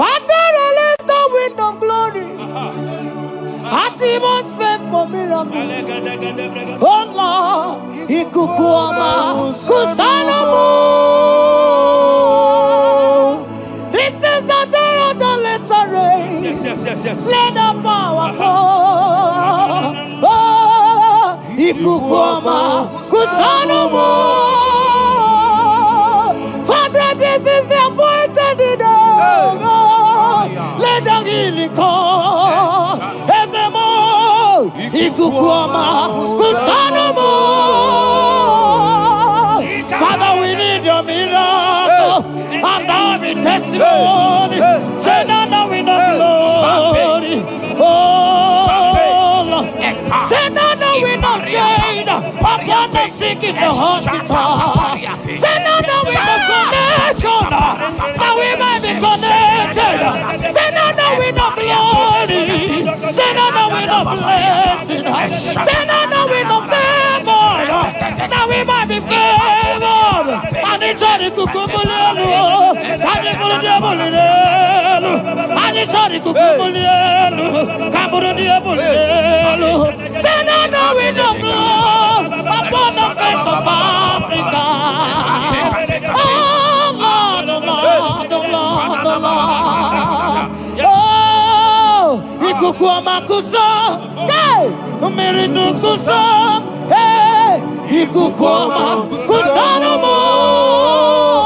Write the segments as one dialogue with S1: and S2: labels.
S1: Father, release the wind of glory. Atmosphere for miracle. Oh Lord, Ikukuama, Kusanomo. This is the day of the letter rain.
S2: Yes.
S1: Let the power come. Oh, Ikukuama, Kusanomo. Father, this is the appointed day. Let the healing come. Ezemo, Ikukuama, Kusanomo. Father, we need your miracle. And now we testimony. Say now we know glory. Oh, Lord. Say now we know change. Upon the sick in the hospital. Say now we know connection. Now we might be connected. Say now we know glory. Say now we know blessing. Say now we know favor. Now we might be favored. And it's all the kukumulelu. And it's all the diabolelu. And it's all the kukumulelu. Kaburu diabolelu. Say now we know blood upon the face of Africa. Oh Lord, oh Lord, oh Lord, oh Lord. Oh, Ikukuama kusa, hey, Umiridu kusa, hey, Ikukuama kusa no more.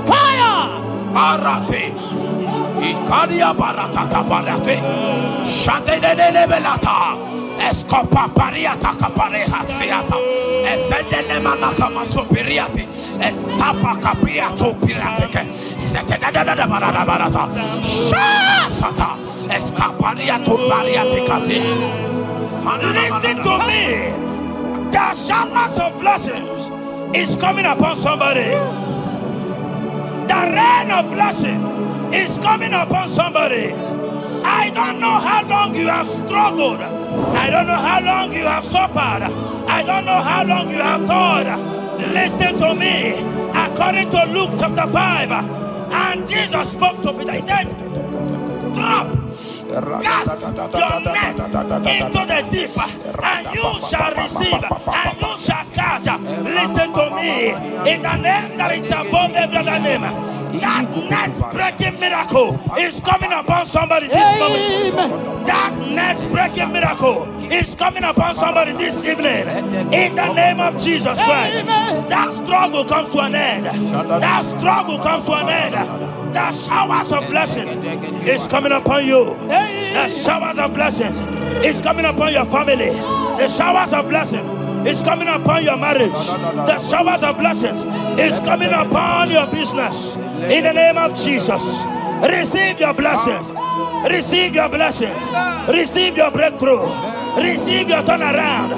S1: Fire!
S3: Arate, Ikadia baratata barate, Shadene belata. Escopa pariata capareja seata, Efendene manaka masopiriati, Estapa capriato pirate, Setadada barata, Shasata, Escapariato bariati cati.
S2: Listen to me. The showers of blessings is coming upon somebody. The rain of blessing is coming upon somebody. I don't know how long you have struggled. I don't know how long you have suffered. I don't know how long you have thought. Listen to me. According to Luke chapter 5, and Jesus spoke to Peter. He said, drop, cast your net into the deep, and you shall receive, and you shall catch. Listen to me. In the name that is above every other name, that net breaking miracle is coming upon somebody this moment. That net breaking miracle is coming upon somebody this evening. In the name of Jesus Christ. That struggle comes to an end. That struggle comes to an end. The showers of blessing is coming upon you. The showers of blessings is coming upon your family. The showers of blessing is coming upon your marriage. The showers of blessings is coming upon your business. In the name of Jesus, receive your blessings. Receive your blessings. Receive your breakthrough. Receive your turnaround.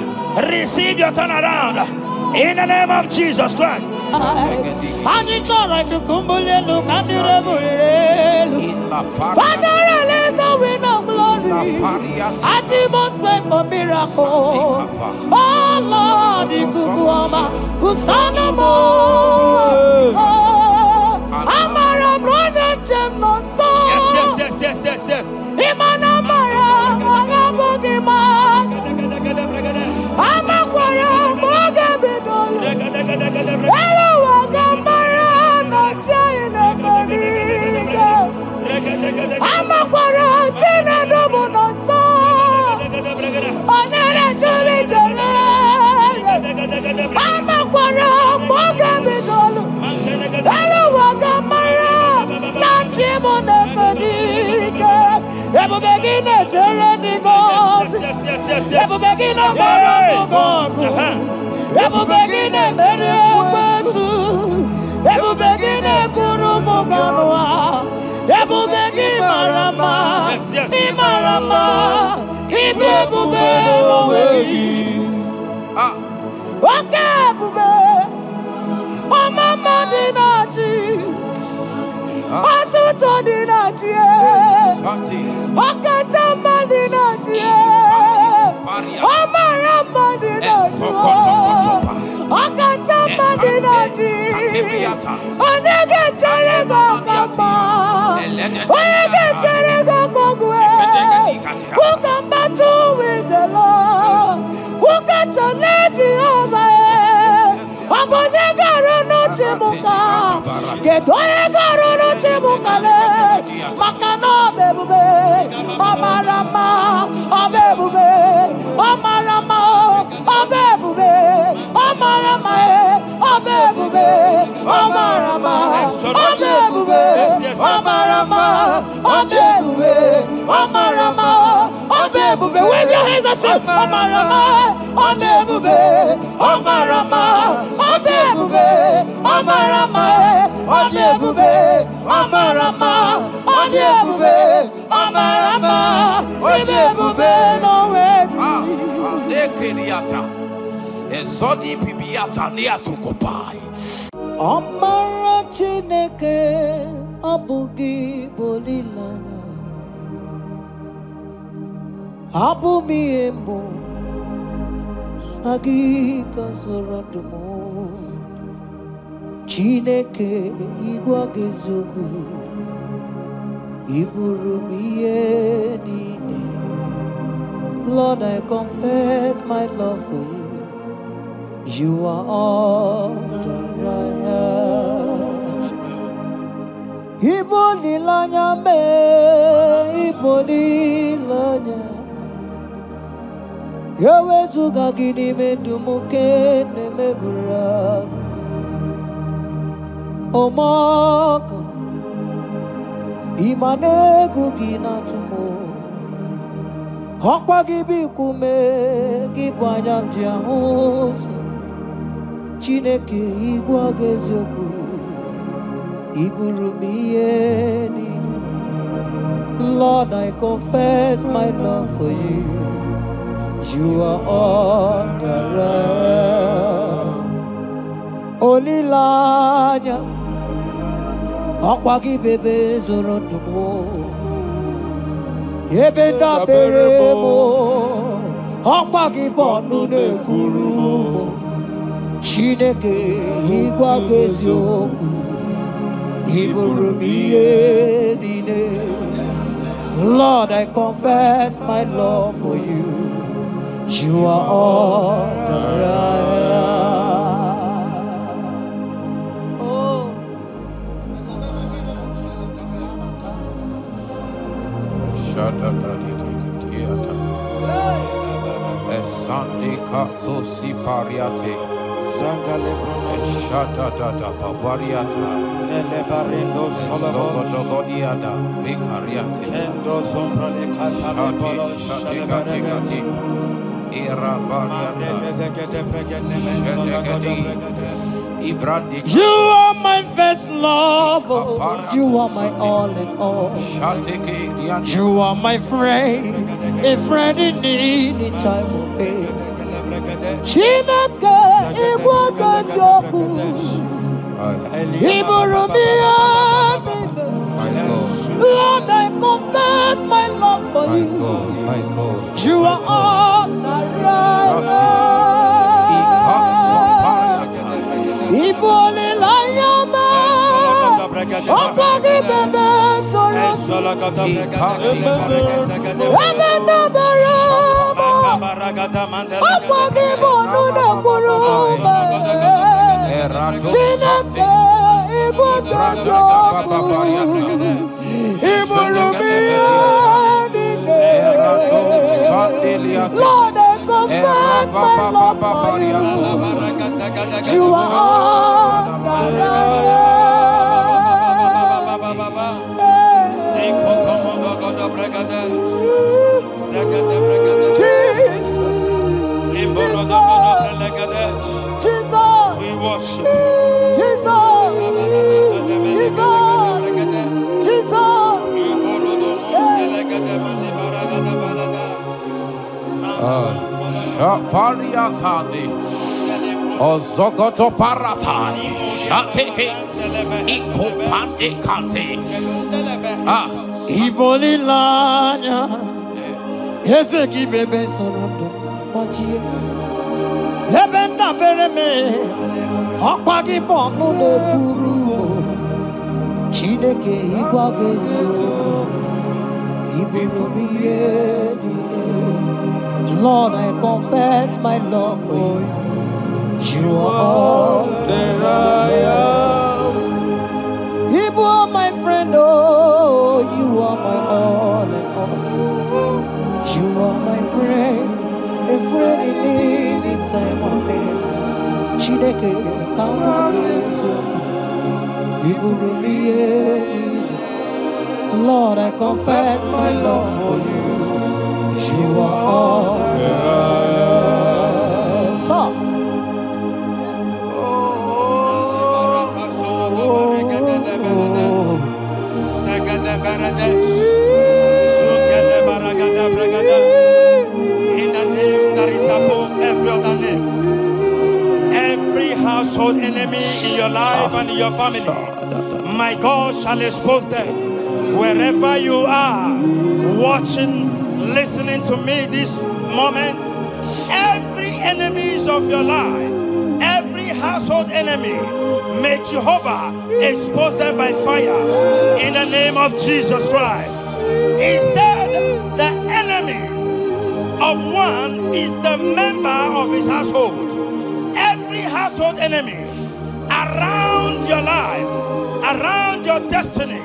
S2: Receive your turnaround. In the name of Jesus Christ.
S1: Father, release the wind of glory. Atmosphere for miracle. Oh Lord, Ikukuama, Kusanomo. Amara brother Jemno so.
S2: Yes.
S1: Imana Mara, Magabogima. Amakwara, Mogabidolo. Hello, Wagamara, not China, Bodiga. Amakwara, Tina Domono so. Onera Jolly Jolly. Amakwara, Mogabidolo. Hello, Wagamara, not Chimona Bodiga. Ever begin a journey goes. Ever begin a God. Ever begin a Mediasu. Ever begin a Kurumoganoa. Ever begin Marama. Imarama. Ibebu away. Okay, Bube. Oh, Mama Dinati. Atuto Dinati. Okatama Dinati. Omarama Dinati. Okatama Dinati. Onega Taleba Kama. Who can battle with the Lord? Who can challenge Jehovah? Abonegaro Timuka, Kedoegaro Timukale, Makano Bebube, Amarama, Abebube, Amarama, Abebube, Amarama, Abebube, Amarama, Abebube, Amarama, Abebube, Amarama, Abebube. Wave your hands and say, Amarama, Abebube, Amarama, Abebube, Amarama, Abebube, Amarama, Abebube, Amarama, Abebube, no way.
S3: Nekiriata, Ezodi Bibiata, Niatukopai.
S1: Amara Chineke, Abugi Bolilana, Abumi Embo, Agi Kazoradumo, Chineke, Igwa Gezogu, Iburumiye Nine. Lord, I confess my love for you. You are all that I have. Iboli lanya me, iboli lanya. Yawe suga gini me dumuke ne me gurag. Omaka, imane gugina tumo. Hokwa gibi kume, gibanyam jiahosa. Chineke igwa gezioku iburumiye nini. Lord, I confess my love for you. You are all that I am. Olilanya akwagi bebe zorotumo yebenda beremo akwagi bonu ne kurumo. Chineke igwa gezioku iburumiye nine. Lord, I confess my love for you. You are all that I am. Oh,
S3: Sunday Katso Sipariate.
S2: Zangale
S3: Shata Tata Papariata
S2: Nele Barindo Solomon
S3: Sogodiada Ricariate
S2: Endo Sombra Le Catale Polo
S3: Shati Era
S1: you are my first love, you are my all in all. You are my friend, a friend in need in time of pain. Chineke igwa gezioku iburumiye. Lord, I confess my love for you. You are all that I am. Ibole layama, okwagi bebe zoro, ebena berama, okwagi bonu ne kurume. Chineke igwa gezioku iburumiye. Lord, I confess my love for you. You are all that I am. Jesus, we worship
S3: Pariatani Ozogoto Paratai Shateke Ikopande Kate
S1: Iboli lanya Yeseki bebe sonodo Majie Ebenda bereme Akwagi bonu ne kuru Chineke igwagezo ibirobiyedi. Lord, I confess my love for you. You are all that I am. You are my friend, oh, you are my all and all. You are my friend, a friend in need in time of need. Chineke igwagezo. Lord, I confess my love for you. You are all that I am. So,
S2: in the name that is above every other name, every household enemy in your life and in your family, my God shall expose them. Wherever you are, watching, listening to me this moment, every enemies of your life, every household enemy, may Jehovah expose them by fire in the name of Jesus Christ. He said the enemy of one is the member of his household. Every household enemy around your life, around your destiny,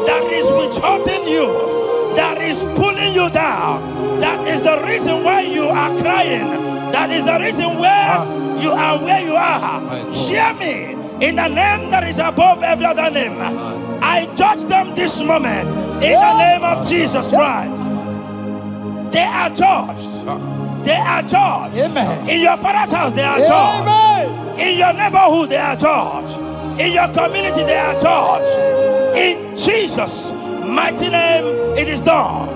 S2: that is withholding you, that is pulling you down, that is the reason why you are crying, that is the reason where you are where you are. Hear me, in the name that is above every other name, I judge them this moment in the name of Jesus Christ. They are judged. They are judged. Amen. In your father's house, they are judged. Amen. In your neighborhood, they are judged. In your community, they are judged. In Jesus' mighty name, it is done.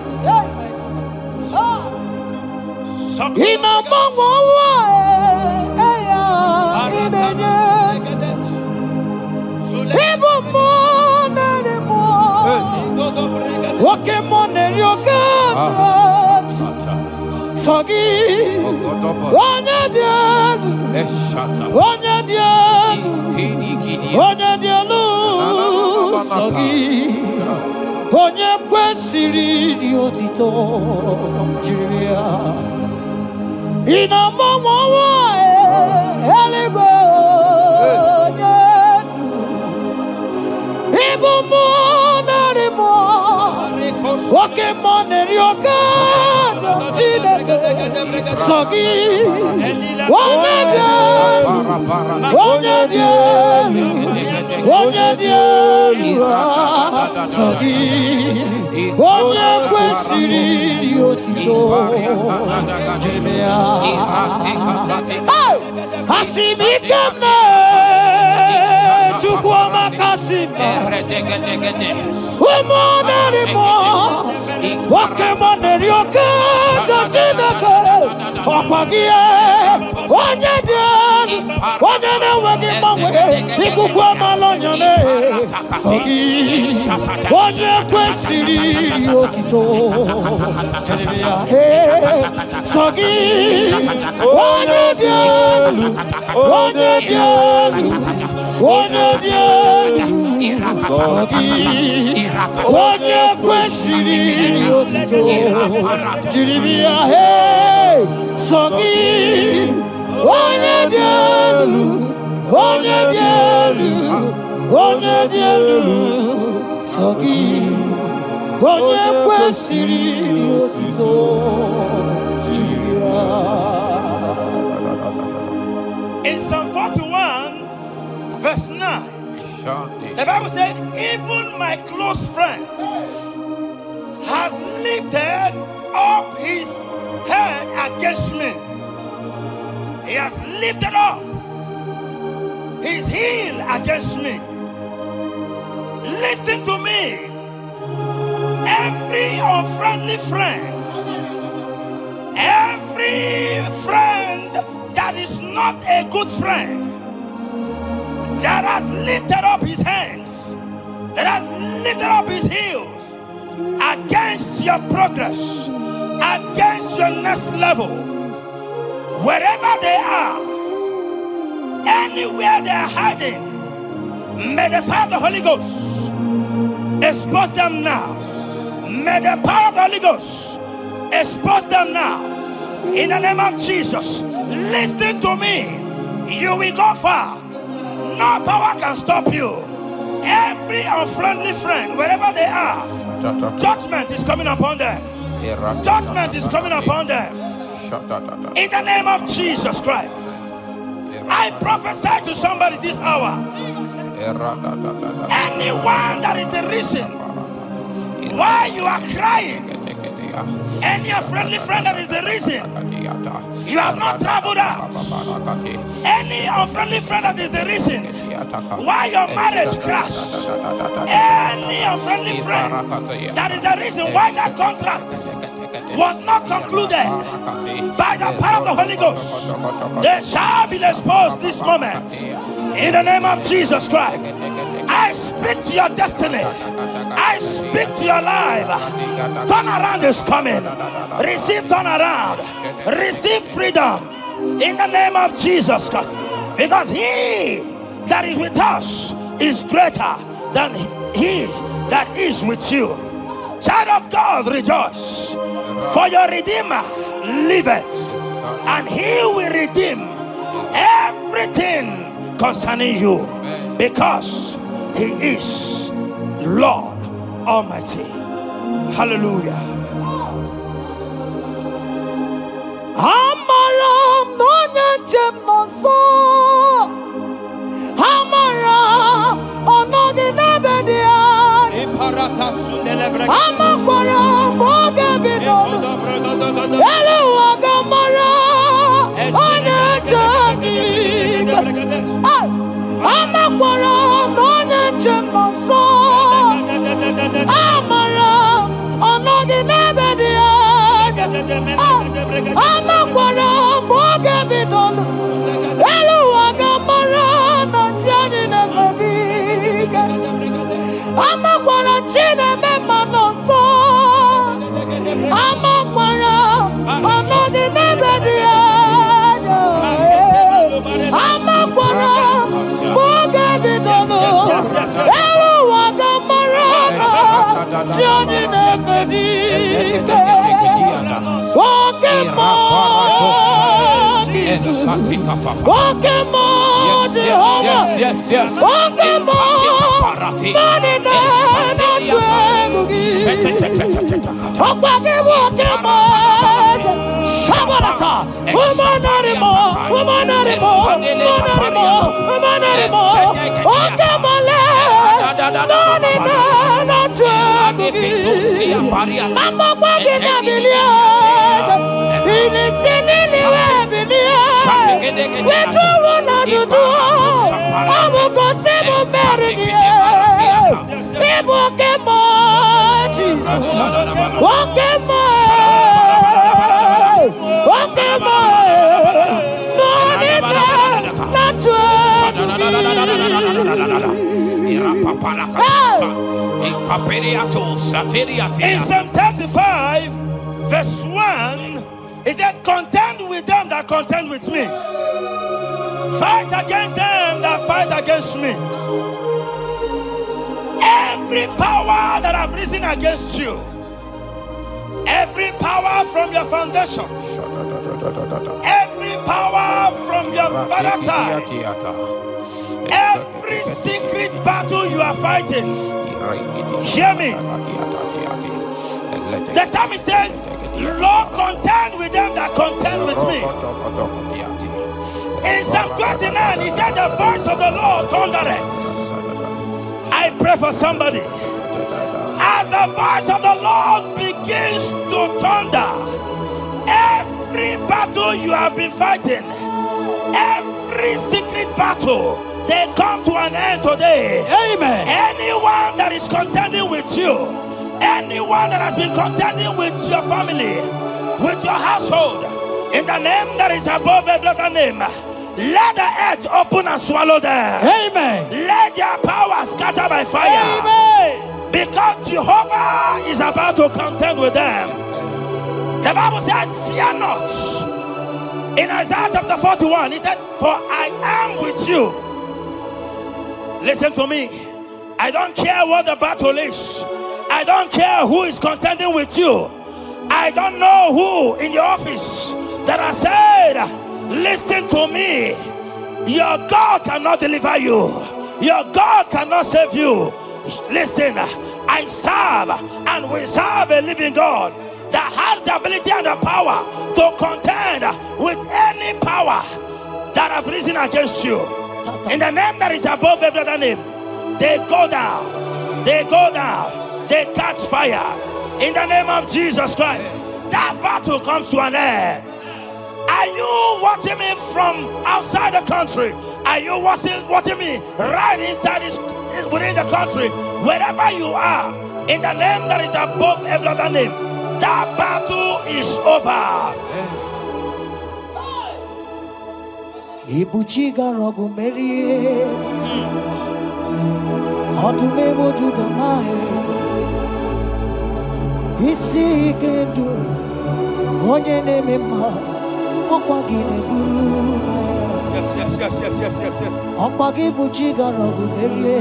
S1: Onye kwesịrị dị otito jiri ya ịnọmọmọwa eluigwe onye ịbụ mmụọ narị mmụọ nwoke mmụọ na-eri oke Chineke sọ gị onye dị elu onye dị elu onye dị elu sọ gị onye kwesịrị dị otito jiri ya asị m ike mee Chukwu ọmaka sị m ụmụ narị mmụọ nwoke mmụọ na-eri oke Chineke ọkwa gị onye dị elu onye na-enweghị mgbanwe ikuku amala onyone sọ gị onye kwesịrị otito sọ gị onye dị elu onye dị elu onye dị elu sọ gị onye kwesịrị otito jiri bịa sọ gị onye dị elu onye dị elu onye dị elu sọ gị onye kwesịrị otito jiri ya.
S2: In Psalm 41 verse 9, the Bible said, even my close friend has lifted up his head against me. He has lifted up his heel against me. Listen to me. Every unfriendly friend, every friend that is not a good friend, that has lifted up his hands, that has lifted up his heels against your progress, against your next level, wherever they are, anywhere they are hiding, may the fire of the Holy Ghost Expose them now. May the power of the Holy Ghost expose them now. In the name of Jesus. Listen to me. You will go far. No power can stop you. Every unfriendly friend, wherever they are, judgment is coming upon them. Judgment is coming upon them. In the name of Jesus Christ. I prophesy to somebody this hour. Anyone that is the reason why you are crying, any friendly friend that is the reason you have not traveled out, any unfriendly friend that is the reason why your marriage crashed, any unfriendly friend that is the reason why that contract was not concluded, by the power of the Holy Ghost, they shall be exposed this moment. In the name of Jesus Christ, I speak to your destiny. I speak to your life. Turnaround is coming. Receive turnaround. Receive freedom. In the name of Jesus Christ. Because he that is with us is greater than he that is with you. Child of God, rejoice. For your Redeemer liveth, and he will redeem everything concerning you, because he is Lord Almighty. Hallelujah.
S1: Amaram nonyenchem noso. Amaram onoginebedia. Amaram ogebidodo. Elu agamara onyenchem. Amaram nonyenchem noso. Amaram onoginebedia. Amaram ogebidodo. Elu agamara nantiani nevediga. Amakwara chine mema noso. Amakwara anodi nebedia. Amakwara boga bidono. Elu wagamara chine nevediga. Pokemon,
S3: yes.
S2: In Psalm 35, verse 1, it said, contend with them that contend with me. Fight against them that fight against me. Every power that have risen against you, every power from your foundation, every power from your father's side, every secret battle you are fighting, hear me. The psalmist says, Lord, contend with them that contend with me. In Psalm 29, he said, the voice of the Lord thundereth. I pray for somebody. As the voice of the Lord begins to thunder, every battle you have been fighting, every secret battle, they come to an end today.
S1: Amen.
S2: Anyone that is contending with you, anyone that has been contending with your family, with your household, in the name that is above every other name, let the earth open and swallow them.
S1: Amen.
S2: Let their power scatter by fire.
S1: Amen.
S2: Because Jehovah is about to contend with them. The Bible said, fear not. In Isaiah chapter 41, he said, for I am with you. Listen to me. I don't care what the battle is. I don't care who is contending with you. I don't know who in your office that has said, listen to me. Your God cannot deliver you. Your God cannot save you. Listen, I serve and we serve a living God that has the ability and the power to contend with any power that have risen against you. In the name that is above every other name, they go down. They go down. They catch fire. In the name of Jesus Christ, that battle comes to an end. Are you watching me from outside the country? Are you watching me right inside within the country? Wherever you are, in the name that is above every other name, that battle is over.
S1: Ibuchiga rogu merie, odume wojuda mai, isi kendu, onye neme ma, okwagi neburu.
S2: Yes.
S1: Okwagi buchiga rogu merie,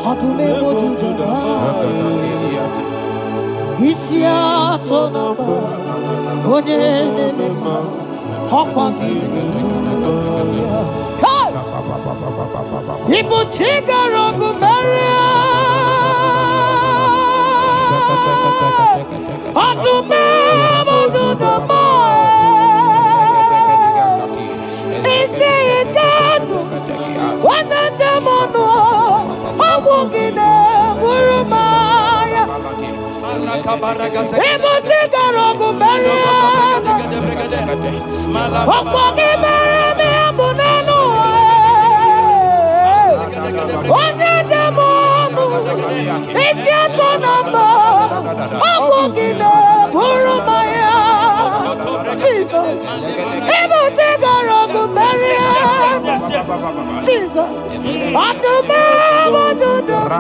S1: odume wojuda mai, isi atona ma, onye neme ma. Ibu chiga rogu meria, adume mojuda mai, isi ikanu, wanende mono, awugine burumaya. Ibu chiga rogu meria, okwagi meria munenu, wanende mono, isi atonamba, awugine burumaya. Jesus, Ibu chiga rogu meria, Jesus, adume mojuda mai.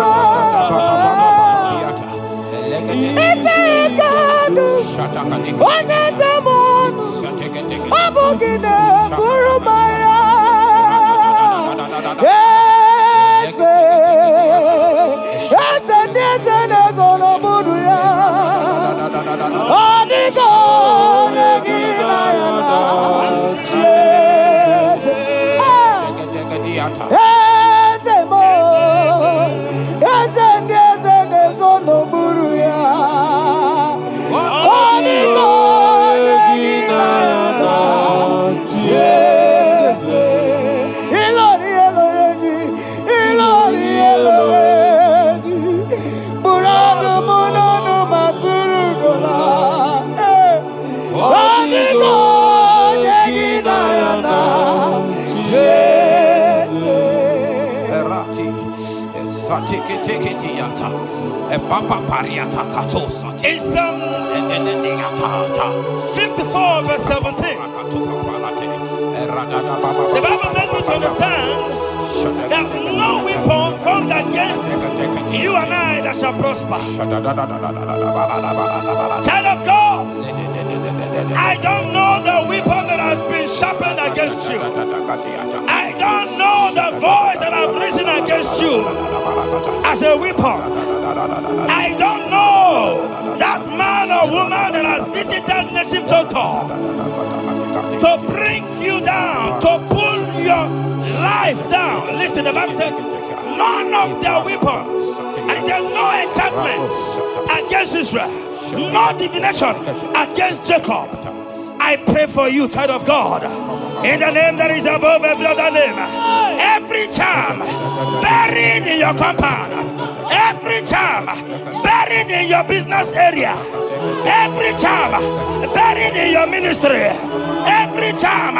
S1: One demon, Abogine, Burumaya. Yes, and yes, and as on a Buddha. Odigo, yes, and yes, and as on a Buddha.
S2: In Psalm 54 verse 17, the Bible makes me to understand that no weapon formed against you and I that shall prosper. Child of God, I don't know the weapon that has been sharpened against you. I don't know the voice that has risen against you as a weapon. I don't know that man or woman that has visited native doctor to bring you down, to pull your life down. Listen, the Bible said, none of their weapons, and it said, no enchantments against Israel, no divination against Jacob. I pray for you, child of God, in the name that is above every other name. Every charm buried in your compound, every charm buried in your business area, every charm buried in your ministry, every charm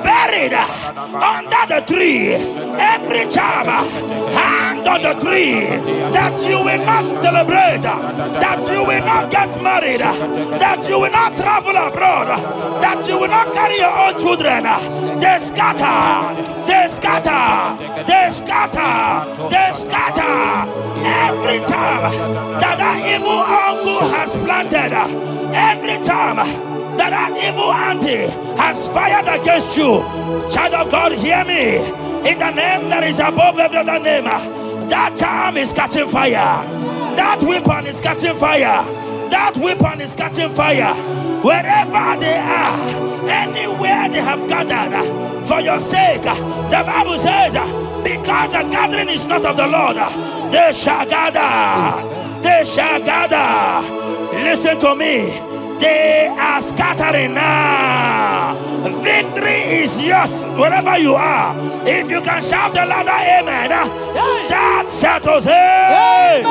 S2: buried under the tree, every charm hang on the tree, that you will not celebrate, that you will not get married, that you will not travel abroad, that you will not carry your own children. They scatter, they scatter, they scatter, they scatter. Every time that evil uncle has planted, every time that evil auntie has fired against you, child of God, hear me. in the name that is above every other name. That charm is catching fire. That weapon is catching fire. That weapon is catching fire. Wherever they are, anywhere they have gathered for your sake, the Bible says, because the gathering is not of the Lord, they shall gather. They shall gather. Listen to me. They are scattering now. Victory is yours wherever you are. If you can shout the louder amen, that settles it. Yes.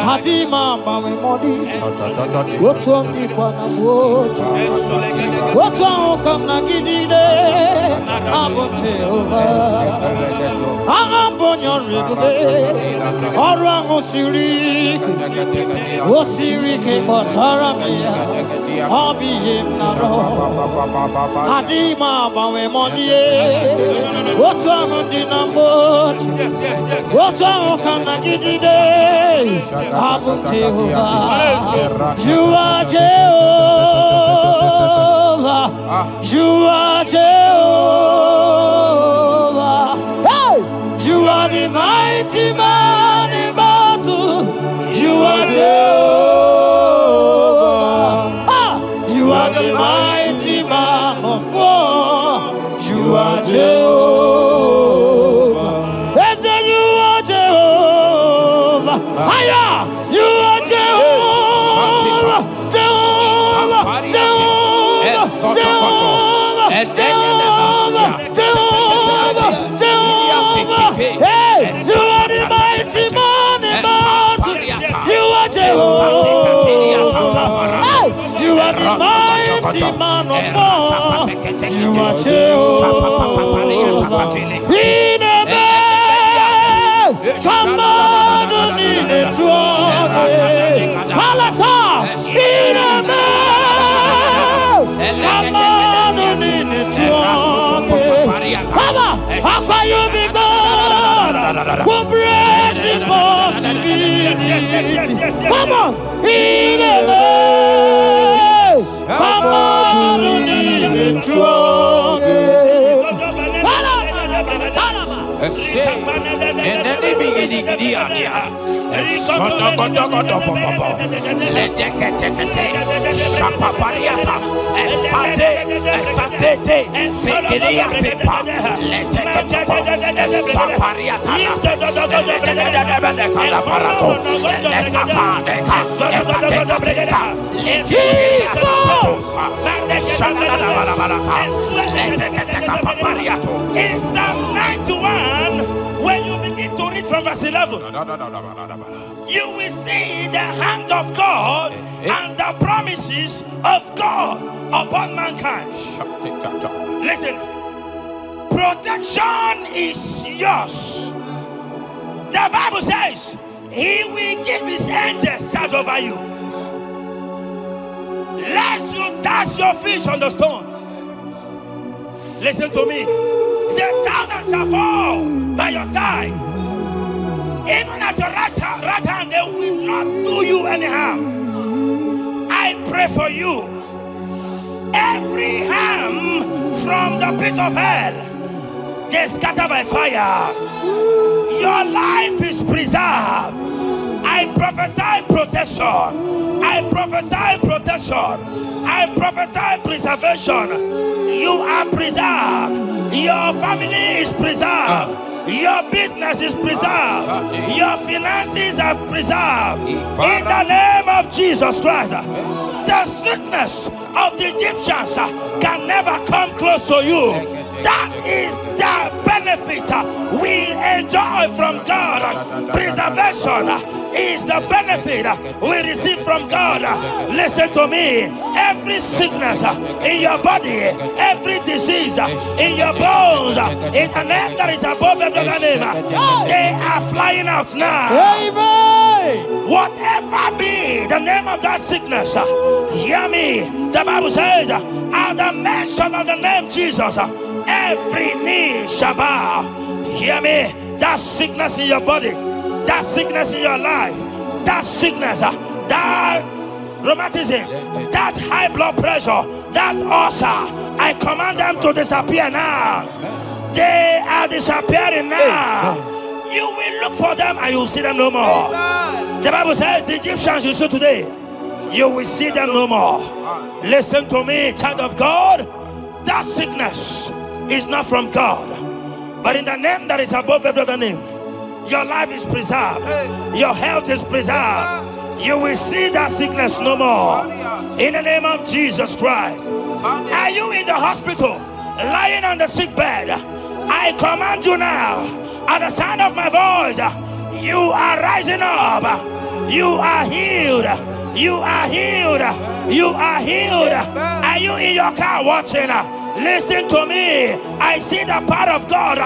S1: Hadima mami modi, wotuangi kwa na moja, wotuangu na gidide, abote over. Ahambonyo regube, orango siri, osiri ke motaramia, obiye naro. Hadima mami modi, wotuangu na moja, wotuangu na gidide. Abum Jehovah, you are Jehovah, you are Jehovah. Hey, you are the mighty man in battle. You are Jehovah. You are the mighty man of war. You are Jehovah. Yes, you are Jehovah. Higher! You are Jehovah! Jehovah! Jehovah! Jehovah! Jehovah! Jehovah! Hey! You are the mighty man in battle! You are Jehovah! Hey! You are the mighty man of war! You are Jehovah! We never come on! Palata, Piname, Papa, Papa, you be God, who brings impossibility. Come on, Piname, come on,
S2: in Psalm 91, when you begin to read from verse 11, you will see the hand of God and the promises of God upon mankind. Listen, protection is yours. The Bible says He will give His angels charge over you, lest you dash your feet on the stone. Listen to me. The 1,000 shall fall by your side, even at your right hand, they will not do you any harm. I pray for you. Every harm from the pit of hell, they scatter by fire. Your life is preserved. I prophesy protection. I prophesy protection. I prophesy preservation. You are preserved. Your family is preserved. Your business is preserved. Your finances are preserved. In the name of Jesus Christ. The sickness of the Egyptians can never come close to you. That is the benefit we enjoy from God. Preservation is the benefit we receive from God. Listen to me. Every sickness in your body, every disease in your bones, in the name that is above every other name, they are flying out now. Amen. Whatever be the name of that sickness, hear me. The Bible says, at the mention of the name Jesus, every knee shall bow. Hear me. That sickness in your body, that sickness in your life, that sickness, that rheumatism, that high blood pressure, that ulcer, I command them to disappear now. They are disappearing now. You will look for them and you will see them no more. The Bible says the Egyptians you see today, you will see them no more. Listen to me, child of God. That sickness is not from God, but in the name that is above every other name, your life is preserved, your health is preserved. You will see that sickness no more. In the name of Jesus Christ. Are you in the hospital, lying on the sick bed? I command you now, at the sound of my voice, you are rising up. You are healed. You are healed. You are healed. Are you in your car watching? Listen to me. I see the power of God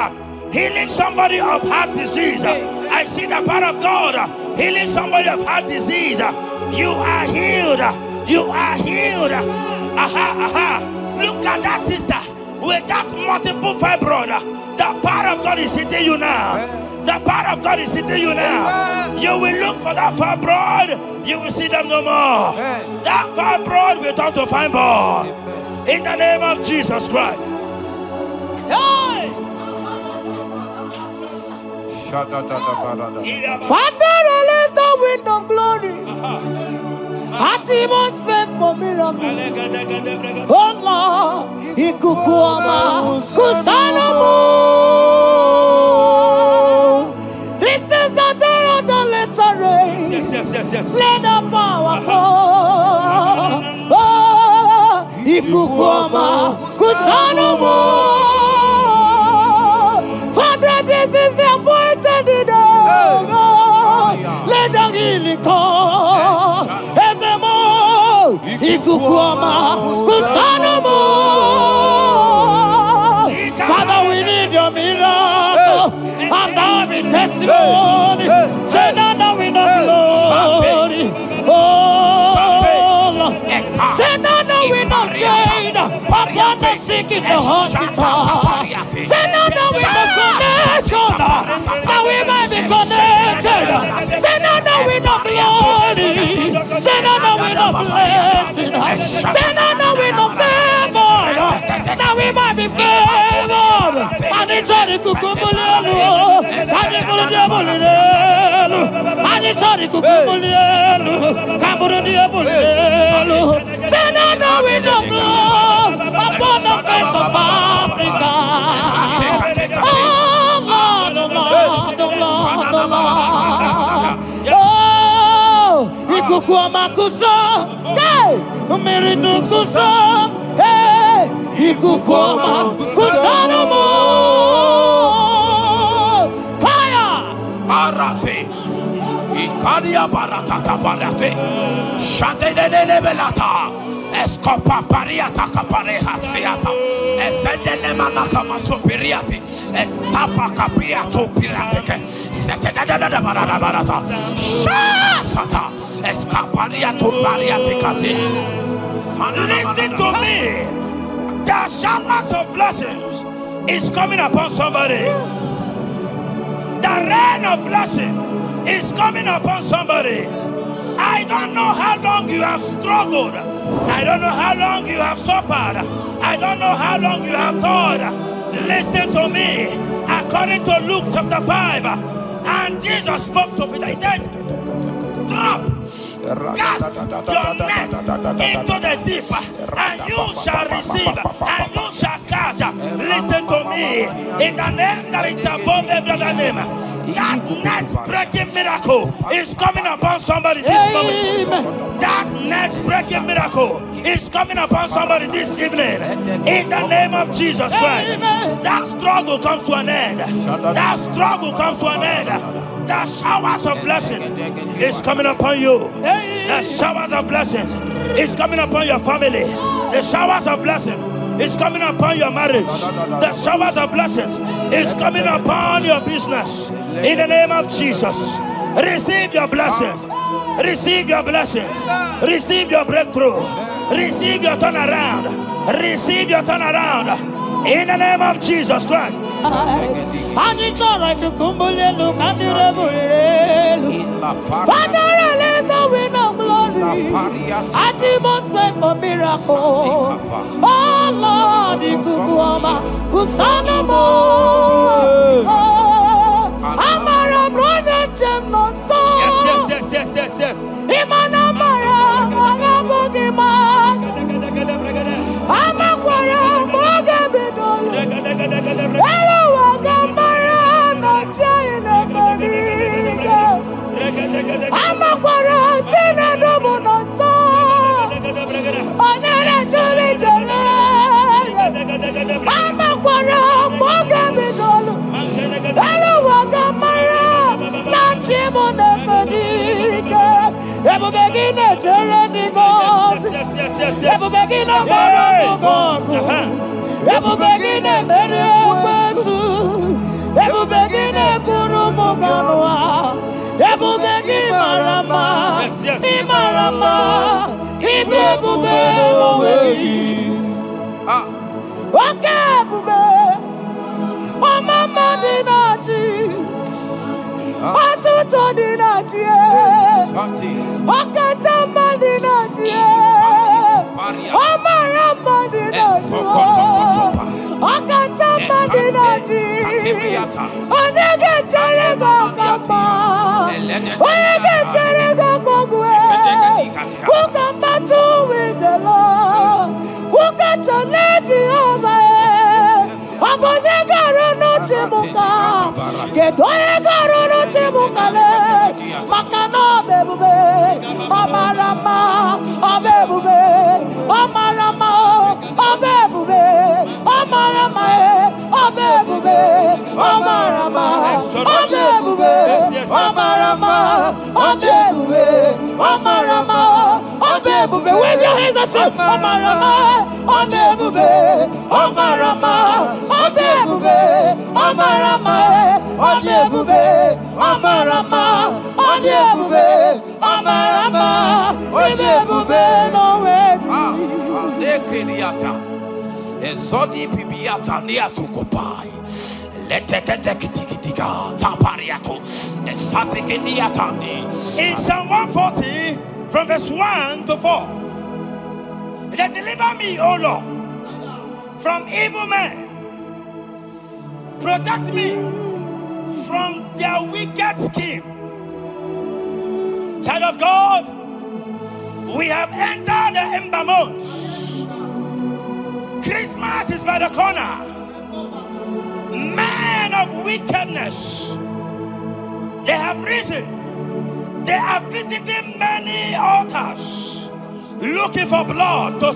S2: healing somebody of heart disease. I see the power of God healing somebody of heart disease. You are healed. You are healed. Look at that sister with that multiple fibroid. The power of God is hitting you now. The power of God is hitting you now. You will look for that fibroid. You will see them no more. That fibroid will turn to fibroid. In the name of Jesus Christ. Hey!
S1: Father, release the wind of glory. Atimost faith for miracle. Oh Lord, ikukuama kusanomo. This is the day of the letter rain.
S2: Yes.
S1: Let the power fall. Oh, ikukuama kusanomo. Father, this is the appointed day. Let the healing come. Ezemo, ikukuama, kusanomo. Father, we need your miracle. And now we testimony. Say now we know glory. Oh, Lord. Say now we know change. Upon the sick in the hospital. Say now we know connection. Now we might be connected. Say now we know glory. Say now we know blessing. Say now we know favor. Now we might be favored. And it's all the kukumulelu. And it's all the diabolelu. And it's all the kukumulelu. Kaburu diabolelu. Say now we know glory upon the face of Africa. Oh Lord, oh Lord, oh Lord, oh Lord. Oh, ikukuama kusa, hey, umiridu kusa, hey, ikukuama kusa no more. Fire!
S3: Arate. Ikadia baratata barate. Shadene belata. Escopa pariata capareha seata. Efendene manaka masopiriati. Estapa capriato pirate. Setedada barata. Shasata. Escapariato pariati cati.
S2: Listen to me. The showers of blessings is coming upon somebody. The rain of blessing is coming upon somebody. I don't know how long you have struggled. I don't know how long you have suffered. I don't know how long you have thought. Listen to me. According to Luke chapter 5, and Jesus spoke to Peter. He said, drop, cast your net into the deep, and you shall receive, and you shall catch. Listen to me. In the name that is above every other name, that net breaking miracle is coming upon somebody this moment. That net breaking miracle is coming upon somebody this evening. In the name of Jesus Christ. That struggle comes to an end. That struggle comes to an end. The showers of blessing is coming upon you. The showers of blessings is coming upon your family. The showers of blessing is coming upon your marriage. The showers of blessings is coming upon your business. In the name of Jesus, receive your blessings. Receive your blessings. Receive your breakthrough. Receive your turnaround. Receive your turnaround. In the name of Jesus Christ.
S1: Father, release the wind of glory. Atmosphere for miracle. Oh Lord, Ikukuoma, Kusanamo. Amara Brother Jem no so.
S2: Yes.
S1: Imana Mara, Magabogima. Amakwara, Mogabidolo. Hello, Wagamara, no China, Bodiga. Amakwara, Tina Domo no so. Onera Juli Jole. Amakwara, Mogabidolo. Hello, Wagamara, no Chimona Bodiga. Ever begin a journey goes. Ever begin a God. Ever begin a Mediasu. Ever begin a Kurumoganoa. Ever begin Marama. Imarama. Ibebube. Okay, Bube. Oh, Mama Dinati. Atuto Dinati. Okatama Dinati. Omarama Dinati. Okatama Dinati. Onegeterego Kama. Onegeterego Kogwe. Who can battle with the Lord? Who can turn Jehovah? Abonegaro no Timuka. Kedoegaro no Timukale. Makano bebube. Omarama. Obebube. Omarama. Obebube. Omarama. Obebube. Omarama. Obebube. Omarama. Obebube. Omarama. Obebube. Wave your hands and say Omarama. Obebube. Omarama. Obebube. Omarama. Obebube. Omarama. Obebube. Omarama. Obebube. No way.
S3: Ezodi pibiata niatu kopai. Leteketekitikitika tapariato. Esatikiniatandi.
S2: In Psalm 140, from verse 1 to 4. It said, deliver me, O Lord, from evil men. Protect me from their wicked scheme. Child of God, we have entered the ember months. Christmas is by the corner. Men of wickedness, they have risen. They are visiting many altars, looking for blood to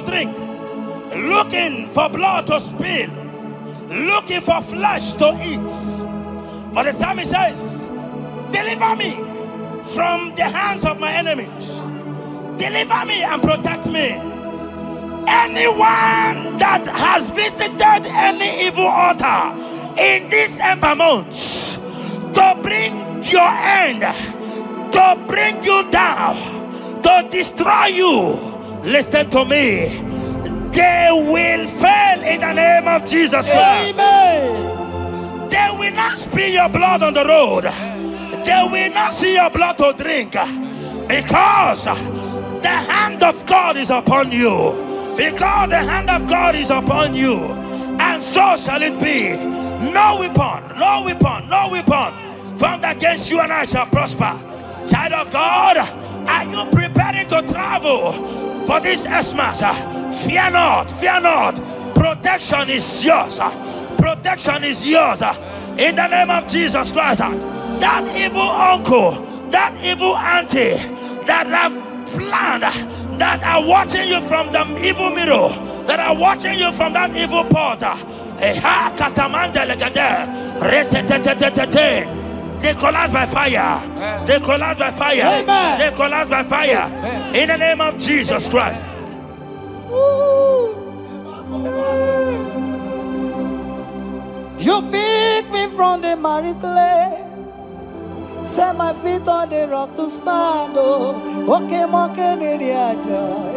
S2: drink, looking for blood to spill, looking for flesh to eat. But the psalmist says, deliver me from the hands of my enemies. Deliver me and protect me. Anyone that has visited any evil altar in this ember month to bring your end, to bring you down, to destroy you, listen to me, they will fail in the name of Jesus.
S1: Amen.
S2: They will not spill your blood on the road. They will not see your blood to drink, because the hand of God is upon you. Because the hand of God is upon you, and so shall it be. No weapon formed against you and I shall prosper. Child of God, are you preparing to travel for this Xmas? Fear not. Protection is yours. Protection is yours. In the name of Jesus Christ. That evil uncle, that evil auntie that have planned, that are watching you from the evil mirror, that are watching you from that evil portal, they collapse by fire. They collapse by fire.
S1: Amen.
S2: They collapse by fire. In the name of Jesus Christ.
S1: You pick me from the miry clay, set my feet on the rock to stand. Okay, monkey,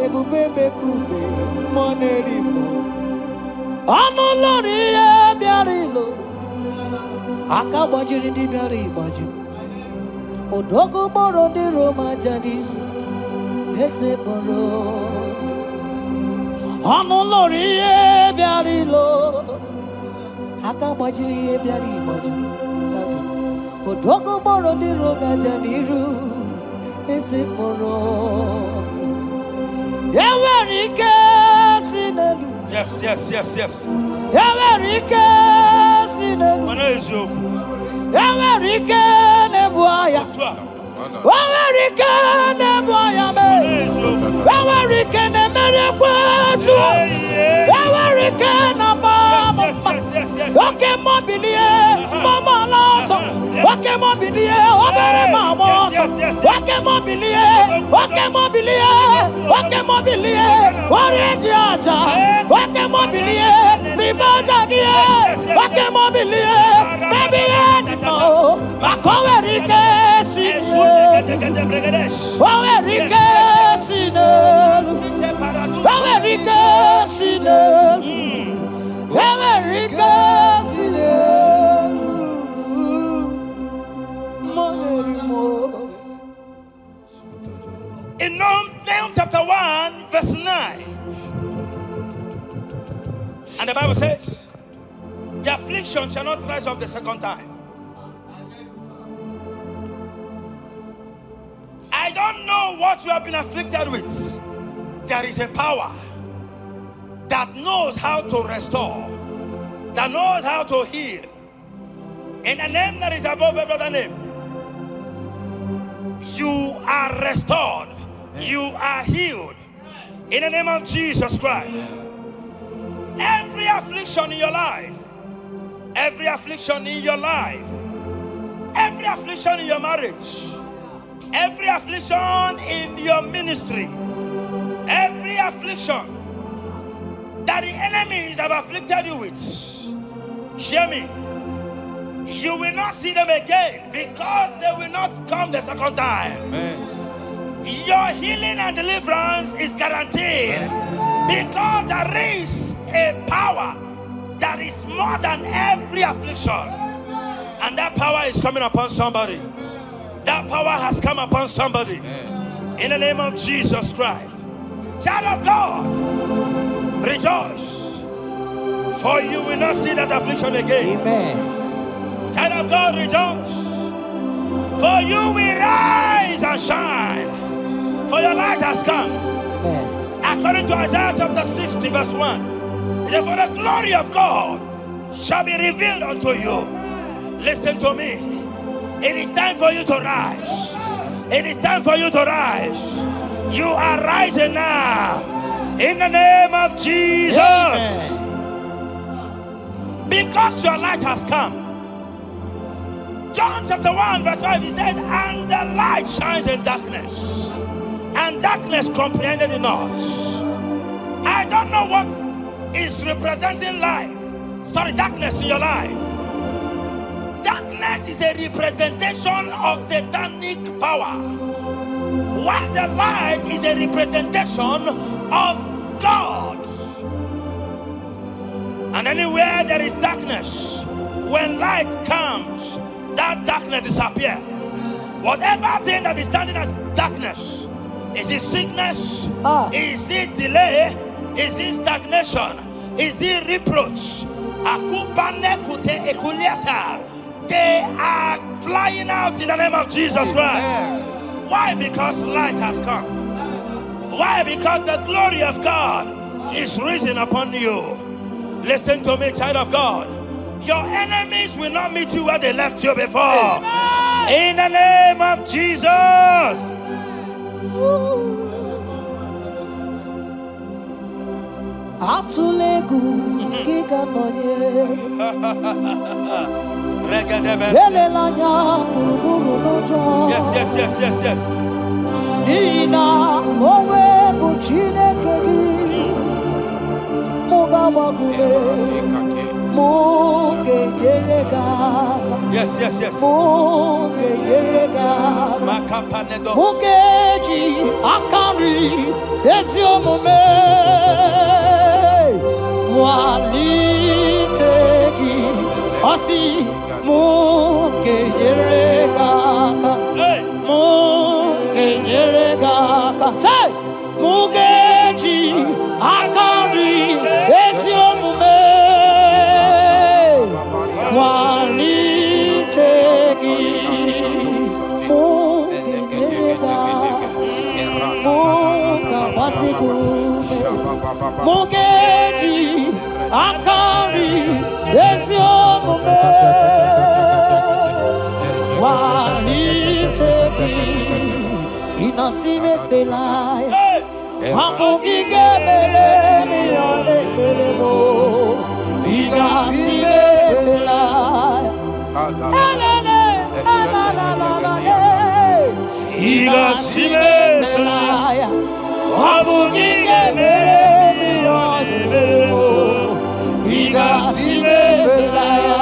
S1: ebube kube, money. Anolori biarilo. Akabajiri di biari baju. Odogo boro di Roma janis. Ese boro. Anolori biarilo. Akabajiri biari baju. Odogo boro di Roma janiru. Ese boro. Yawarike sinelu.
S2: Yes.
S1: Yawarike sinelu. Yawarike nebuaya. Yawarike nebuaya me. Yawarike nemerekwetu. Yawarike nabama. Oke mobilie mama laso. Oke mobilie obere mama. Oke mobilie. Orange aja. Oke mobilie. Ribajagie. Oke mobilie. Baby edimo. Akowerike sine. Owerike sine. Owerike sine. Owerike sine.
S2: In Nahum chapter 1, verse 9. And the Bible says, the affliction shall not rise up the second time. I don't know what you have been afflicted with. There is a power that knows how to restore, that knows how to heal. In a name that is above every other name, you are restored. You are healed in the name of Jesus Christ. Every affliction in your life, every affliction in your life, every affliction in your marriage, every affliction in your ministry, every affliction that the enemies have afflicted you with, hear me, you will not see them again because they will not come the second time. Amen. Your healing and deliverance is guaranteed because there is a power that is more than every affliction, and that power is coming upon somebody. That power has come upon somebody in the name of Jesus Christ. Child of God, rejoice, for you will not see that affliction again. Amen. Child of God, rejoice, for you will rise and shine. For your light has come. Amen. According to Isaiah chapter 60 verse 1, it says, for the glory of God shall be revealed unto you. Listen to me. It is time for you to rise. It is time for you to rise. You are rising now. In the name of Jesus. Amen. Because your light has come. John chapter 1 verse 5, he said, and the light shines in darkness, and darkness comprehended it not. I don't know what is representing darkness in your life. Darkness is a representation of satanic power, while the light is a representation of God. And anywhere there is darkness, when light comes, that darkness disappears. Whatever thing that is standing as darkness, is it sickness? Is it delay? Is it stagnation? Is it reproach? They are flying out in the name of Jesus Christ. Why? Because light has come. Why? Because the glory of God is risen upon you. Listen to me, child of God. Your enemies will not meet you where they left you before. Amen. In the name of Jesus.
S1: Atulegu giga nonye
S2: Yes.
S1: Nina mowe buchineke gi Mugawagule Muge yerega.
S2: Yes.
S1: Muge yerega. Mugeji akari esio mume. walitegi osi muke yeregaka muke yeregaka say mugeji akari esiomume walitegi muke yeregaka muka basikume mugeji akari esiomume walitegi inasime felaya Hamugige bele mi ole bele mo inasime felaya inasime felaya Hamugige bele mi ole bele mo inasime felaya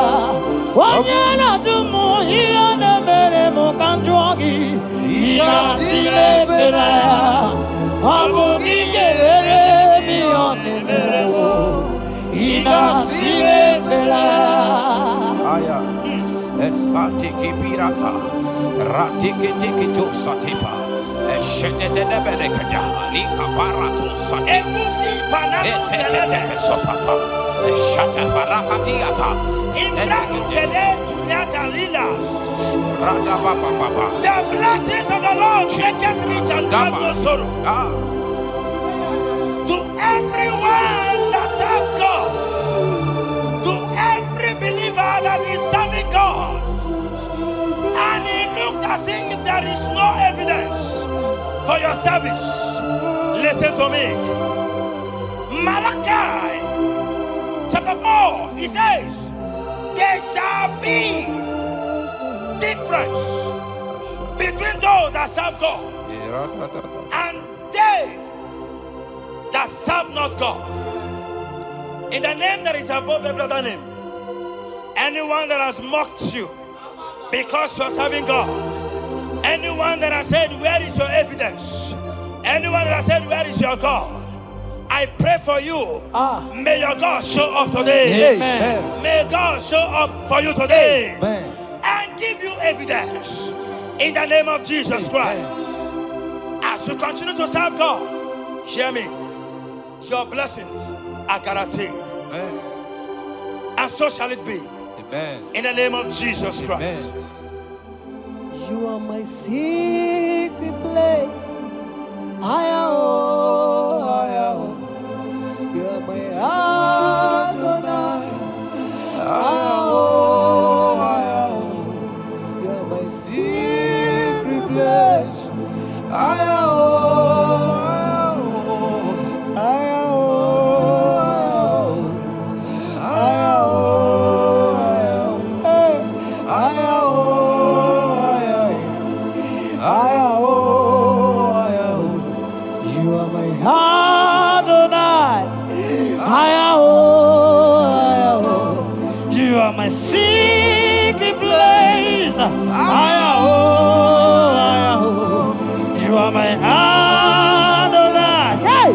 S1: Wanyana tumu iyane mere mo kanjwagi inasime felaya Hamugige bele mi ole bele mo inasime felaya
S3: Esatiki pirata, ratiki tiki to satipa, eshedede berekada, lika barato satipa, eteke sopapa, eshata barakatiata,
S2: Imrakukede tunyata lilas.
S3: rada baba baba.
S2: The blessings of the Lord make it rich and add no sorrow. To everyone that serves God, to every believer that is serving God, and it looks as if there is no evidence for your service. Listen to me. Malachi chapter 4, he says, there shall be difference between those that serve God and they that serve not God. In the name that is above every other name, anyone that has mocked you because you are serving God, anyone that has said, where is your evidence? Anyone that has said, where is your God? I pray for you. May your God show up today.
S1: Amen.
S2: May God show up for you today.
S1: Amen.
S2: And give you evidence in the name of Jesus Christ. As you continue to serve God, hear me, your blessings are guaranteed.
S3: Amen.
S2: And so shall it be.
S3: Amen.
S2: In the name of Jesus Christ.
S3: Amen.
S1: You are my secret place. You are my Adonai. You are my secret place. You are my Adonai. You are my secret place. You are my Adonai. Hey!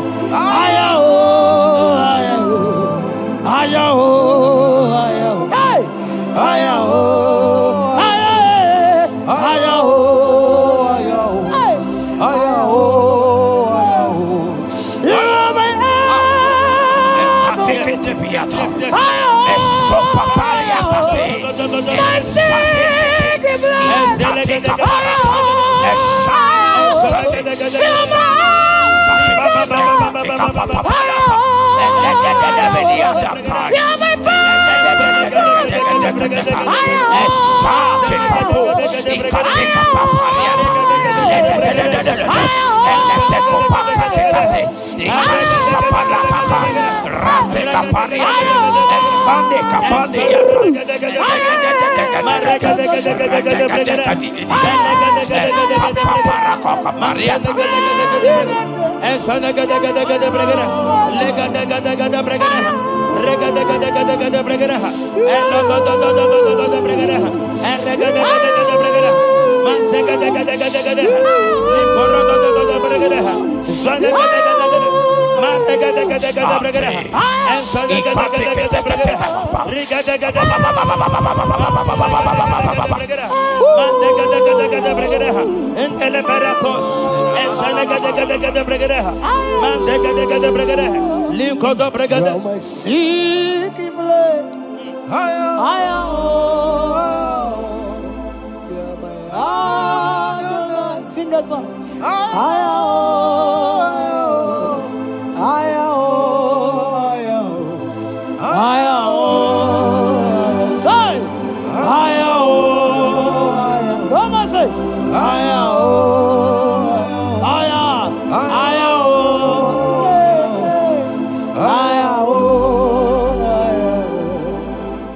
S1: Sing that song.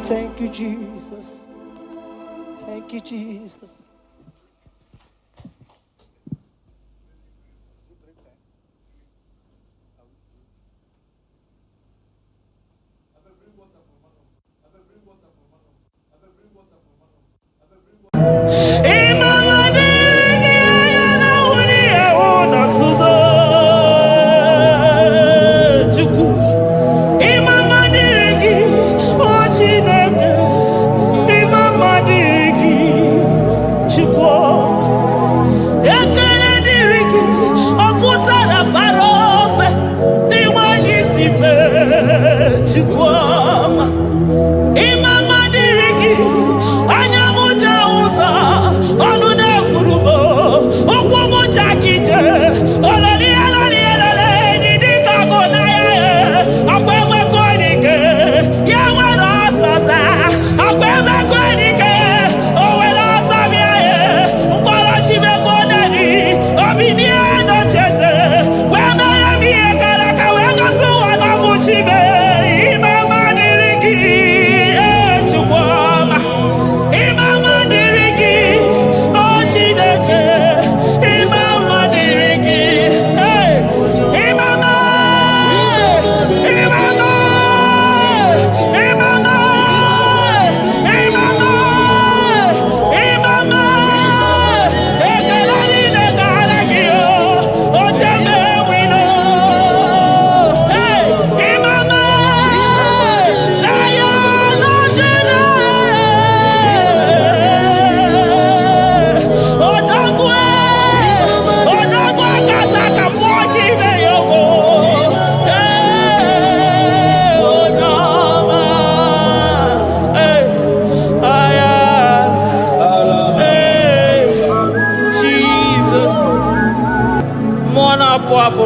S1: Thank you, Jesus. Thank you, Jesus.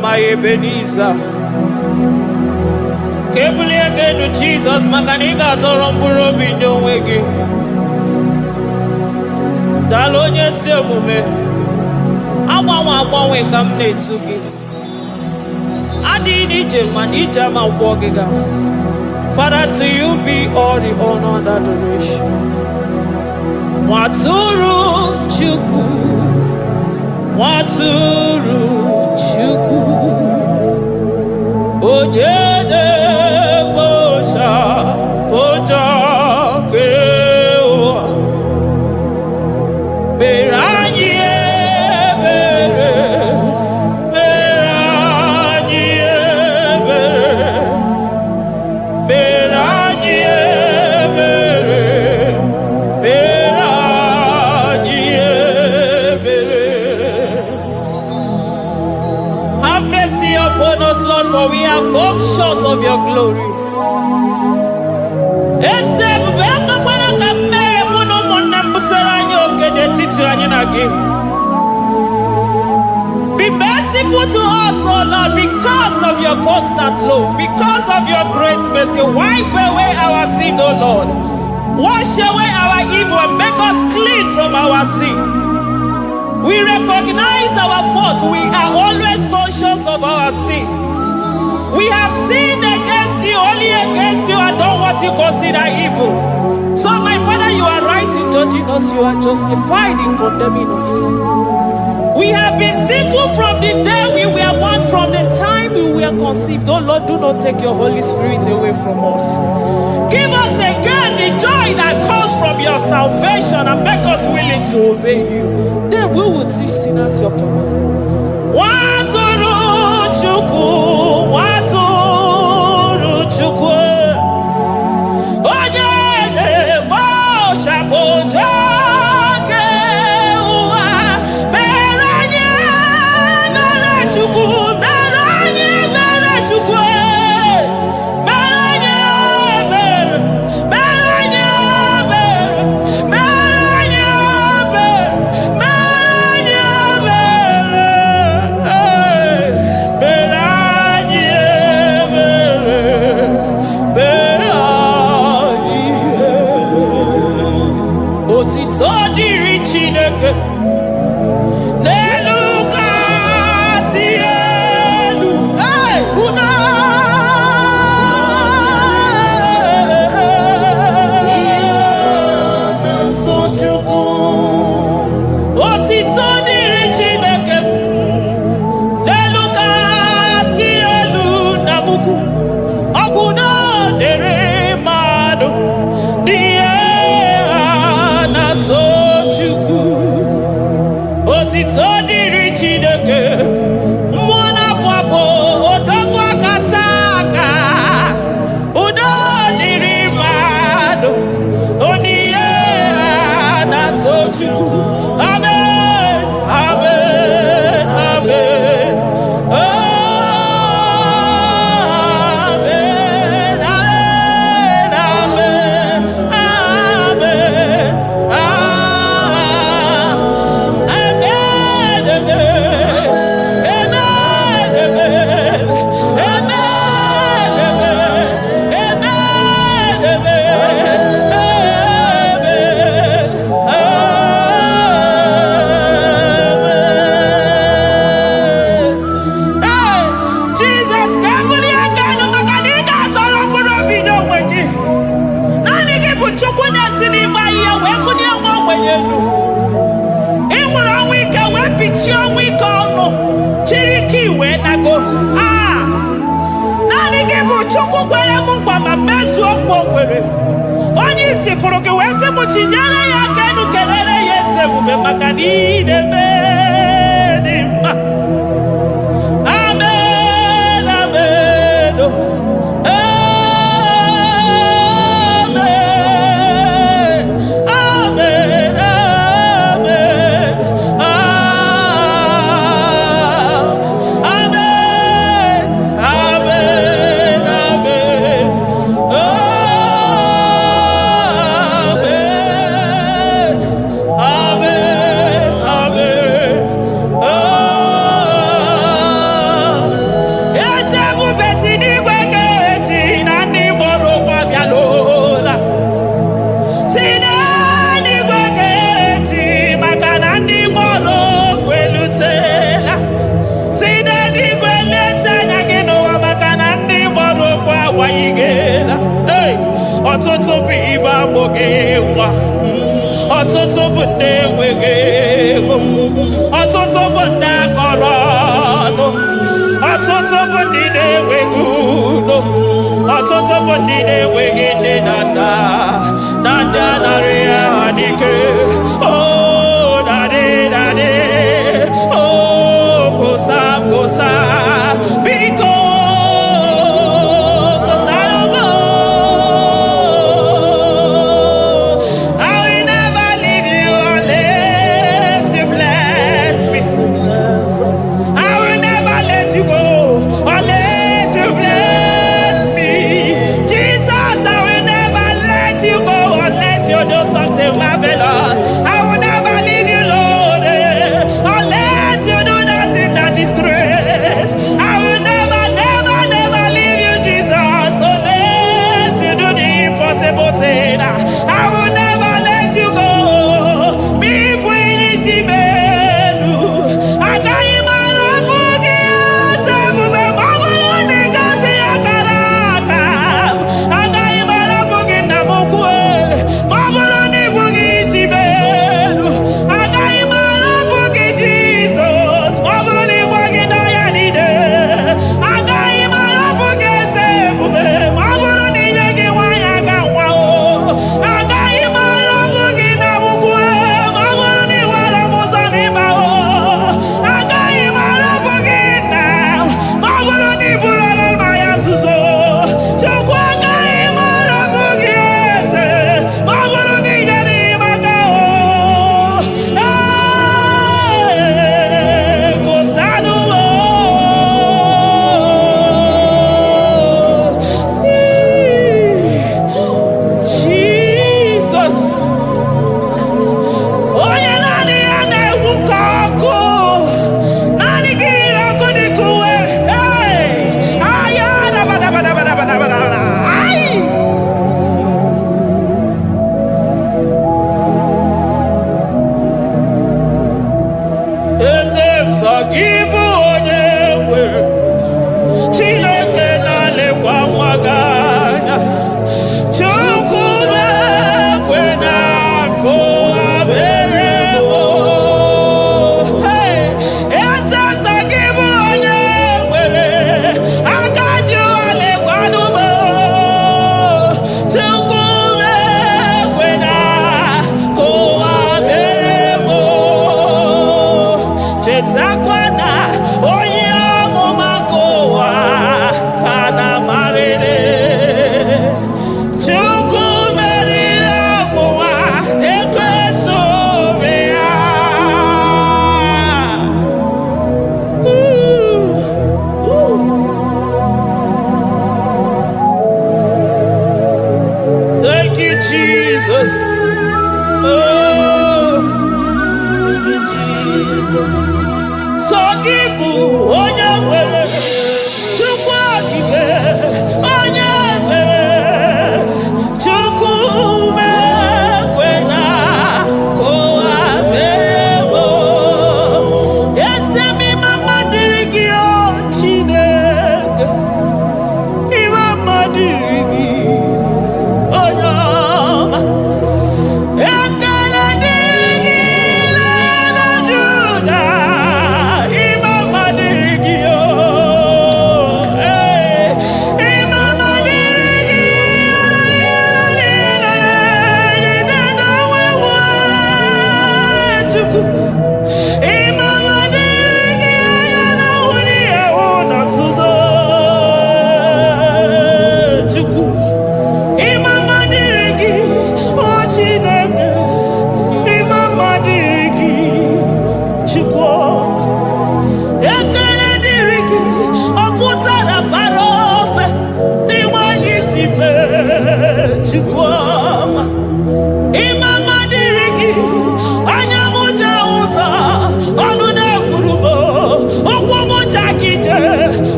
S4: My Ebenezer, Kebuli again to Jesus, Makaniga Toromburo Bindo Wegi. Dalonya Semume, Awa we come to give. Adi Manija Mawagiga. Father, to you be all the honor and adoration. Waturu Chuku, Waturu Chuku. Onyede bosha poja kewa beranye bere have mercy upon us, Lord, for we have come short of your glory. Be merciful to us, oh Lord, because of your constant love, because of your great mercy. Wipe away our sin, oh Lord. Wash away our evil and make us clean from our sin. We recognize our fault. We are always conscious of our sin. We have sinned against you, only against you, and done what you consider evil. So, my Father, you are right in judging us. You are justified in condemning us. We have been sinful from the day we were born, from the time we were conceived. Oh Lord, do not take your Holy Spirit away from us. Give us again the joy that comes from your salvation and make us willing to obey you. Then we will teach sinners your command. Waturu Chuku, Waturu Nani gị bụ Chukwu kwere m nkwa ma mezuo nkwa o kwere. Onye isi fụrụ gị wee sị m chinyere ya aka enu kelere ya eze ebube maka na ị na-eme dị mma. Amen, amen, oh. Amen, amen, amen, amen, amen, amen, eze ebube si n'igwe ga-eti na ndị gboro ụkwụ abịalụla. Si n'eluigwe ga-eti maka na ndị gboro ụkwụ elutela. Si n'eluigwe leta anya gị n'ụwa maka na ndị gboro ụkwụ agbanyigela. Ọtụtụ bụ ibe agbụghị nwa, ọtụtụ bụ ndị enweghị ego, ọtụtụ bụ ndị akọrọ ọnụ, ọtụtụ bụ ndị na-enweghị udo, ọtụtụ bụ ndị na-enweghị nne na nna, na ndị anarị ya n'ike. Oh, daddy, daddy, oh, kosa, kosa, biko. Unless you bless me, Jesus, I will never let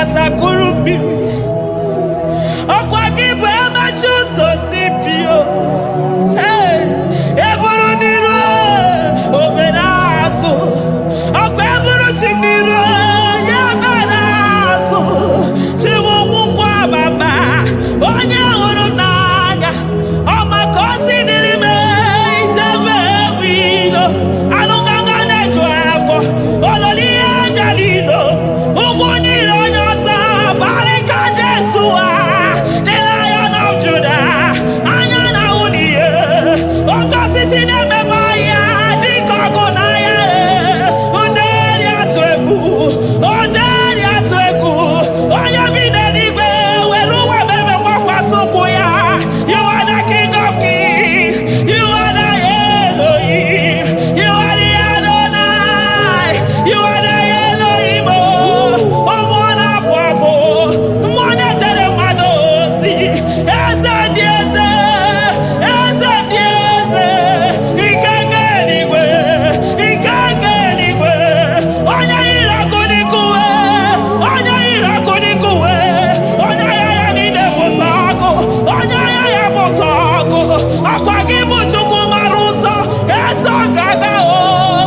S4: atakuru mmiri. Ọkwa gị bụ amachi ụzọ si pio. Eburu n'iru obere azụ. Ọkwa eburu chi n'iru ya bara azụ. Chiwụkwụ ababa onye hụrụ n'anya. Ọ maka o si dịrị m ijebe ewido. Anụgaga na-eju afọ. Ololi ya galilo. Ụgbọ niile onye ọzọ barịka Jesua. The Lion of Judah. Anya na uniye. Oke osisi na-ememe ya dịka ọgụ na ya. Nderi atụ egwu. Nderi atụ egwu. Onye bi n'eluigwe were ụwa meme gbakwasị ụkwụ ya. You are the King of Kings. You are the Elohim. You are the Adonai. You are the Elohim. Ụmụ na-apụ apụ. Mmụọ na-echere mmadụ ozi. Eze ndị eze. Eze ndị eze. Ike nke eluigwe. Ike nke eluigwe. Onye yiri ọkụ n'ikuwe. Onye yiri ọkụ n'ikuwe. Onye agha ya niile bụ sọ ọkụ. Onye agha ya bụ sọ ọkụ. Ọkwa gị bụ Chukwu mara ụzọ. Eso gaga o.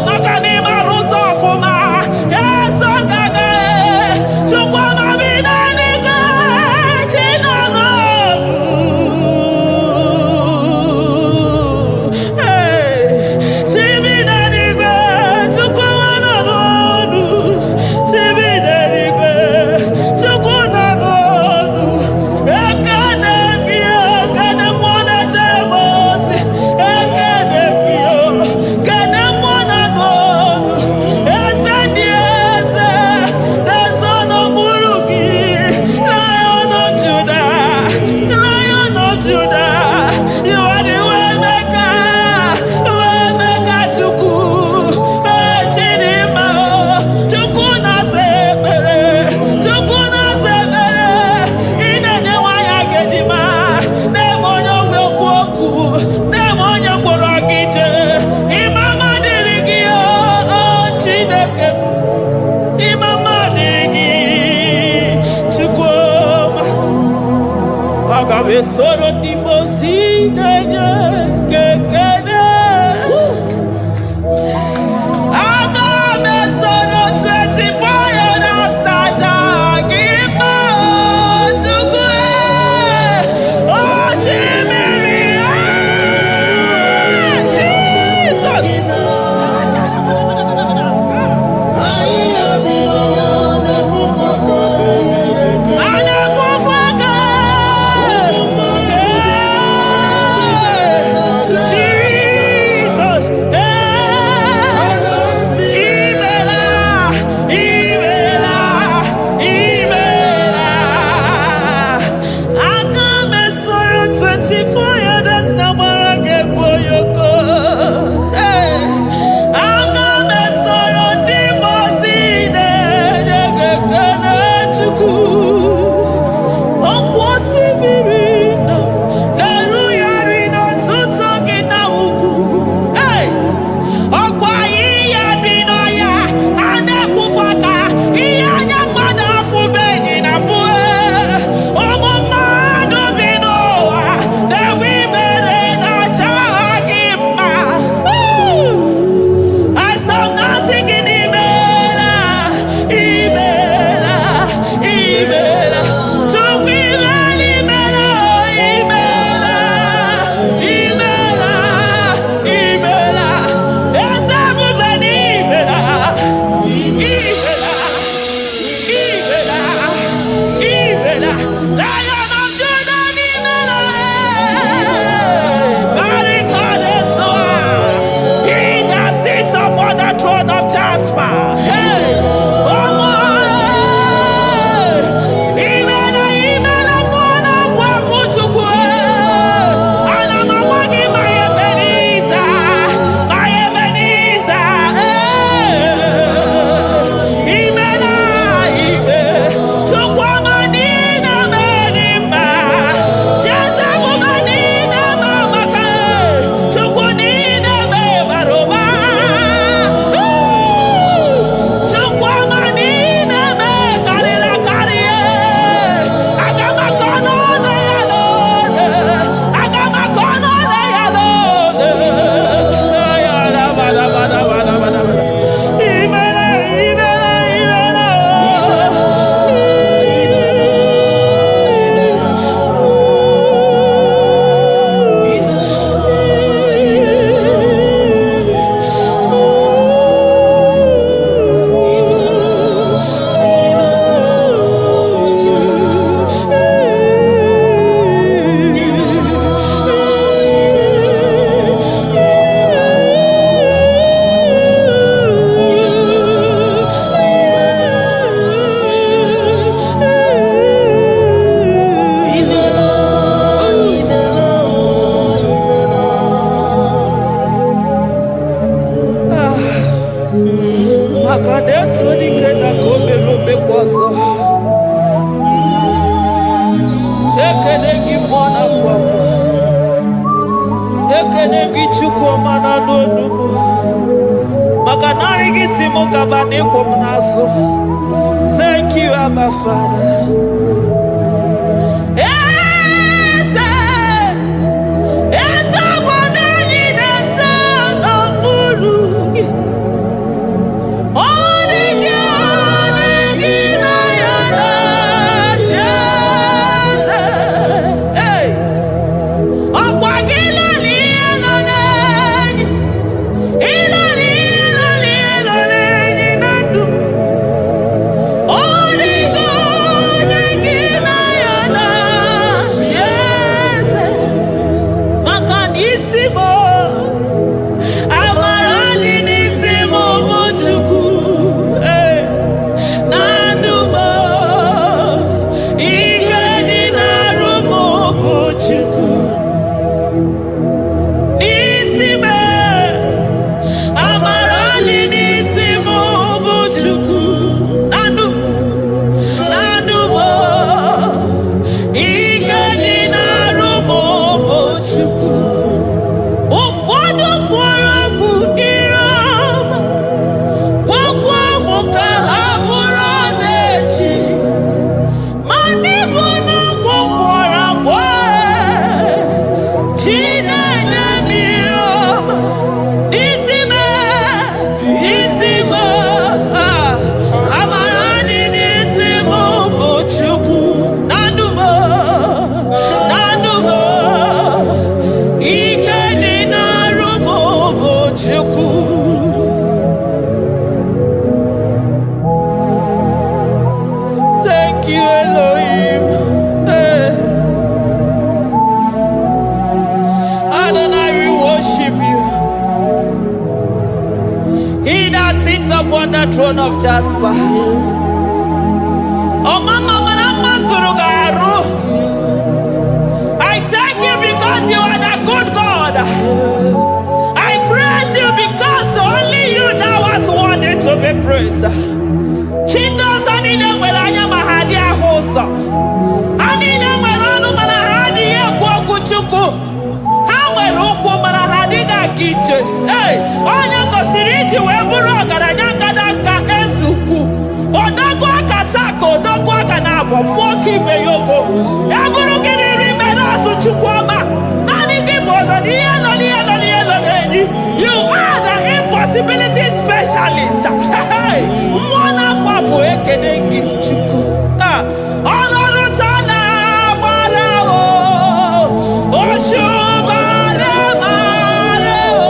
S4: Maka na ị mara ụzọ ọfụma. Eso gaga e. Chukwu ọmami n'eluigwe. Chi nọ n'ọnụ. Chi bi n'eluigwe. Chukwu nọ n'ọnụ. Chi bi n'eluigwe. Chukwu nọ n'ọnụ. Ekene gị o. Kene mmụọ na-echere m ozi. Ekene gị o. Kene mmụọ nọ n'ọnụ. Eze ndị eze. Na-eso n'okpuru gị. Lion of Judah. Lion of Judah. You are the way maker. Way maker Chukwu. Chidimma o. Chukwu na-asa ekpere. Chukwu na-asa ekpere. Ị na-enye nwanyị agejima. Na-eme onye ogwe okwu okwu. Na-eme onye mkpọrọ gị jee. Ịmama dịrị gị o Chineke m. Ịmama dịrị gị Chukwu ọma. Aga m esoro ndị mozi na-enye gị ekele. Aga m esoro 24 elders na-aja gị mma o Chukwu osimiri Jesus. Ana fufuka. Thank you, Abba Father. Upon the throne of Jasper. Oh, Mama, I thank you because you are the good God. I praise you because only you now are worthy to be praised. Chindos anile welanya mahadi ahosa. Anile welanu mahadi ekwo kuchuku. Hawe roku mahadi ga kije. Hey, onya kosiriji weburu ogaranya Walking Beyogo, Yaburu Remember Chukwama, Nani you are the impossibility specialist. Hey, Mwana Papu Ekenegi Chuku. Olorutana Barao, Oshubara Mareo.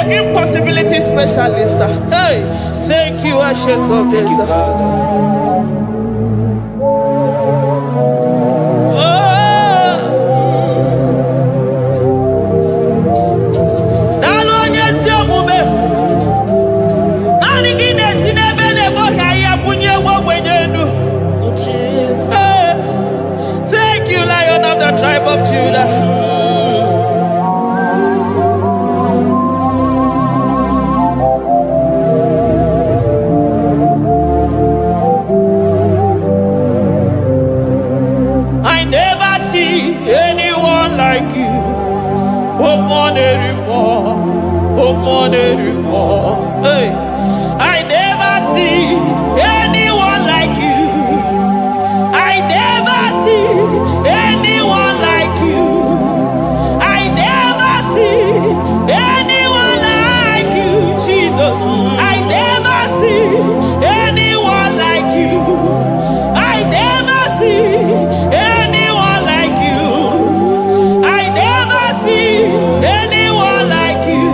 S4: Impossibility specialist. Hey, thank you, Ancients of this. Thank you, Lion of the tribe of Judah. see anyone like you. Oh, anymore. Hey, I never see anyone like you. I never see anyone like you. I never see anyone like you, Jesus. I never see anyone like you. I never see anyone like you. I never see anyone like you.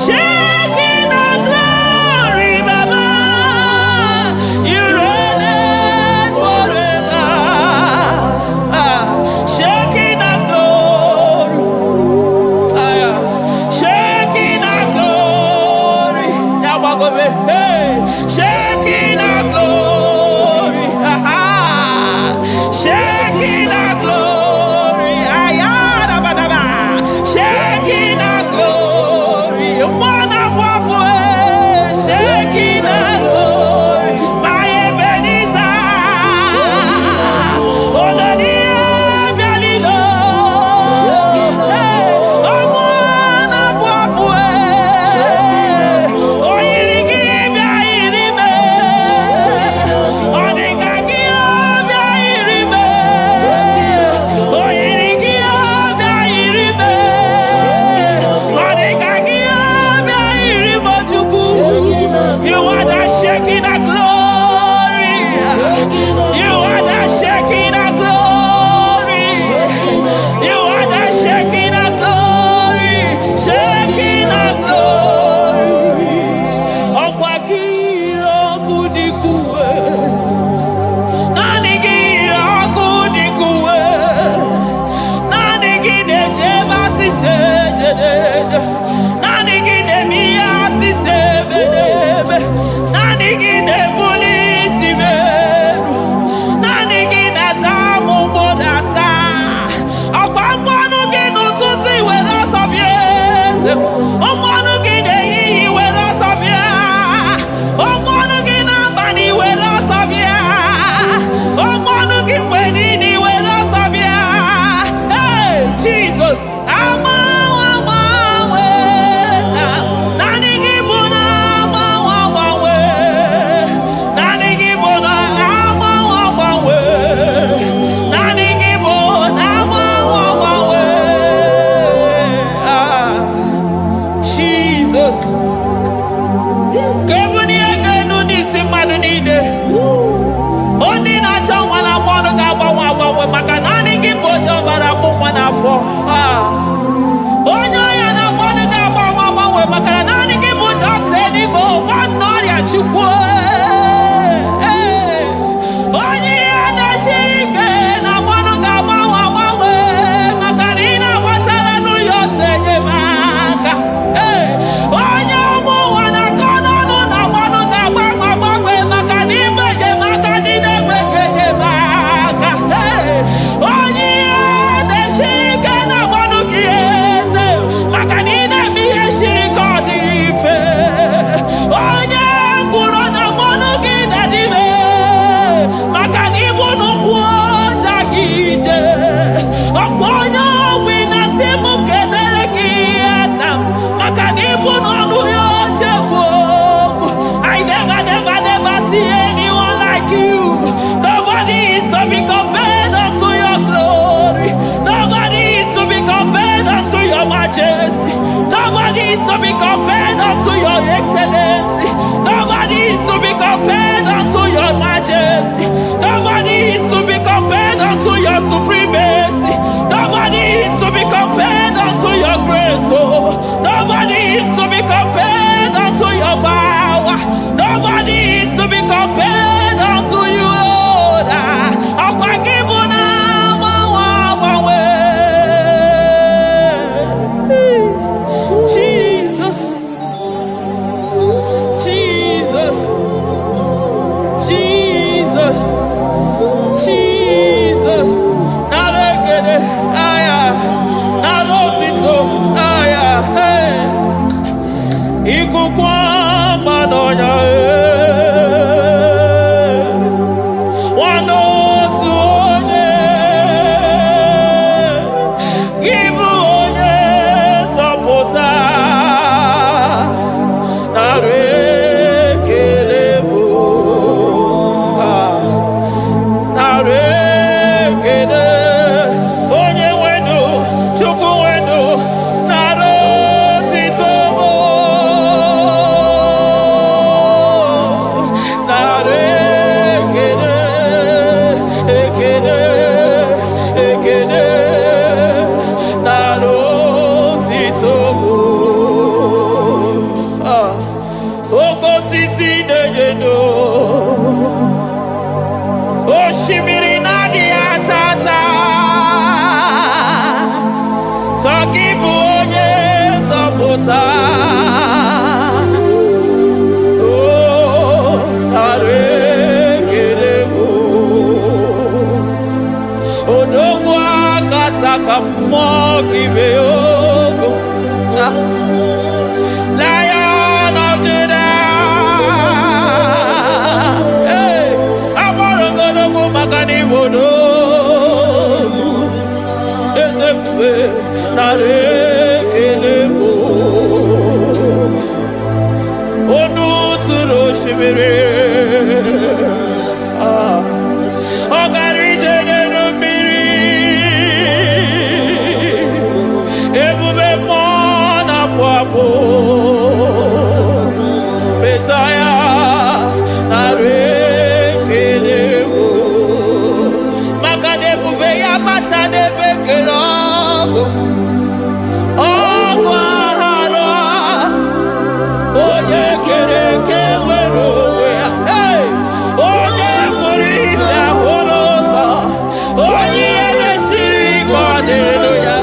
S4: Shaking our glory, Baba, you reign Nobody is to be compared unto your excellency. Nobody is to be compared unto your majesty. Nobody is to be compared unto your supremacy. Nobody is to be compared unto your grace. Oh, nobody is to be compared unto your power. Nobody is to be compared unto you, Lord. Jesus, Jesus, Jesus, Jesus. Nalekede, aya, nalotito, aya, hey. Ikukwa madonya, Lion of Judah, hey, Amarongo Magani Wodo, Ezekiel, Narekelebo, Onu Turo Shibiri, Ogari Jene Miri, Ebube Mona Fwapo, Messiah, Narekelebo, Makadebu Beya Matane Bekerogo, Ogwahara, Oye Kereke Werowe, hey, Oye Murisa Horosa, Oye Nesiri Hallelujah,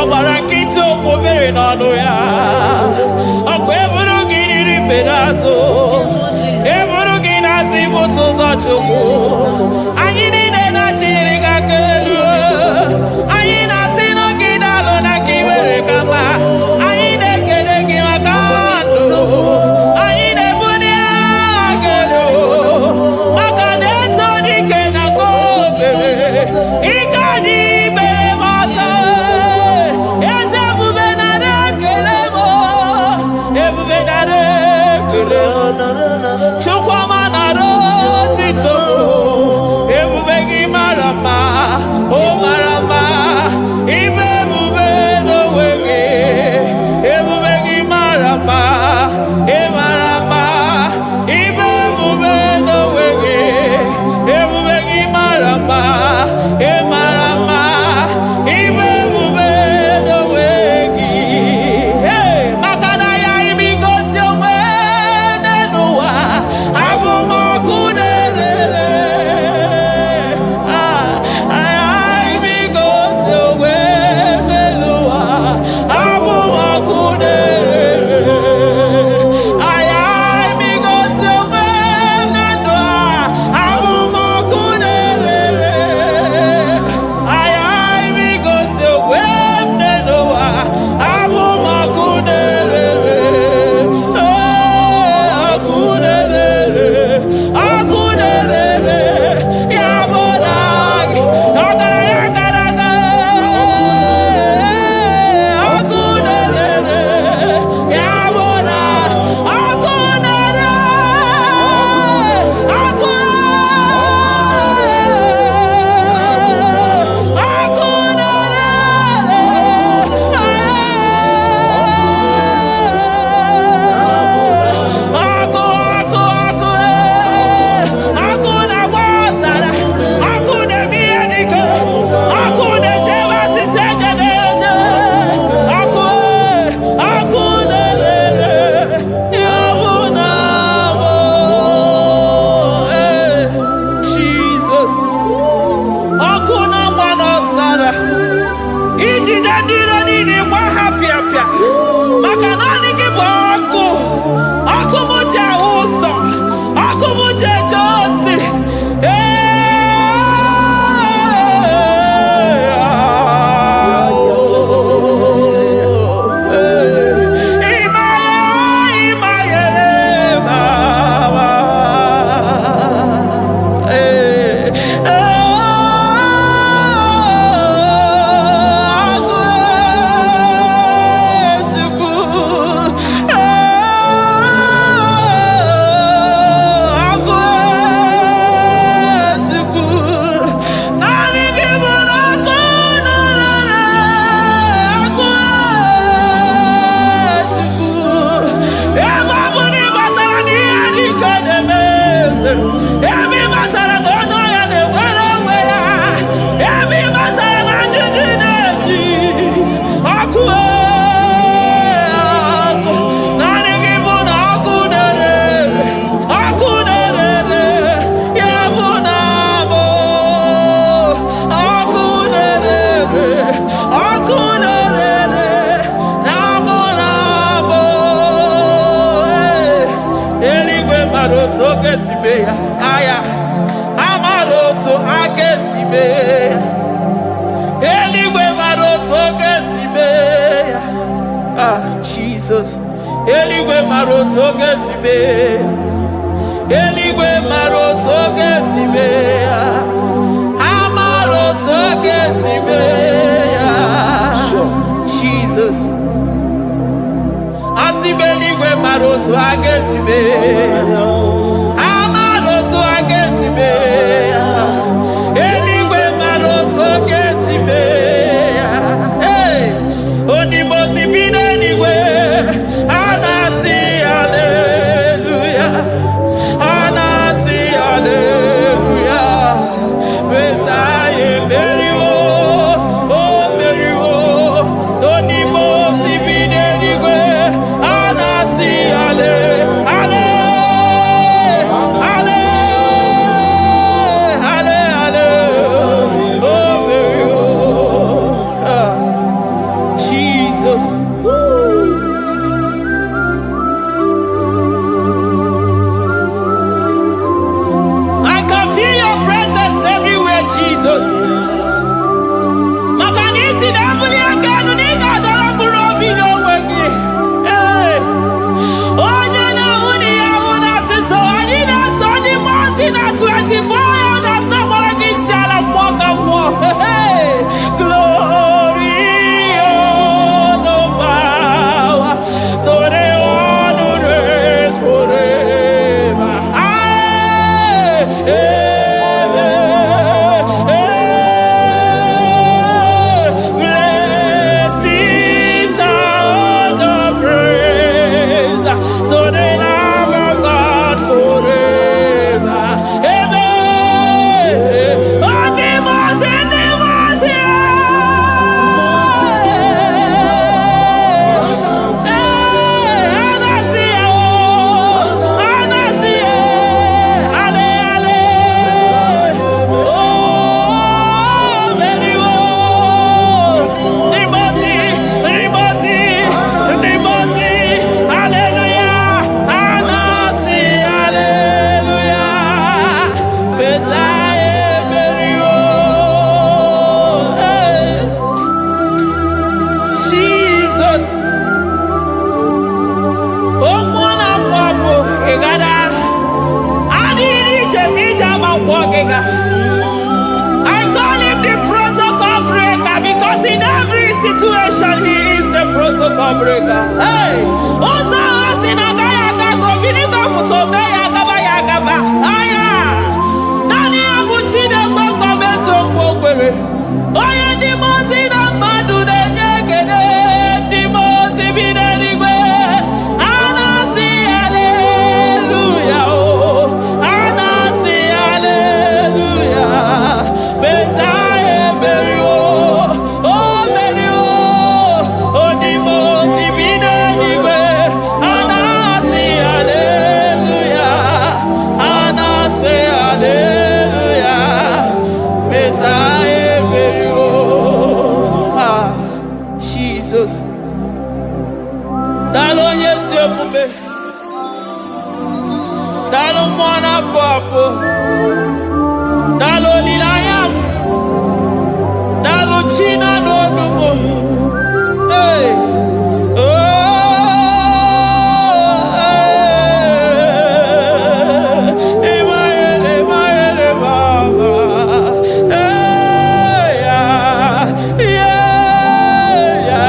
S4: ọgbara nkịtị okwu mere n'ọnụ ya ọkwa eburu gị riri mbere azụ eburu gị na-azụ ibute ụzọ Chukwu anyị niile na-achịnyere gị aka elu anyị na-asị n'oge na-alụ na ka i mere ka mma anyị na-ekele gị maka ndụ anyị na-ebuli agha elu maka na eto dike na ka o mere ike anyị mere m ọzọ eze ebube nara ekele m ebube nara ekele m Chukwuma nara otito m ebube gị mara mma o mara mma ibe ebube n'onwe gị ebube gị mara mma ị mara mma ibe ebube n'onwe gị ebube gị mara mma ị mara mma ibe ebube n'onwe gị maka na ya ibigosi onwe n'ụwa abụ m ọkụ na-erere ibigosi onwe n'ụwa abụ m ọkụ na-erere ibigosi onwe na ndụ abụ m ọkụ na-erere ibigosi onwe n'ụwa abụ m ọkụ na-erere ọkụ na-erere ọkụ na-erere ya bụ na gị ọgaranya gara aga ọkụ na-erere ya bụ na ọkụ na-erere ọkụ ọkụ na-agba ọzara ọkụ na-eme ihe dike ọkụ na-ejebe asịsị eje na-eje ọkụ na-erere ya bụ na bụ Jizọs ọkụ na-agba n'ọzara ijide ndị iro niile gba ha pịapịa maka na ọ dị gị bụ ọkụ m ji ahụ ụzọ ọkụ m ji eje ozi ebe matara na onye ọya na-enwere onwe ya ebe matara na njiji na-eji ọkụ ọkụ naanị gị bụ na ọkụ na-erere ọkụ na-erere ya bụ na abụ ọkụ na-erere ọkụ na-erere na abụ na abụ eluigwe mara otu oge si mee ya aya amara otu ha ga-esi mee ya eluigwe mara otu oge si mee ya Jizọs eluigwe mara otu oge si mee ya eluigwe mara otu oge si mee ya amara otu oge si mee ya Jizọs asị m eluigwe mara otu ha ga-esi mee ya amara otu ha ga-esi mee ya eluigwe mara otu ọ ga-esi mee ya onimosi bi n'eluigwe a na-asị haleluya a na-asị haleluya Mesaya emeriwo o meriwo onimosi bi n'eluigwe a na-asị haleluya Jesus. Makanisi na mbuli akenu ni kadara burobi no wegi. Onye na uni ya una siso ani na soni mosi na 24 elders na mwagi siala mwaka mwo. Glory, honor, power, to the one who reigns forever. Blessings are the praise, so the Lamb of God forever. Amen. Animals, animals, Jesus. Oh, mwana kwapo, egada. Adiri jemija makwogega. I call him the protocol breaker because in every situation he is the protocol breaker. Hey, Osa Osinagaya Gago Vinigo Mutogaya Gaba Yagaba. Aya, Nani Abuchina Gogo Meso Kwere. Oya Dimosi na Madu de Nyegede. Dimosi Binanigwe. Anasi hallelujah. Oh, Anasi hallelujah. Messiah Berio. Oh, Berio. Oh, Dimosi Binanigwe. Anasi hallelujah. Anasi hallelujah. Messiah Berio. Ah, Jesus. Dalo nyesi okube. Dalo mwana papo. Dalo lilayam. Dalo china no dumo. Hey. Oh. Emaele baba. Hey yeah. Yeah.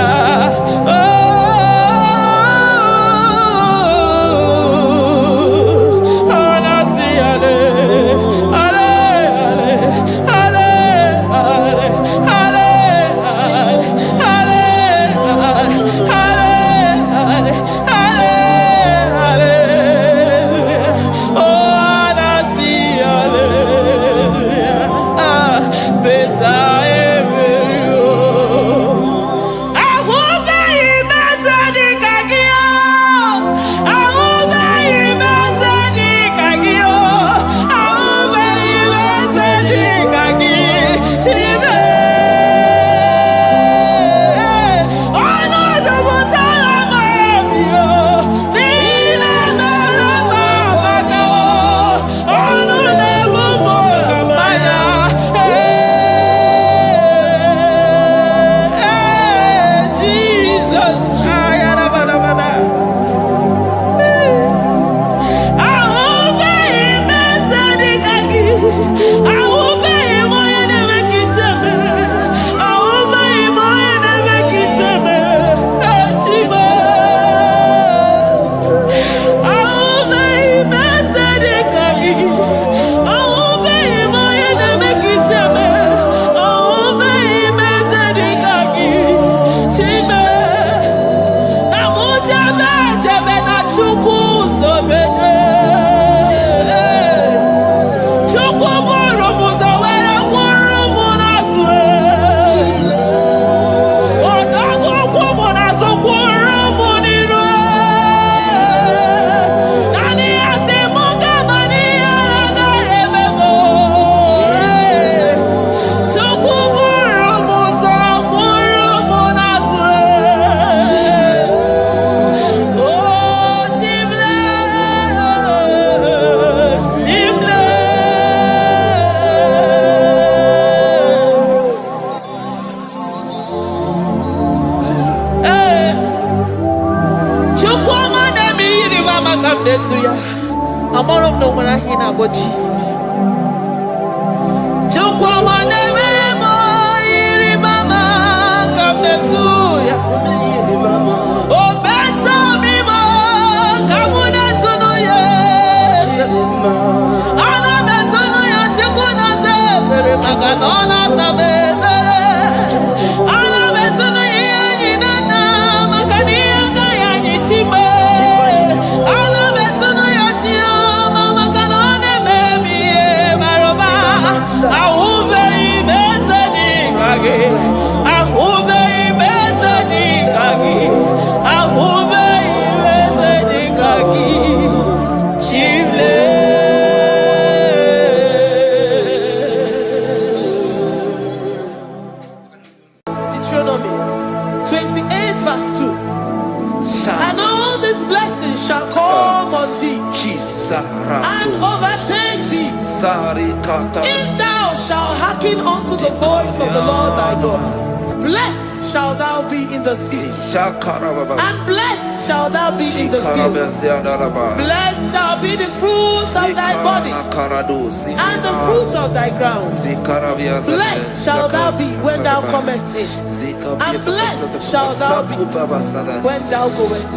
S4: Oh. Anasi ale. Ale ale. to ya. I'm all of no when I hear about Jesus.
S5: Deuteronomy 28 verse 2. And all these blessings shall come on thee and overtake thee if thou shalt hearken unto the voice of the Lord thy God. Blessed shalt thou be in the city, and blessed shalt thou be in the field. Blessed shall be the fruits of thy body, and the fruit of thy ground. Blessed shalt thou be when thou comest in, and blessed shalt thou be when thou goest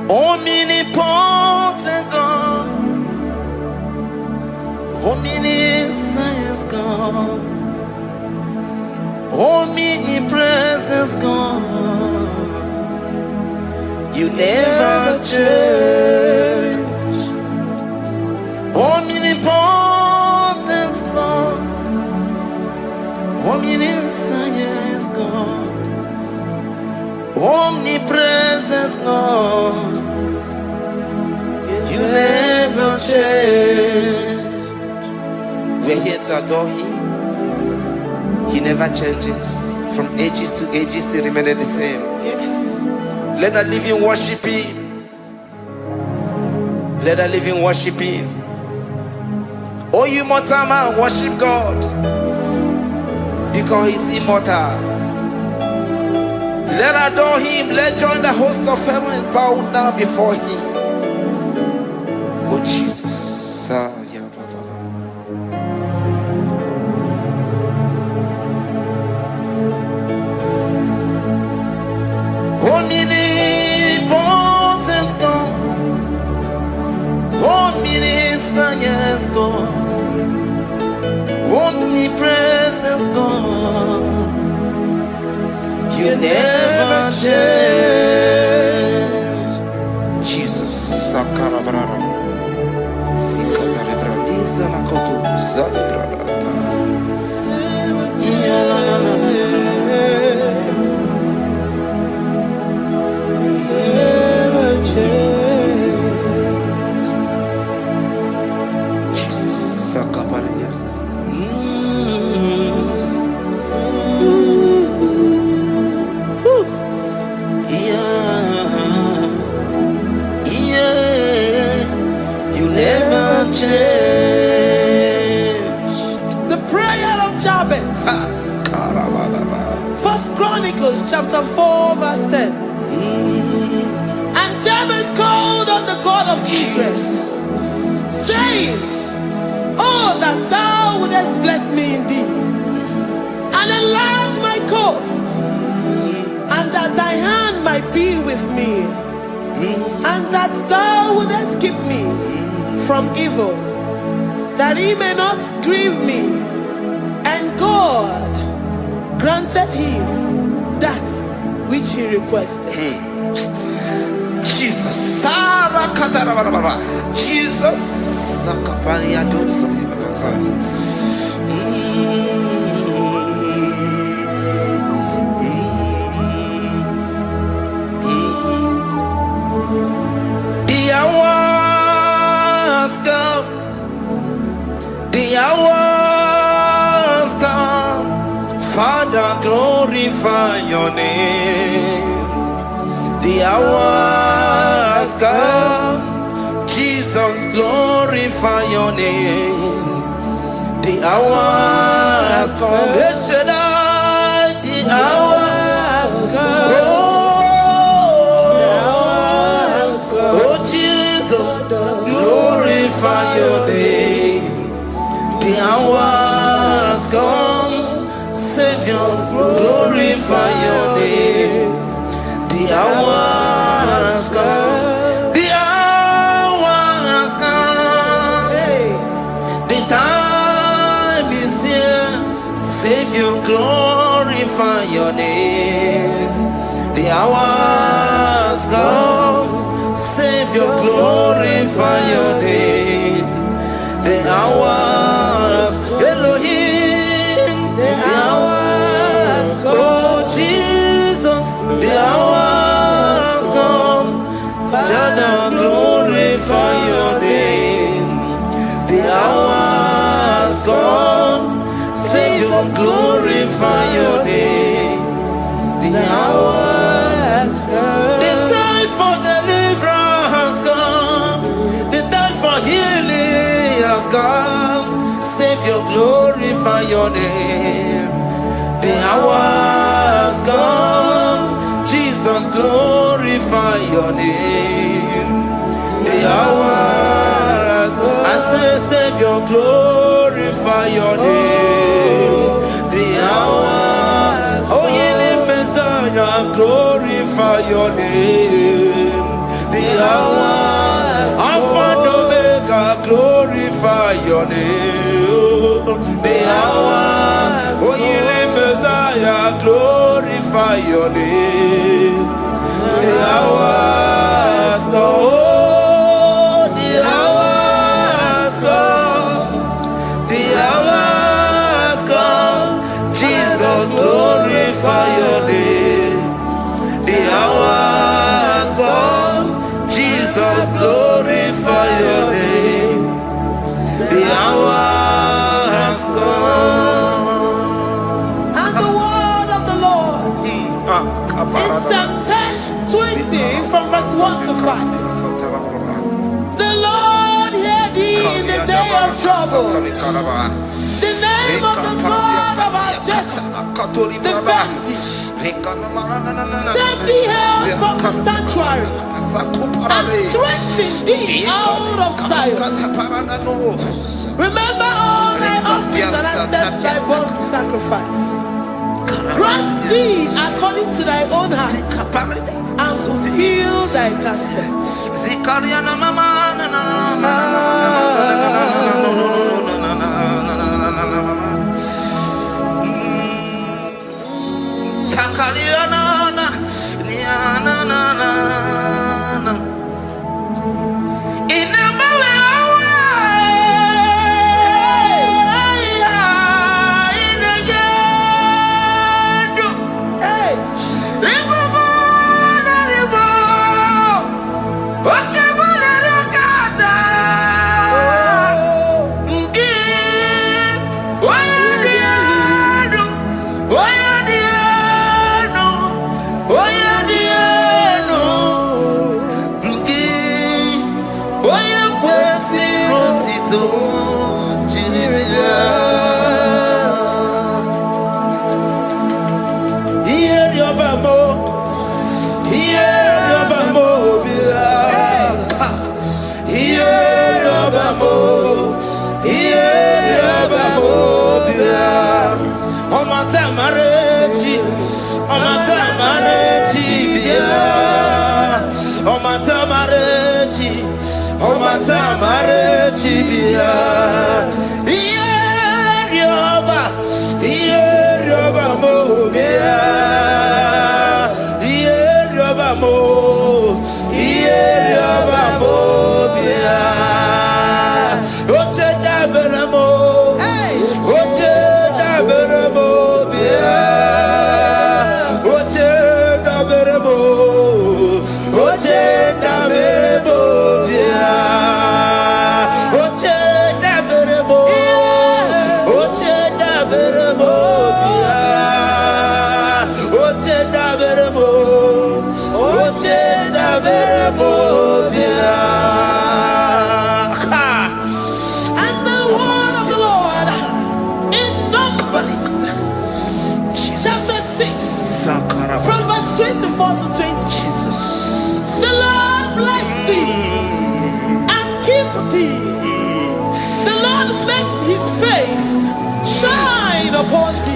S6: Omnipotent God, omniscience God, omnipresence God, you never change. Omnipotent God, omniscience God, omnipresence God, you never change. When here to adore him. He never changes. From ages to ages, he remained the same.
S5: Yes.
S6: Let the living worship him. Let the living worship him. Oh, you mortal man, worship God, because he's immortal. Let adore him. Let join the host of heaven and bow down before him. Oh, Jesus. Omnipotent God, omniscient God, omnipresent God, you never change. Jesus, Sakarabrara, Sikatarebradiza Lakotu, Zalibrada, Jesus, Sakaparadias. You never change.
S5: The prayer of Jabez. First Chronicles chapter 4 verse 10. And Jabez called on the God of Israel, saying, oh, that thou wouldest bless me indeed, and enlarge my coast, and that thy hand might be with me, and that thou wouldest keep me from evil, that he may not grieve me. And God granted him that which he requested.
S6: Jesus, Sarah Katarababa, Jesus, Sakaparia Dosa, the hours come, the hours come, Father, glorify your name. The hours come, Jesus, glorify your name. The hours come, the hours come. Oh, Jesus, glorify your name. The hours come, Savior, glorify your name. The hours come, the hours come, the time is here, Savior, glorify your name. The hours come, Savior, glorify your name. The hours, Elohim, the hours, oh Jesus, the hours come, Father, glorify your name. The hours come, Savior, glorify your name. The hours come, the time for deliverance has come, the time for healing has come, Savior, glorify your name. The hours come, Jesus, glorify your name. The hours come, I say, Savior, glorify your name. The hours, oh, healing Messiah, glorify your name. The hours, Alpha and Omega, glorify your name. The hours, oh, healing Messiah, glorify your name. The hours come, the hours come, the hours come, Jesus, glorify your name. The hours come, Jesus, glorify your name. The hours
S5: 1 to 5. The Lord hear thee in the day of trouble. The name of the God of our Jacob defend thee. Send thee help from the sanctuary and strengthen thee out of Zion. Remember all thy offerings and accept thy burnt sacrifice. Grant thee according to thy own heart and fulfill thy counsel.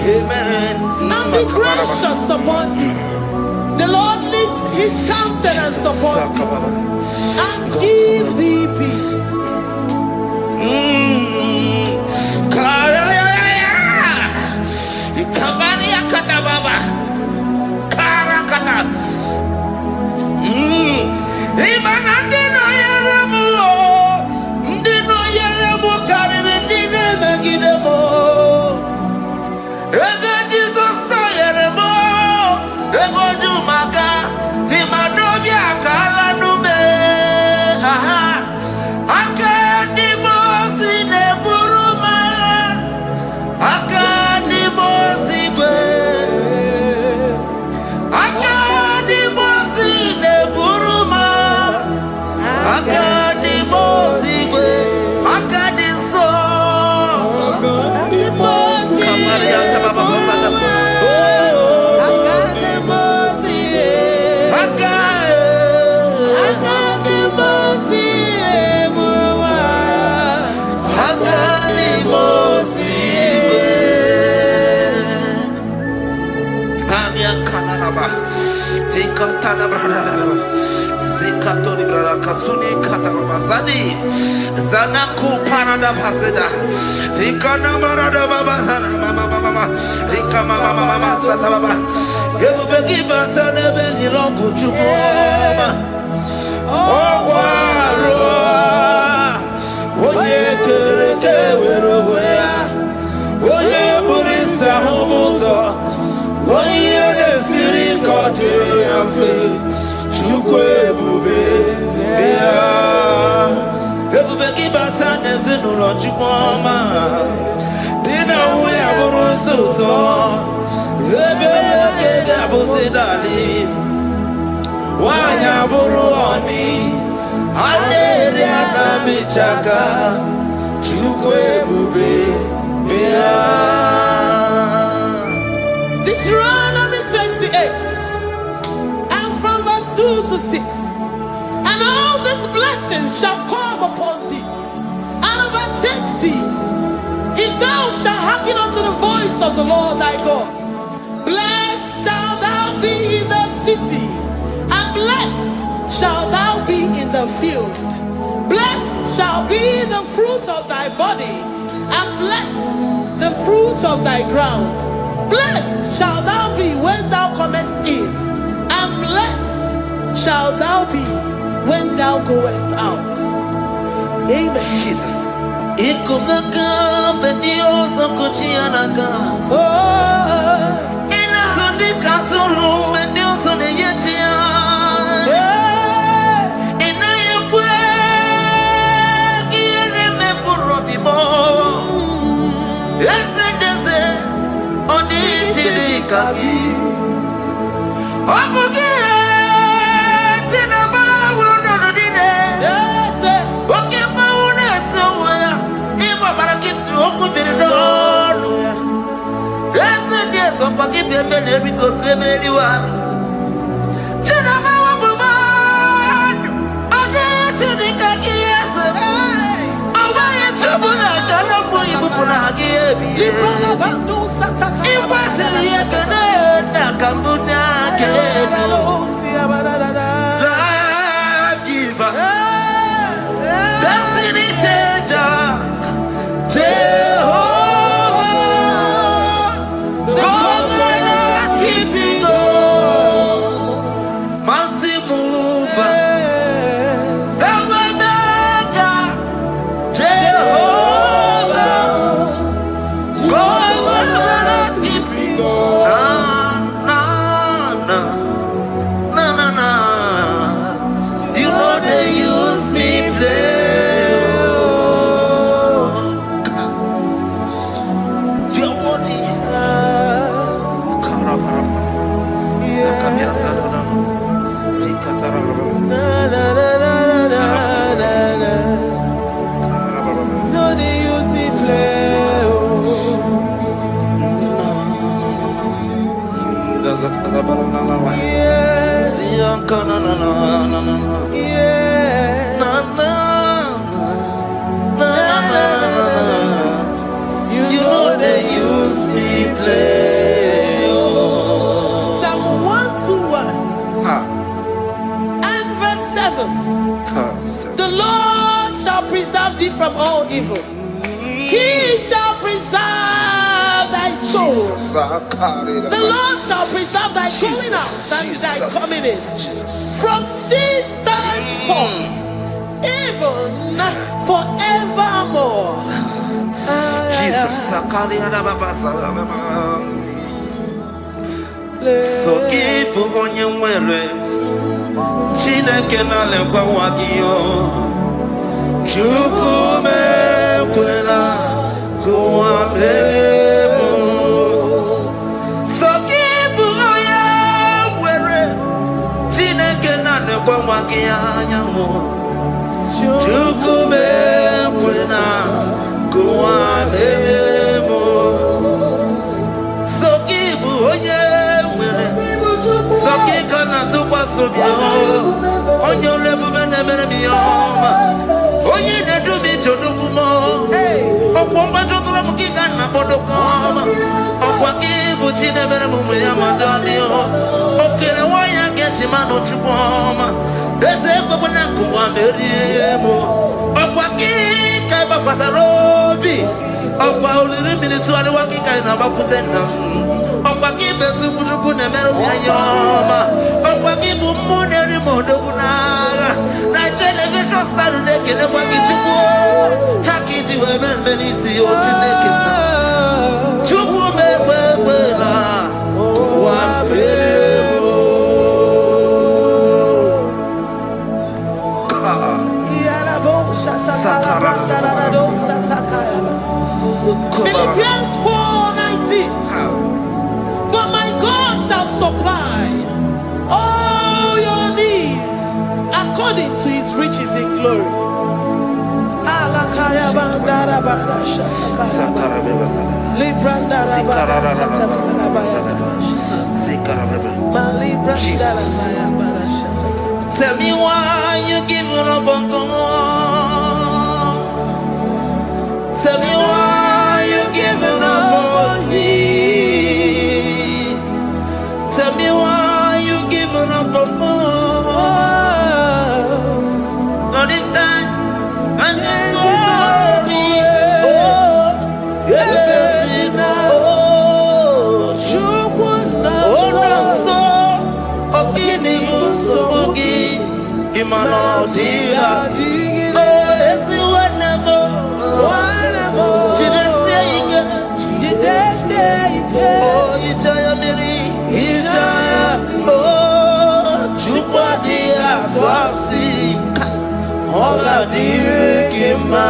S5: And be gracious upon thee. The Lord lifts his countenance upon thee and give thee peace.
S6: Zanaku Panada Paseda Rikana Marada Baba Mama Rika Mama Satababa Yubeki Batana Beni Longu Chuma Oye Kereke Weroya Oye Burisa Homosa Oye Nesiri Kote Yafe Chukwe Bube Everybody bata nezinu lochikoma Dina uwe aburusuto Ebe kege abusidali wanya buruoni Adere anamichaka Chukwe bube Bea
S5: Deuteronomy 28 and from verse 2 to 6. And all these blessings shall come upon thee and overtake thee, if thou shalt hearken unto the voice of the Lord thy God. Blessed shalt thou be in the city, and blessed shalt thou be in the field. Blessed shall be the fruit of thy body, and blessed the fruit of thy ground. Blessed shalt thou be when thou comest in, and blessed shalt thou be when thou goest out. Amen.
S6: Jesus.
S5: You know they use me play. Psalm 121 and verse 7. The Lord shall preserve thee from all evil. He shall preserve thy soul. The Lord shall preserve thy going out and thy coming in from this time forth, even forevermore.
S6: Jesus. So keep on your way. Chineke na lekwa wakio. Chukume kwela kuambelemo. So keep on your way. Chineke na lekwa wakianyamo. Chukume kwela kuambelemo. So keep on your way. So keep on tukwa sobio. Onyo lebu benemere miyoma. Oye ne du mi jodugumo. Okwomba jotula mukika na bodokoma. Okwa kibu chine bere mumu ya madanio. Okere waya gechi mano chupoma. Eze kwa na kuwa meriemo. Okwa kika iba kwa sarobi. Okwa uliri minitu ali wakika inabakutenda. Okwa kibesu kujuku ne meru miyoma. Okwa kibu muneri modokunaga. Na television salude kene kwa kichuku. Haki diwe benvenisi ochinekina. Chuku mebebela. Kuwa mebebo.
S5: Philippians 4:19. But my God shall supply all your needs according to his riches in glory. Alakaya bandara bada shatakara. Librandara bada shatakara baya. Malibrandara bada shatakara.
S6: Tell me why you giving up on God. Tell me why you giving up on me. Tell me why you giving up on God. Not in time and then sorry. Oh, yeah. Oh, so okini musogi imano dia. Oh, esi whatever. Oh, Ijaya Miri, Ijaya, oh, Chukwadia, Twasi, Hola Dirikima,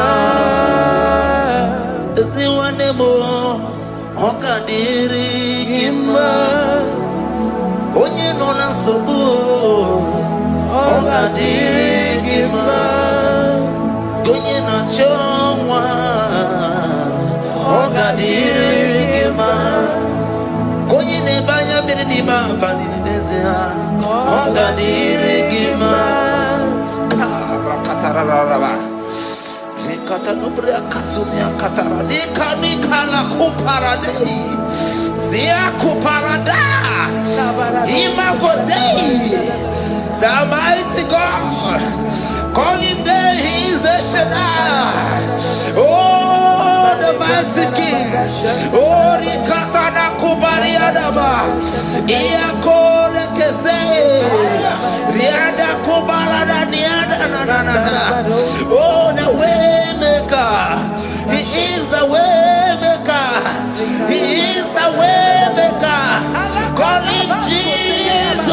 S6: Ziwanemo, Hoka Dirikima, Onye Nona Sobu, Hoka Dirikima, Gonye Nachongwa, Hoka Dirikima. Konyine banya birinima paninezea Honga dirigima Rakatararaba Nikata nubria kasumia katara Nika la kuparadei Sia kuparada Ima godei The mighty God Calling day he is the Shaddai. Oh, the mighty King. Oh, Rikata na kubari adaba. Iya kore kese. Riada kubara da niada na. Oh, the way maker. He is the way maker. He is the way maker. Call him Jesus.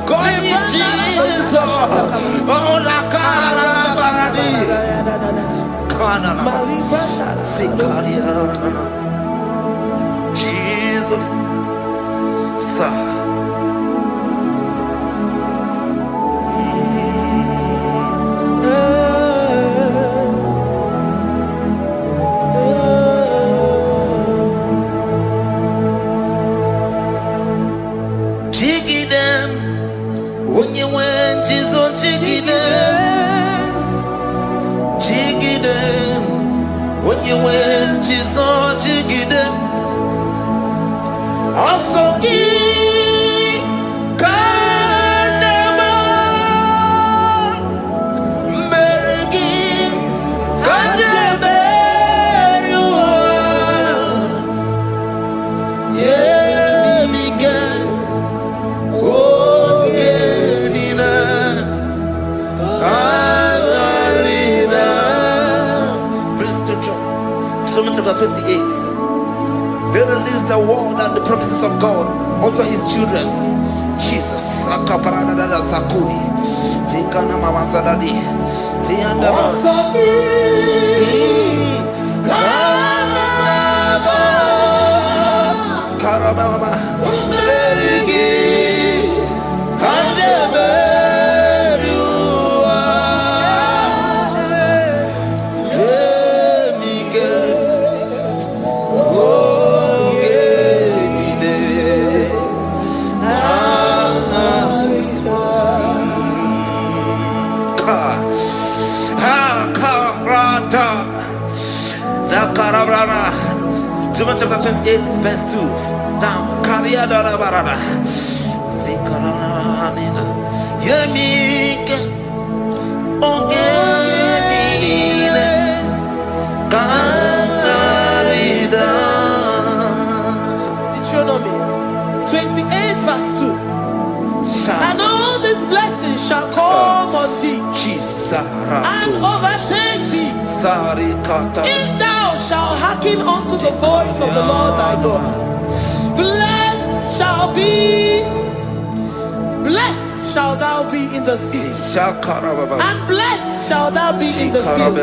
S6: Call him Jesus. Oh, la cara baradi. Kana Sikariana. Jesus. Sa. Chigidem. When you went, Jesus, chigidem. Chigidem. When you went, Jesus, chigidem. Also, Kanema. Merigi. Kanema. Yeah, Miguel. Chapter 28. They release the word and the promises of God unto his children. Jesus. Akaparadada sakudi. Likana mama sadadi. Lianda Karababa. Merigi. John chapter 28, verse 2. Down. Kariada barada. Zikarana nina. Yemika. Ongenile. Karida.
S5: Deuteronomy 28 verse 2. And all these blessings shall come on thee and overtake thee if thou shalt hearken unto the voice of the Lord thy Blessed shall shall thou be in the city, and blessed shall thou be in the field.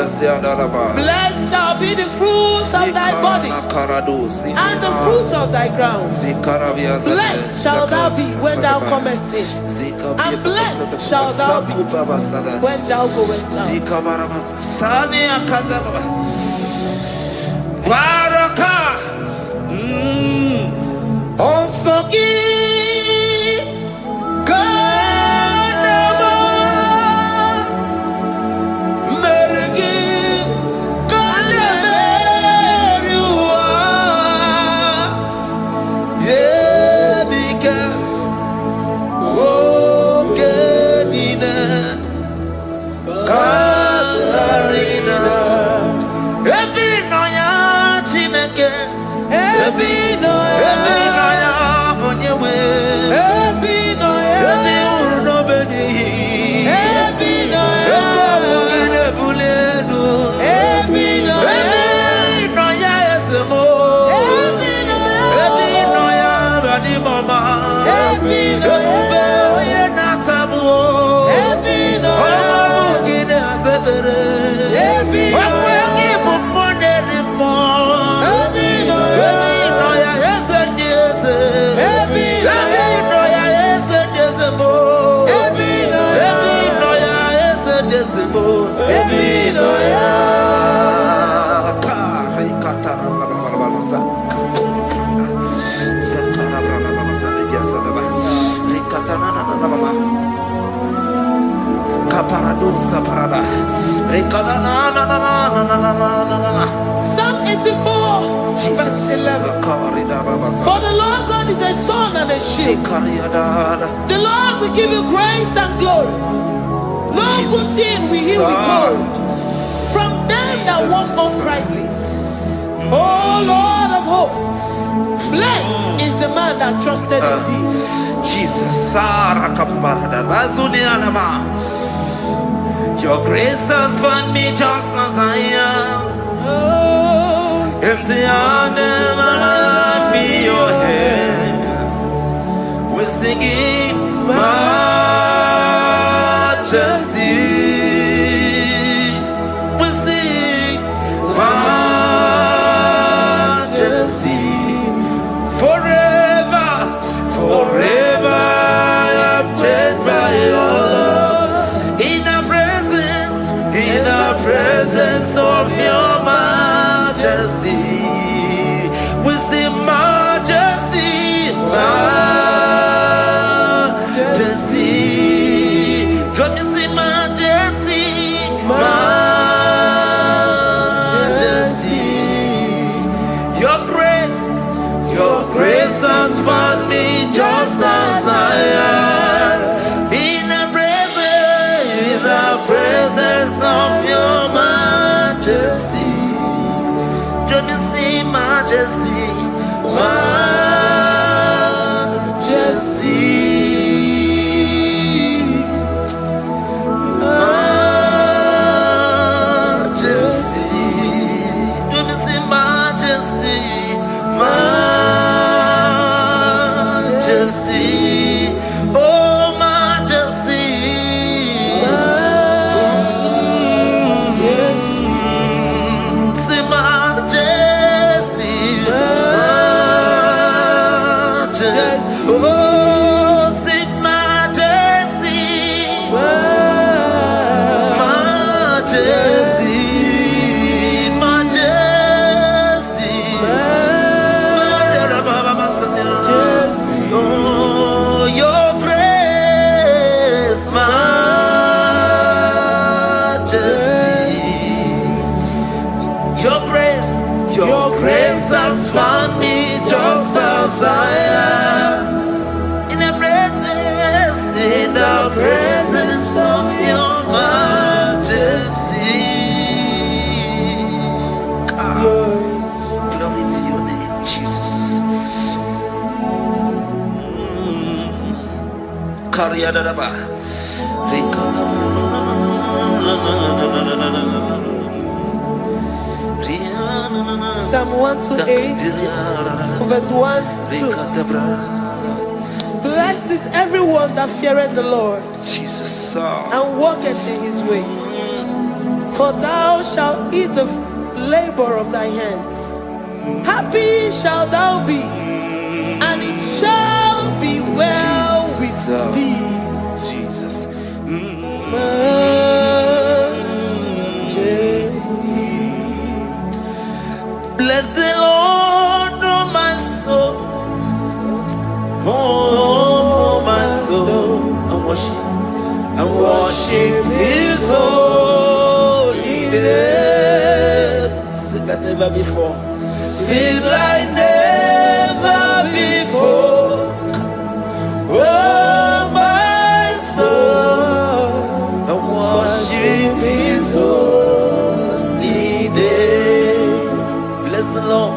S5: Blessed shall be the fruits of thy body, and the fruits of thy ground. Blessed shall thou be when thou comest in, and blessed shall thou be when thou goest out. Psalm 84, verse 11. For the Lord God is a sun and a shield. The Lord will give you grace and glory. No good thing will he withhold from them that walk uprightly. O Lord of hosts, blessed is the man that trusted in thee.
S6: Jesus, your grace has found me just as I am. Empty handed, I feel your hand. We're singing majesty. We sing majesty. Forever, forever I'm changed by your love. In the presence of your majesty, we see majesty, majesty. Come you see majesty, majesty. Your grace has found me just as I am. In the presence of your majesty, let me see majesty, majesty, majesty. Let me see majesty, majesty. Oh, majesty. Your grace has found me just as I am. In the presence of your majesty. Glory to your name, Jesus.
S5: Psalm 128, verse 1 to 2. Blessed is everyone everyone that feareth the Lord
S6: Jesus.
S5: and walketh in his ways. For thou shalt eat the labor of thy hands. Happy shalt thou be, and it shall be well with thee.
S6: Jesus.
S5: Majesty.
S6: Bless the Lord, oh my soul. Oh, my soul. And worship his holy name. Sing like never before. Sing like never before. Oh, my soul. And worship his holy name. Bless the Lord.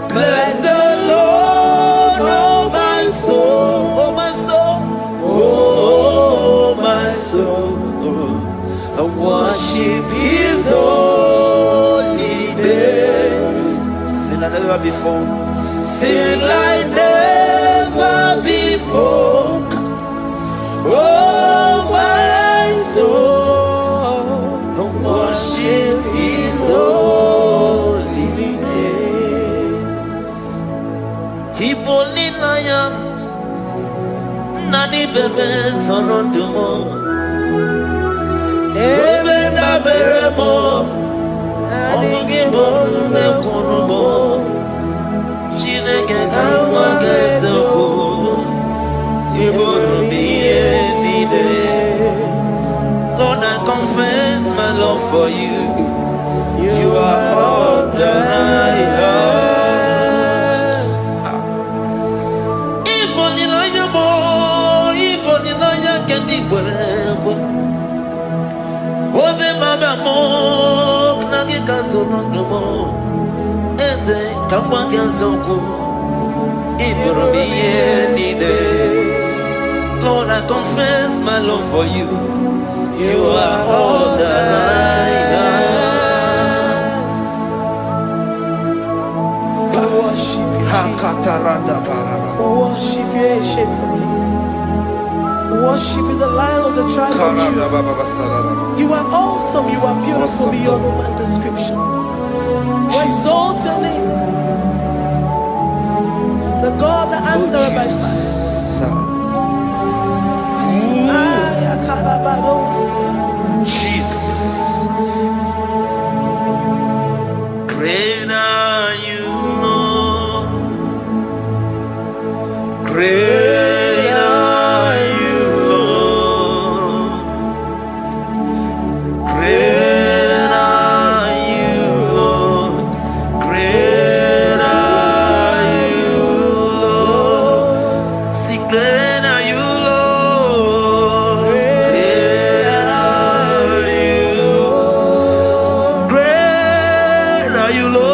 S6: Bless the Lord, oh my soul, oh my soul, oh my soul, and worship his holy name. Sing like never before. Sing like never before. Oh my soul, and worship his holy name. Hipoli nayam nani bebe sorondumo ebe na beremo omugi bolu ne kunumo chineke kanwa gesoko ibolu miye nide. Lord, I confess my love for you. You are all that I have. Obe baba mo knagi kazono mo eze kangwa gazoko ibro miye nide. Lord, I confess my love for you. You are all that I have.
S5: Worship you, Jesus. Worship you, ancient of days. Worship you, the Lion of the tribe of Judah. You are awesome, you are beautiful beyond human description. We exalt your name, the God that answered by fire.
S6: Jesus. Great are you, Lord. Great are you, Lord. Great are you, Lord. Great are you, Lord. See, great are you, Lord. Great are you, Lord. Great are you, Lord.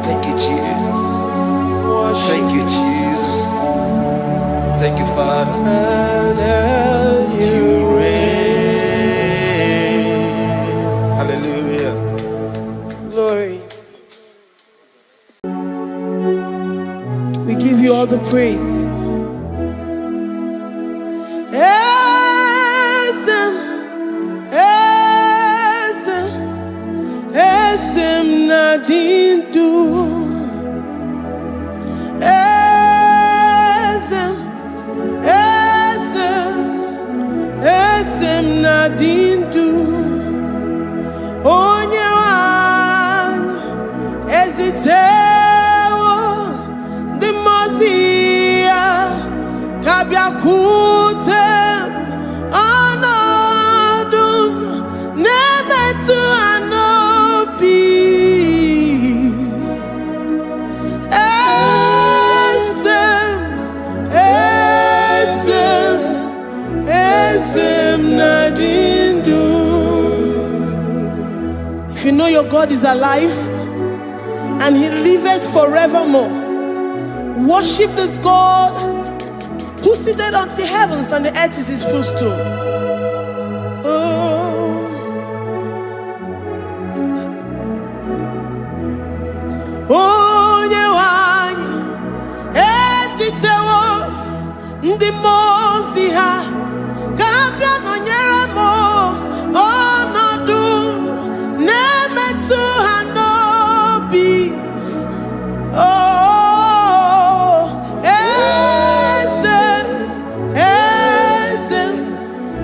S6: Thank you, Jesus. Thank you, Jesus. Thank you, Father. You reign. Hallelujah.
S5: Glory. We give you all the praise. Nadindu Esem Nadindu know your God is alive and he liveth forevermore. Worship this God who seated on the heavens and the earth is his footstool. Oh, Yewani, Esitewo, Ndimosi ha, Kabia no nyeremo, Onodu, Nemetu hanobi. Oh,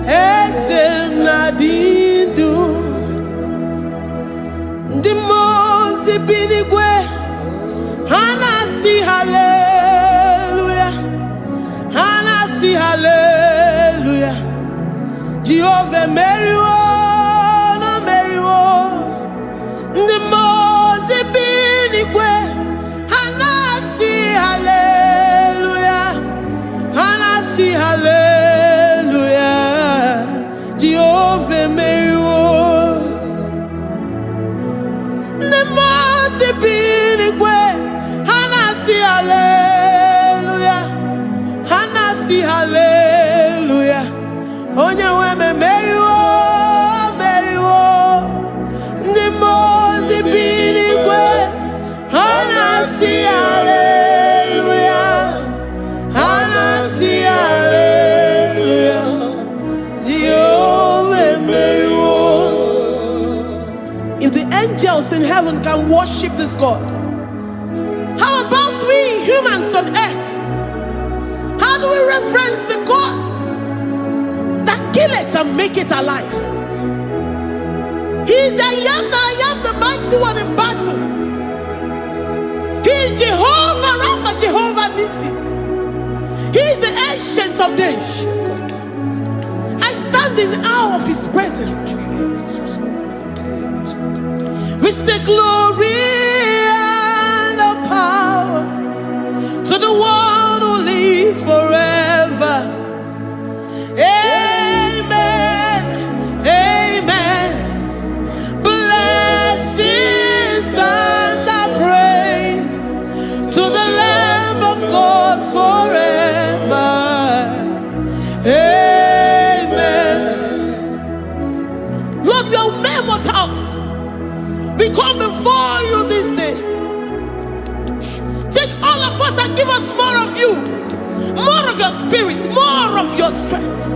S5: Esem Nadindu, Ndimosi binigwe. Hanasi hallelujah, Hanasi hallelujah. Jehovah Meriwo, no Meriwo. The Mose binigwe. Hanasi hallelujah, Hanasi hallelujah. Jehovah Meriwo. The Mose binigwe. Hallelujah, Hanasi hallelujah. Onye weme meriwo, meriwo. Ndi mozi binigwe. Hanasi hallelujah, Hanasi hallelujah. Jehovah meriwo. If the angels in heaven can worship this God, how about we humans on earth? How do we reference the God that killeth and make it alive? He is the I am, the mighty one in battle. He is Jehovah Rapha, Jehovah Nissi. He is the ancient of days. I stand in awe of his presence. We say glory to the one who lives forever. Amen, amen. Blessings and praise to the Lamb of God forever. Amen. Lord, we are mere mortals. We come before you this day. Take all of us and give us more of you, more of your spirit, more of your strength,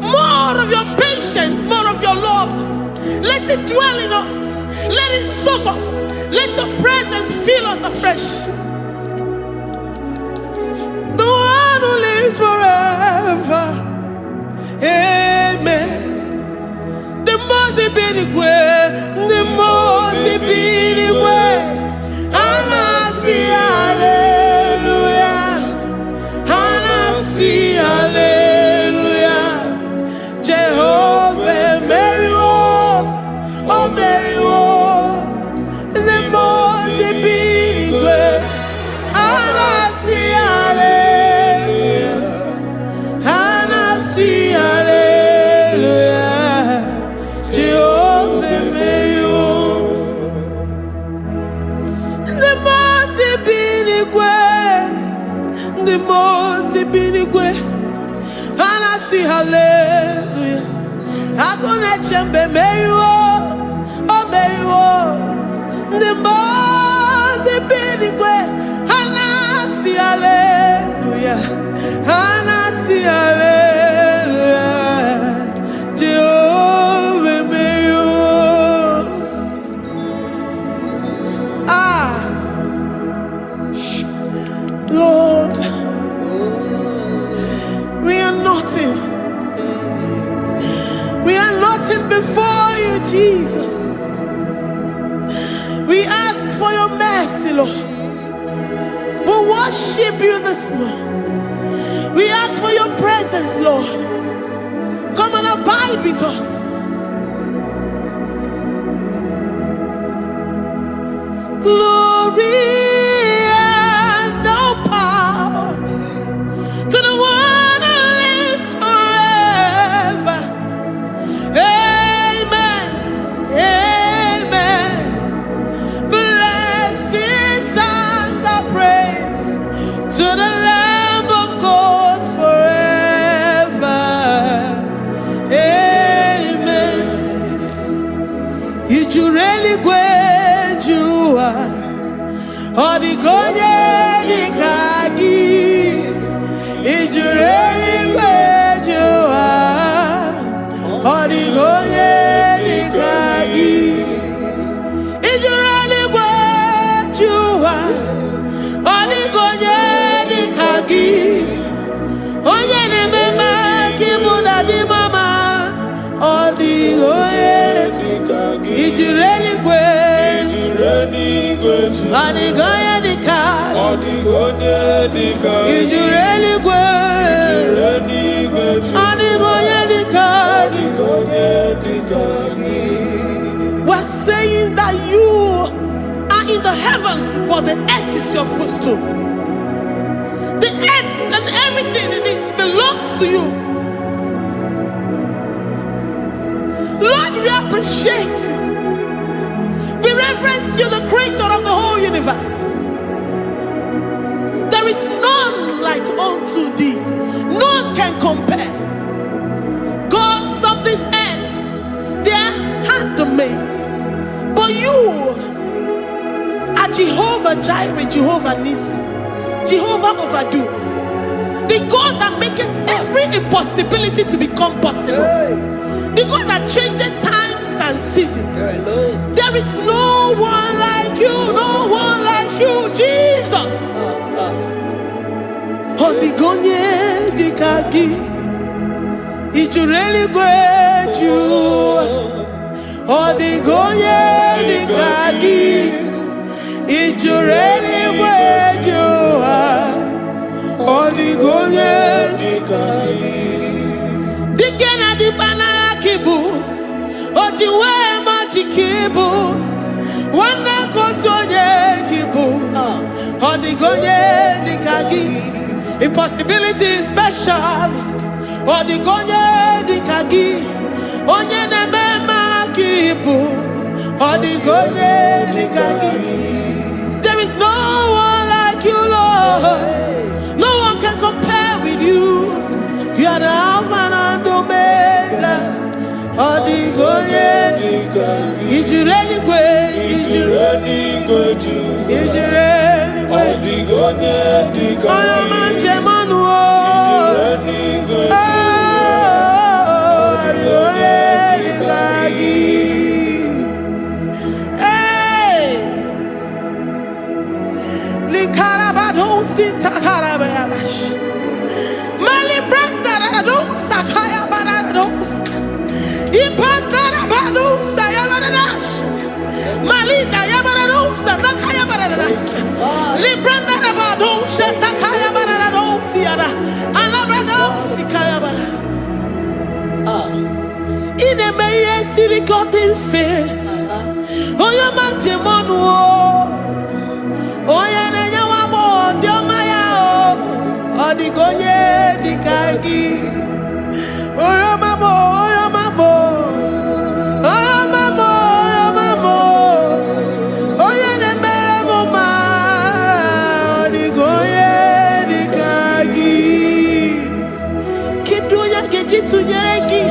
S5: more of your patience, more of your love. Let it dwell in us. Let it soak us. Let your presence fill us afresh. The one who lives forever. Amen. The most binigwe, the most binigwe. Hanasi hallelujah, Hanasi hallelujah. Jehovah Meriwo, oh Meriwo. The most binigwe. Hanasi hallelujah, Hanasi hallelujah. Jehovah Meriwo. The most binigwe, Hanasi hallelujah. Agone chembe meriwo, oh meriwo. The most binigwe, Hanasi hallelujah, Hanasi hallelujah. Jehovah meriwo. Lord, we are nothing. We are nothing before you, Jesus. We ask for your mercy, Lord. We worship you this morning. We ask for your presence, Lord. Come and abide with us. Glory and all power to the one who lives forever. Amen. Odigonye dikagi ijureli gwejuwa. Odigonye dikagi ijureli gwejuwa. Odigonye dikagi onye nemema kimuda di mama. Odigonye dikagi ijureli gwejuwa. Odigonye dikagi ijureli gwejuwa. Odigonye dikagi. We're saying that you are in the heavens, but the earth is your footstool. The earth and everything in it belongs to you. Lord, we appreciate you. We reverence you, the creator of the whole universe. There is none like unto thee. None can compare. Gods of this earth, they are handmade. But you are Jehovah Jireh, Jehovah Nissi, Jehovah Overdo, the God that makes every impossibility to become possible. The God that changes times and seasons. There is no one like you, no one like you, Jesus. Odigonye dikagi ijureli gwejuwa. Odigonye dikagi ijureli gwejuwa. Odigonye dikagi dikena dibana kibu ojiwe majikibu wana kotonye kibu. Odigonye dikagi impossibility specialist. Odigonye dikagi onye nemema kibu. Odigonye dikagi. There is no one like you, Lord. No one can compare with you. You are the Alpha and Omega. Odigonye dikagi ijureli gwe ijureli gwe Odigonye dikagi oyamanje manu ijureli gwe Odigonye dikagi. Hey, likarabado sitakarabayabash mali branda rados sakaya barados ipandara bados sayabarash malida yabarados sakaya baradas libranda rabados sakaya barados yada alabrados sikaya baradas. Ine meye sirikotin fe oya manjemonu oya nenya wamo ndiomaya Odigonye dikagi oya mamo oya mamo oya mamo oya mamo oya nemere mama. Odigonye dikagi kiduya gejitu nyereki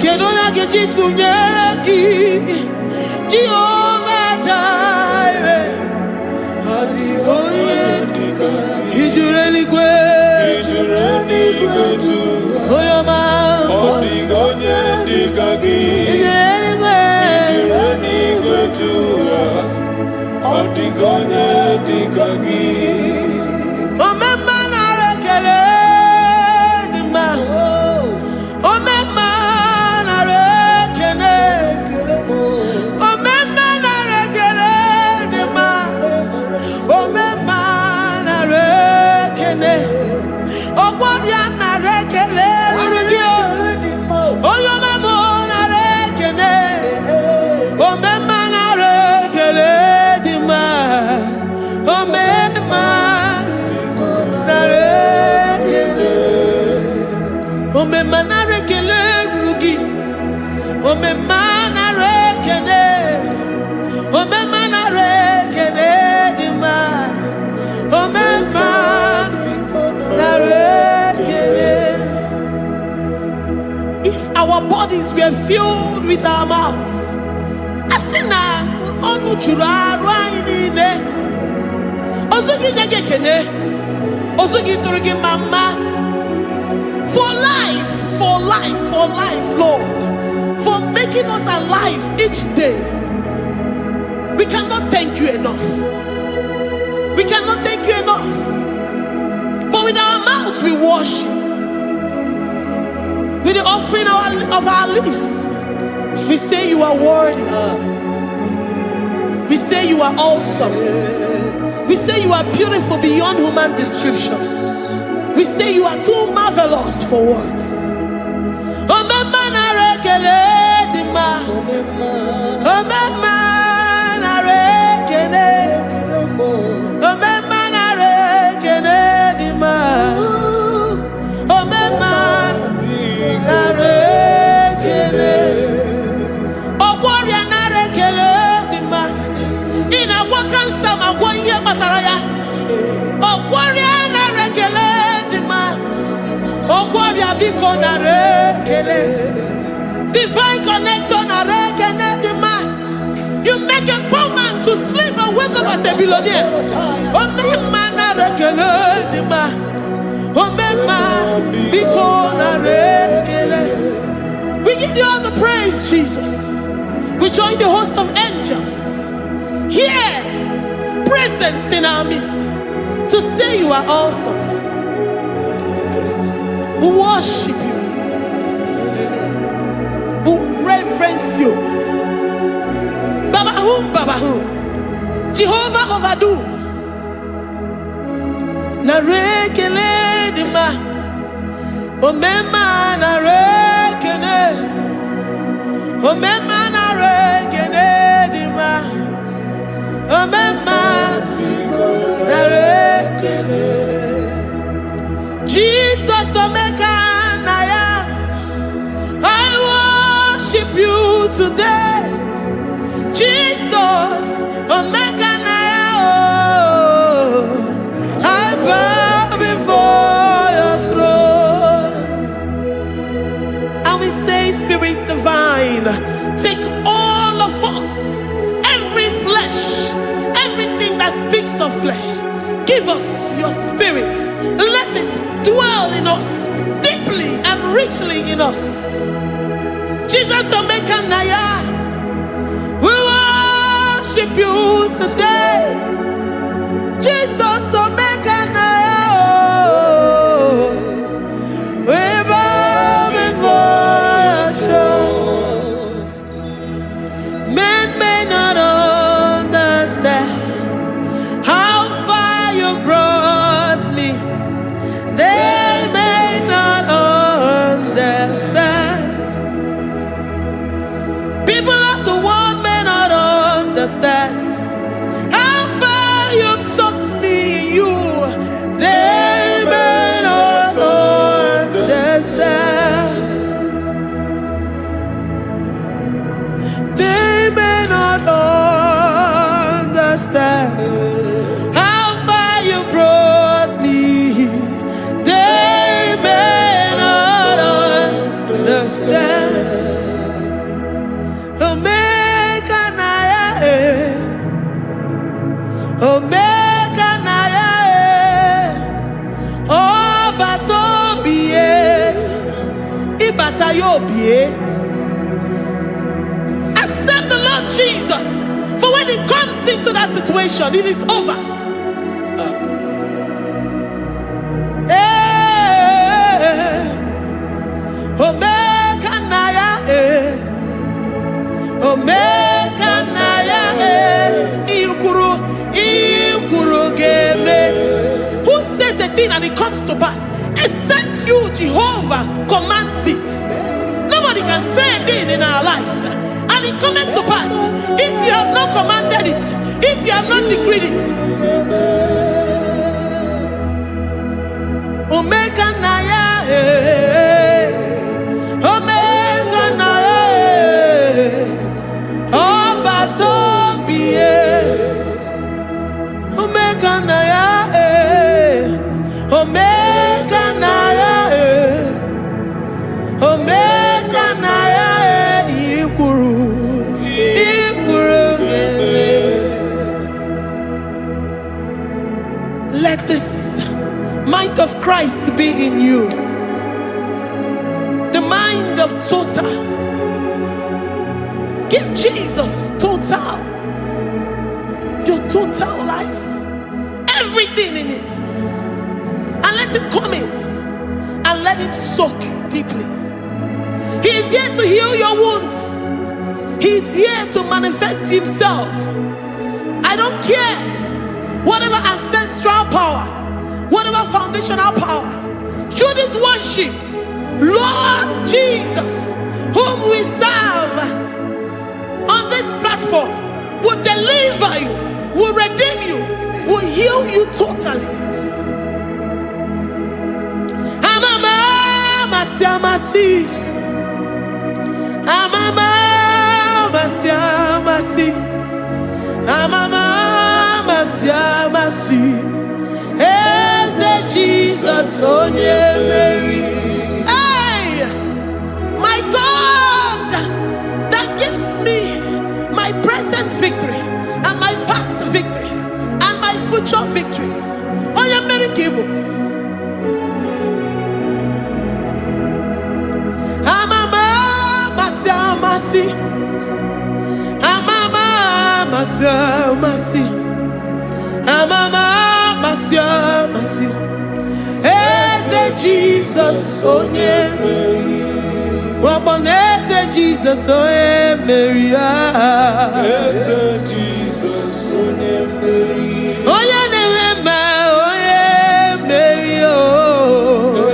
S5: kiduya gejitu nyereki Jehovah Jireh. Odigonye dikagi ijureli gwe oyama. Odigonye dikagi ijureli gwe Odigonye dikagi omema na rekele dima omema na rekele omema na rekele dima omema na rekele ogwadia na rekele rugio oyoma mo na rekele omema na rekele dima omema na rekele omema na rekele rugi omema na rekele omema na rekele dima omema na rekele. If our bodies were filled with our mouths, asina onu juru arụ anyị niile. Ozu gị nye gị ekene. Ozu gị tụrụ gị mama. For life, Lord. For making us alive each day. We cannot thank you enough. We cannot thank you enough. But with our mouths we worship. With the offering of our lips, we say you are worthy. We say you are awesome. We say you are beautiful beyond human description. We say you are too marvelous for words. Divine connection, you make a poor man to sleep and wake up as a billionaire. We give you all the praise, Jesus. We join the host of angels here, present in our midst, to say you are awesome. We worship you. We reverence you. Babahum. Jehovah overdo. Narekele dima. Omema narekele. Omema narekele dima. Omema narekele. Jesus Omega Naya, I worship you today. Jesus Omega Naya, oh, I bow before your throne. And we say, Spirit Divine, take all of us, every flesh, everything that speaks of flesh. Give us your spirit. Let it dwell in us, deeply and richly in us. Jesus Omeka Naya, we worship you today. Jesus Omeka Naya, oh, we bow before your throne. Men may not understand how far you brought me. They may not understand. People of the world may not understand how far you've sucked me in you. They may not understand. They may not understand how far you brought me. They may not understand. Omega Naya, Omega Naya, oh Batobie, Ibatayobie. Accept the Lord Jesus, for when He comes into that situation, it is over. Omega Naya, Omega Naya, Ikuru Geme. Who says a thing and it comes to pass? Except you, Jehovah, commands it. Nobody can say a thing in our lives and it comes to pass if you have not commanded it, if you have not decreed it. Omega Naya, Omega Naya, oh Batobie, Omega Naya, Omega Naya, Omega Naya, Ikuru Geme. Christ to be in you. The mind of total. Give Jesus total. Your total life. Everything in it. And let him come in. And let him soak deeply. He is here to heal your wounds. He is here to manifest himself. I don't care whatever ancestral power, whatever foundational power, through this worship, Lord Jesus, whom we serve on this platform, will deliver you, will redeem you, will heal you totally. Amasi, Eze Jesus, onye Mary. Hey, my God, that gives me my present victory and my past victories and my future victories. Onye Mary Kibu. Masi. Eze Jesus, onye Mary. Waboneze Jesus, onye Mary. Eze Jesus, onye Mary. Onye Nehema, onye Mary.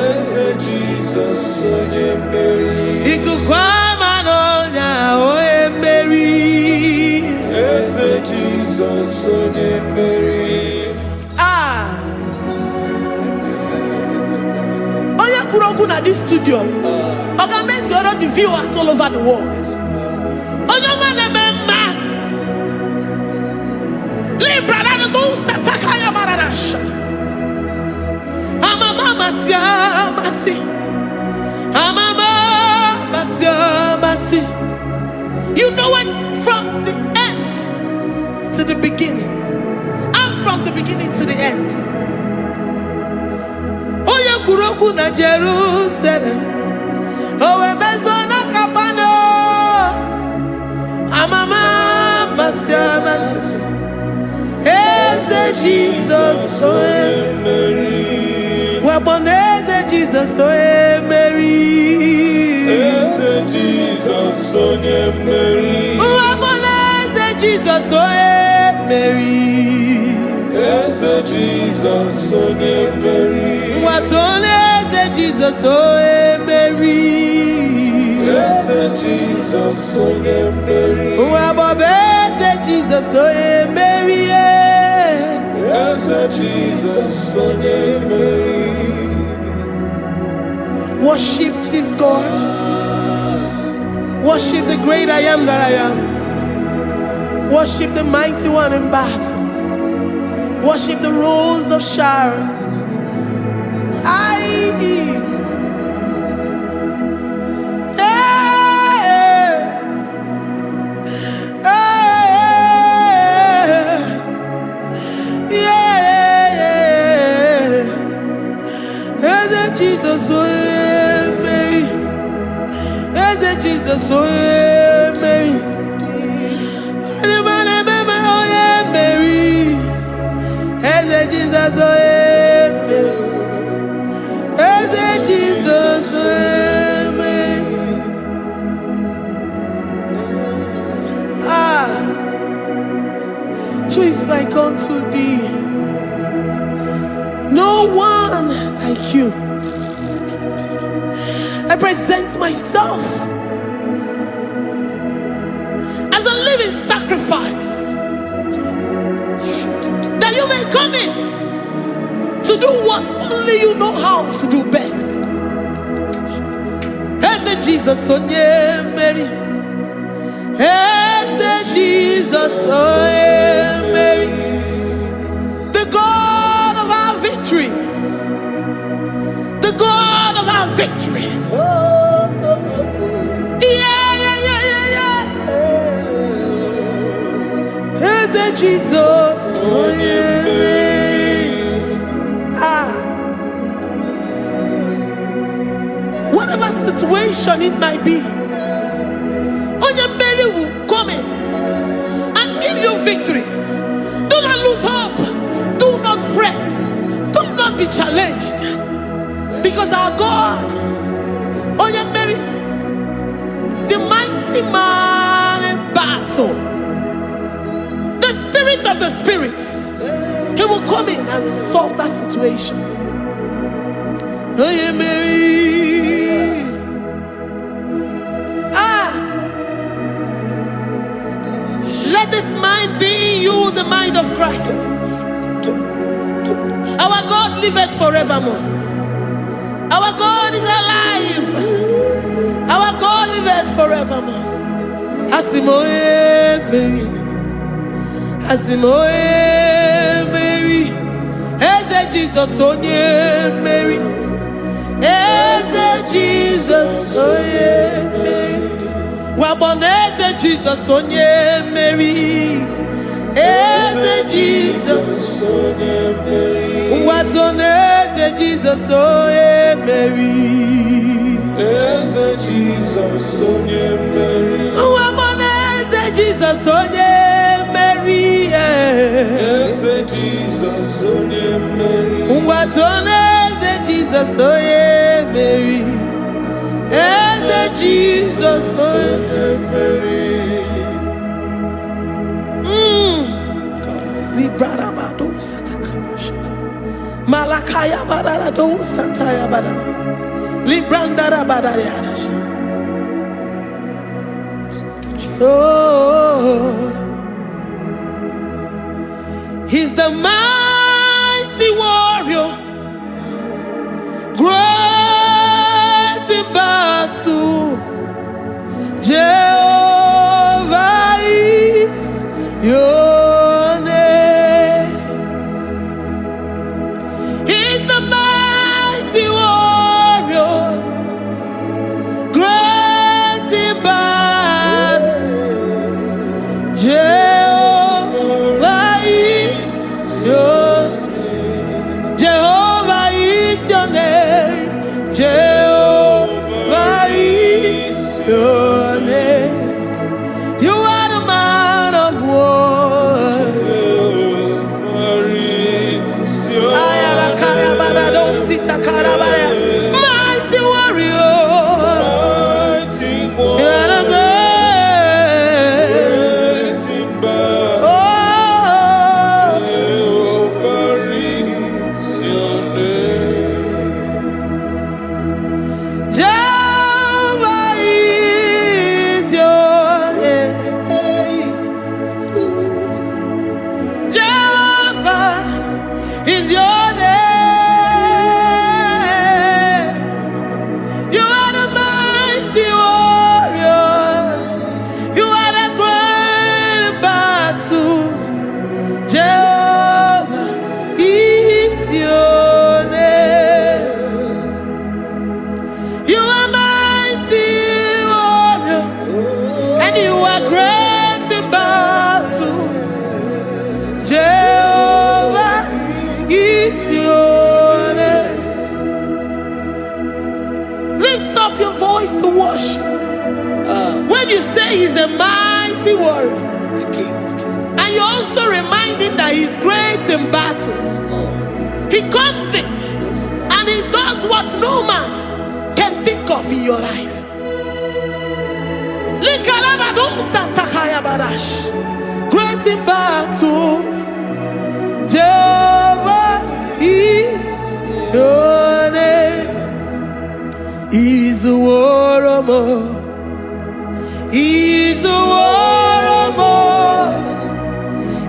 S5: Eze Jesus, onye Mary. Ikukwama n'onya, onye Mary. Eze Jesus, onye Mary. At this studio, organize the viewers all over the world. You know it from the end to the beginning, and from the beginning to the end. Kuroku na Jerusalem, owe bezona kapano, amama masiamas. Eze Jesus, oe Mary. Waboneze Jesus, oe Mary. Eze Jesus, oe Mary. Waboneze Jesus, oe Mary. Eze Jesus, oe Mary. Watoleze Jesus, oe Mary. Eze Jesus, oe Mary. Wabobeze Jesus, oe Mary. Eze Jesus, oe Mary. Worship this God. Worship the great I am that I am. Worship the mighty one in battle. Worship the rose of Sharon. Jesus, oh Mary. Eze Jesus, oh Mary. Mary. Eze Jesus, oh Jesus, who is like unto thee? No one like you. I present myself as a living sacrifice, that you may come in to do what only you know how to do best. Eze Jesus, oh Mary. Eze Jesus, oh Mary. The God of our victory. The God of our victory. Eze Jesus, oh Mary. situation it might be, Mary will come in and give you victory. Do not lose hope. Do not fret. Do not be challenged. Because our God, Mary, the mighty man in battle, the spirit of the spirits, he will come in and solve that situation. Mary. Let this mind be in you, the mind of Christ. Our God liveth forevermore. Our God is alive. Our God liveth forevermore. Asimoe Mary. Asimoe Mary. Eze Jesus onye Mary. Eze Jesus onye Mary. Waboneze Jesus onye Mary. Eze Jesus onye Mary. Watoneze Jesus onye Mary. Eze Jesus onye Mary. Waboneze Jesus onye Mary. Eze Jesus onye Mary. Watoneze Jesus onye Mary. Eze Jesus onye Mary. Librada bado sataka shata. Malakaya badara do sataya badara. Libranda badara yadash. Oh, he's the mighty warrior, great in battle. Jehovah is your name. He's the mighty warrior, great in battle. Jehovah is your name. Jehovah is your name. Jehovah is your name. You are the man of war. Mighty warrior. You are the great. Oh, Jehovah is your name. Jehovah is your name. You are the mighty warrior. You are the great battle. Jehovah is your name. You are mighty warrior, and you are great in battle. Jehovah is your name. Lift up your voice to worship. When you say he's a mighty warrior, and you also remind him that he's great in battles, he comes in and he does what no man can think of in your life. Great in battle, Jehovah is your name. He's a warrior. He's a warrior.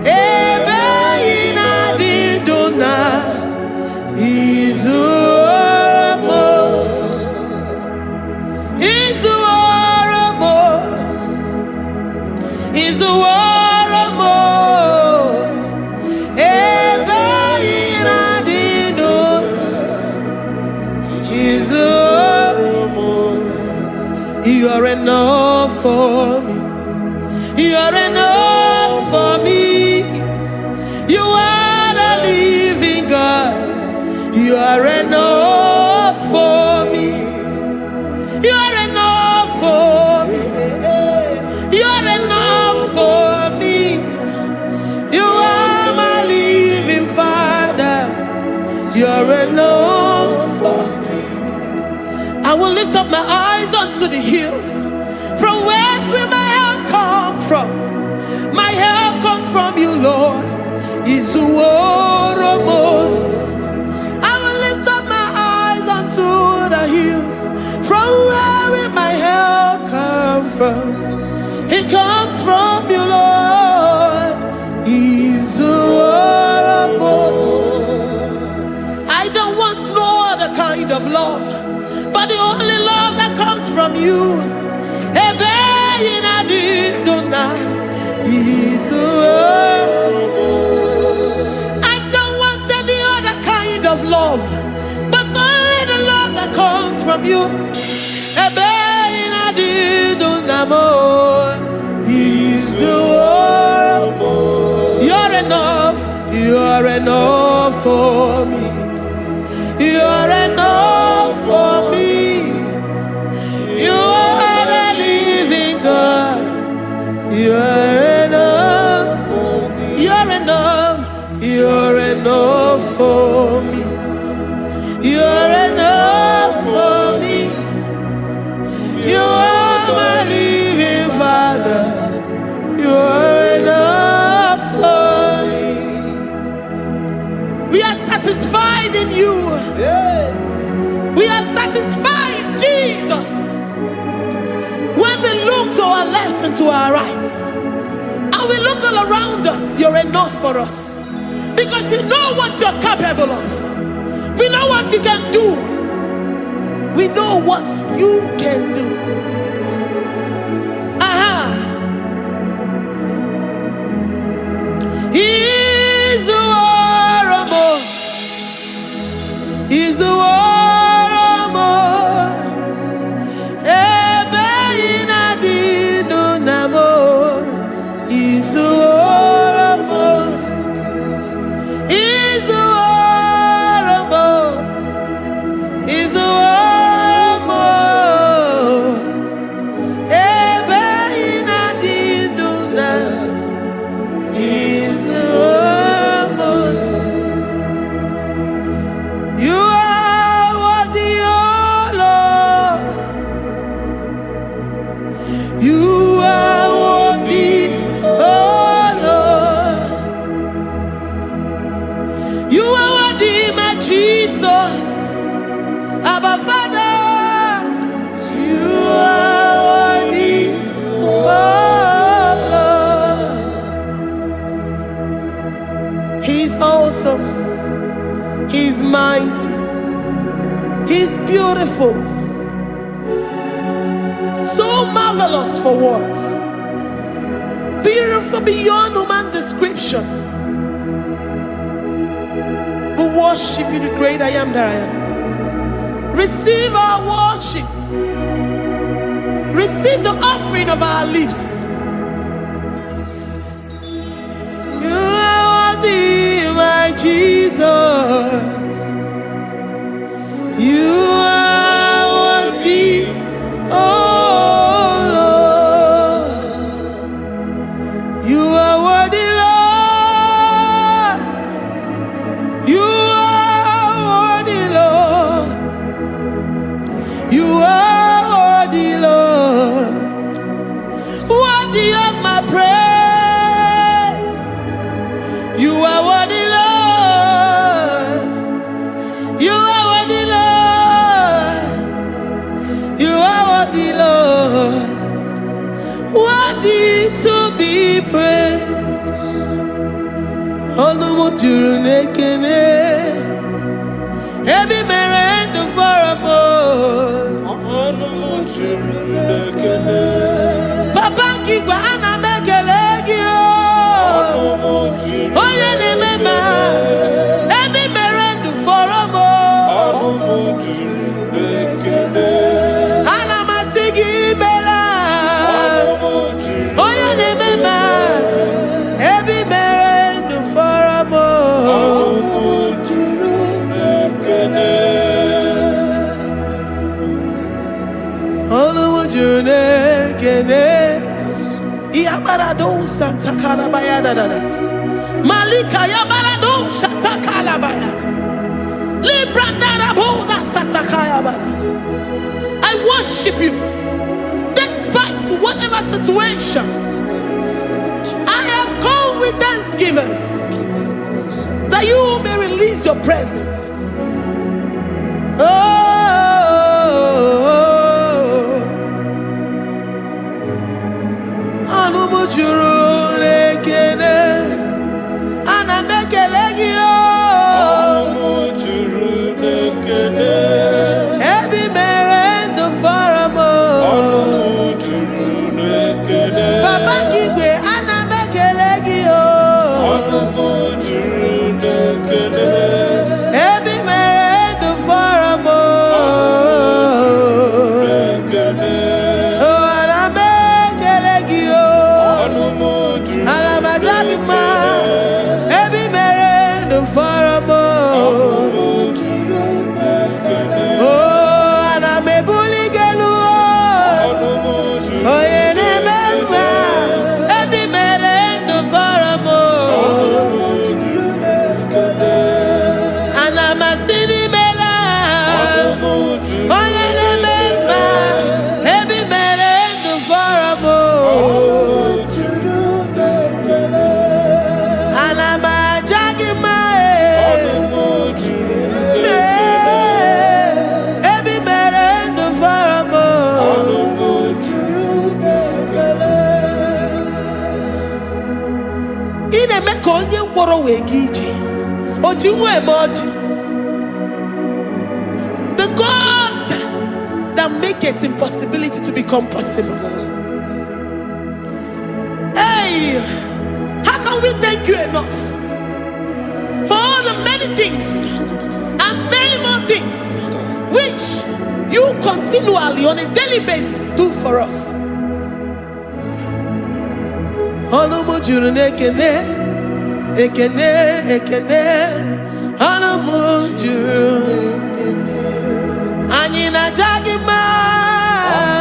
S5: Ebe ina di dona. He's a warrior. He's a warrior. He's a warrior. Ebe ina di dona. He's a warrior. You are enough for me. You are enough for me. You are the living God. You are enough for me. You are for me. You're enough for me. You are my living Father. You're enough for me. I will lift up my eyes unto the hills. From whence will my help come from? My help comes from you, Lord. Is the word of God. I will lift up my eyes unto the hills. From where will my help come from? It comes from you, Lord. Is the word of God. I don't want no other kind of love, but the only love that comes from you. Is the word. I don't want any other kind of love, but only the love that comes from you. Is the word. You're enough. You're enough for me. You're enough for me. You are the living God. You're enough for me. You're enough. You're enough for me. You're enough for me. You are my living Father. You're enough for me. We are satisfied in you. We are satisfied in Jesus. When we look to our left and to our right, and we look all around us, you're enough for us. Because we know what you're capable of. We know what you can do. We know what you can do. He's the war of more. He's the war. He's mighty. He's beautiful. So marvelous for words. Beautiful beyond human description. We worship you, the great I am that I am. Receive our worship. Receive the offering of our lips. You are worthy, my Jesus. You are worthy, oh Lord. You are worthy, Lord. You are worthy, Lord. You are worthy, Lord. Worthy of my praise. You are worthy, Lord. You are worthy, Lord. You are worthy, Lord. Worthy to be praised. Onu juru nekene. Ebi mere ndu faramo. Onu juru nekene. Papa kigwa ana mekele gi o. Oye ne mema. Ebi mere ndu faramo. Onu juru nekene. Ana masigi bela. Oye ne mema. Ebi mere ndu faramo. Onu juru nekene. Onu juru jurune kene. Iabarado Santa Calabaya dadas. Malika Yabarado Shatakala Baya. Librandara Boda Satakaya Badas. I worship you. Despite whatever situation, I have come with thanksgiving that you may release your presence. The God that maketh impossibility to become possible. Hey, how can we thank you enough for all the many things and many more things which you continually on a daily basis do for us? Ekene, ekene, anamujuru. Anyina jagima,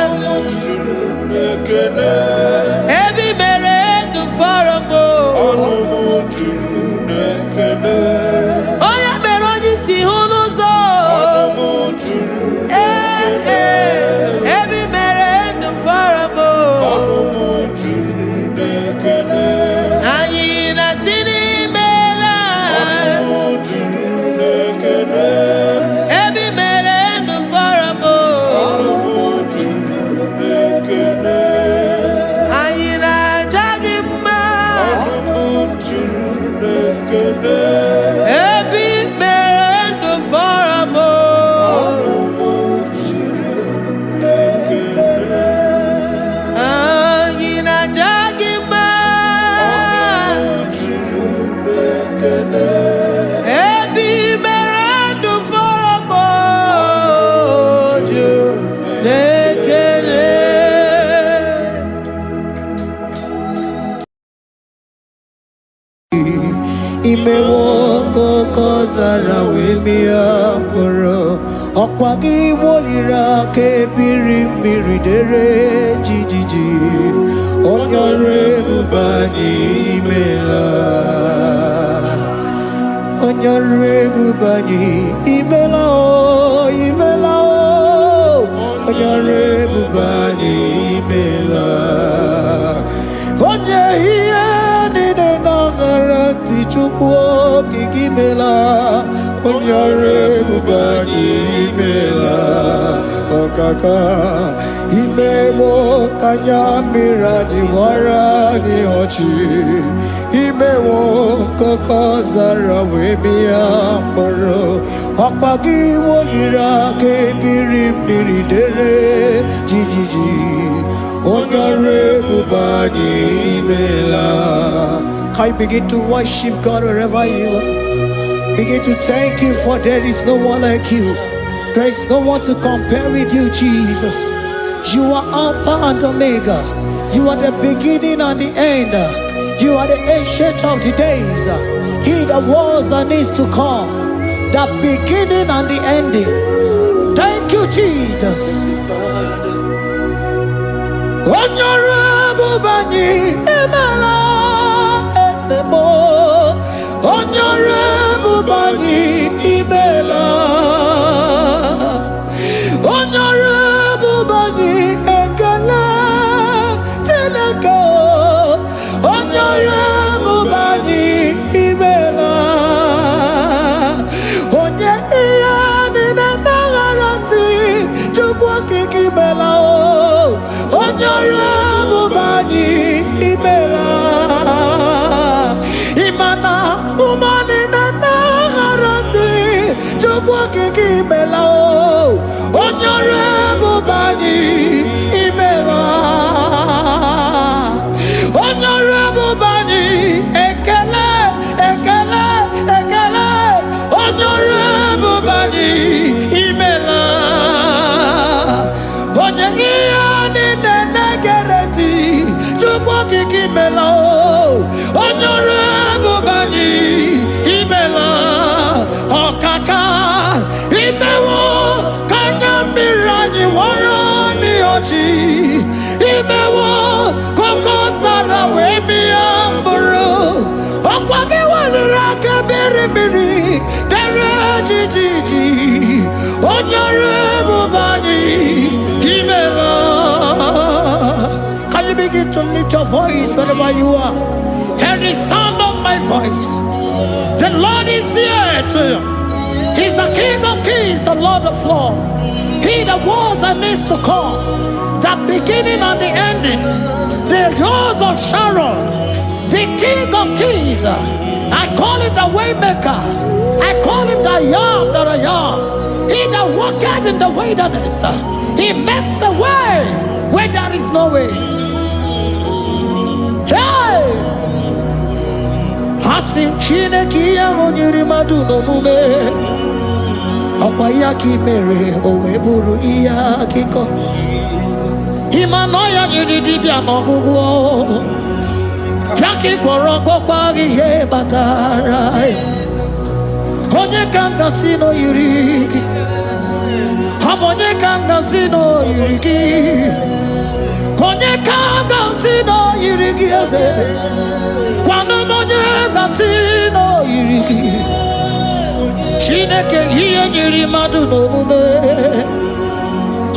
S5: anamujuru ekene. Ebi mere du faramo, anamujuru ekene. Oya meroji si hunuzo, anamujuru ekene. Ebi mere du faramo, anamujuru ekene. Anyina sini.
S7: Imewoko kozara wemia moro Okwagi wolira ke biri miridere jijiji Onyore bubani imela Onyore bubani imela o imela o Onyore bubani imela Onye hiye nine nangaranti chukwo kikimela Onyore bubani imela Okaka Imewo kanyamira ni wara ni hochi Imewo kokozara wemia moro Okwagi wolira ke biri miridere jijiji Onyore bubani imela. Can you begin to worship God wherever you are? Begin to thank Him, for there is no one like you. There is no one to compare with you, Jesus. You are Alpha and Omega. You are the beginning and the end. You are the ancient of the days. He that was and is to come. The beginning and the ending. Thank you, Jesus. Honorable Bani Emela Esemo. Honorable Bani Emela. Honorable Bani Ekala Tenaka. Honorable Bani Emela. Onye iyani na nagarati chukwa kikimela o. Honorable Bani Emela. Imana umani na nagarati chukwa kikimela o. Honorable Bani Emela. Honorable Bani Ekele Ekele Ekele. Honorable Bani Emela. Onyegiyani nenegereti chukwa kikimela o. Honorable Bani Emela. Okaka imewo kanya mirani warani ochi. Imewo koko sara wemi amburu. Okwake walira kebiri miri dere jijiji. Honorable Bani Emela. Can you begin to lift your voice wherever you are? Hear the sound of my voice. The Lord is here to you. He's the King of Kings, the Lord of Lords. He that was and is to come, the beginning and the ending, the rose of Sharon, the King of Kings. I call him the Waymaker. I call him the Yam that I am. He that walketh in the wilderness, he makes a way where there is no way. Hey! Hasim Chineke ya onyiri madu no mume. Okwa ya ki mere owe buru iya kiko. Imano ya nyiri dibia no gugu. Yaki gworo gokwa ihe batara. Onye kanga sino yiri. Onye kanga sino yiri. Onye kanga sino yiri eze. Kwano onye kanga sino yiri. Chineke hiye nyiri madu no mume.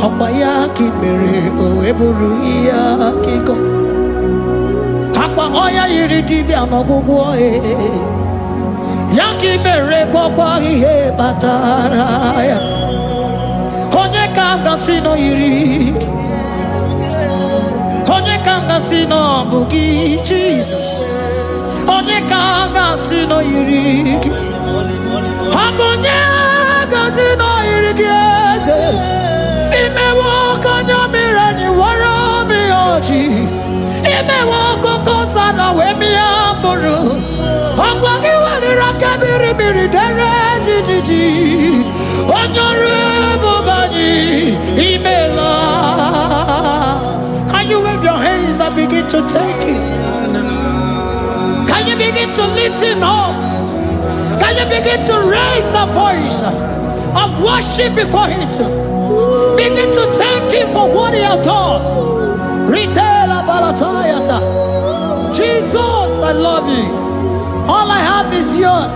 S7: Okwa ya ki mere o eburu iya kiko. Akwa oya yiri dibia no gugu oe. Yaki mere gwakwa ihe batara ya. Onye kanga sino yiri. Onye kanga sino bugi Jesus. Onye kanga sino yiri. Abonye kanga sino yiri eze. Imewo kanya mirani wara mi oji. Imewo koko sana we mi amburu. Ogwagi walira kebiri miri dere jijiji. Honorable Bani Emela. Can you wave your hands and begin to take it? Can you begin to lift him up? Can you begin to raise the voice of worship before him? Begin to thank him for what he has done. Retailer Balatayasa. Jesus, I love you. All I have is yours.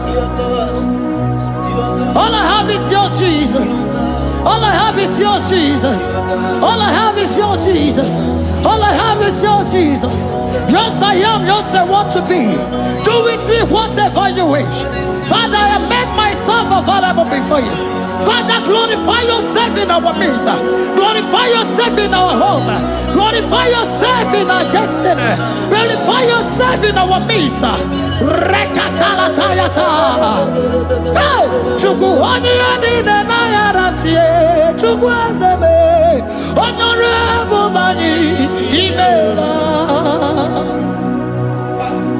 S7: All I have is yours, Jesus. All I have is yours, Jesus. All I have is yours, Jesus. All I have is yours, Jesus. Yours I am, yours I want to be. Do with me whatever you wish. Father, I have made myself available before you. Father, glorify yourself in our midst. Glorify yourself in our home. Glorify yourself in our destiny. Glorify yourself in our midst. Rekatalatayata. Hey! Chukwani anine na yaratie. Chukwazeme. Honorable Bani Emela.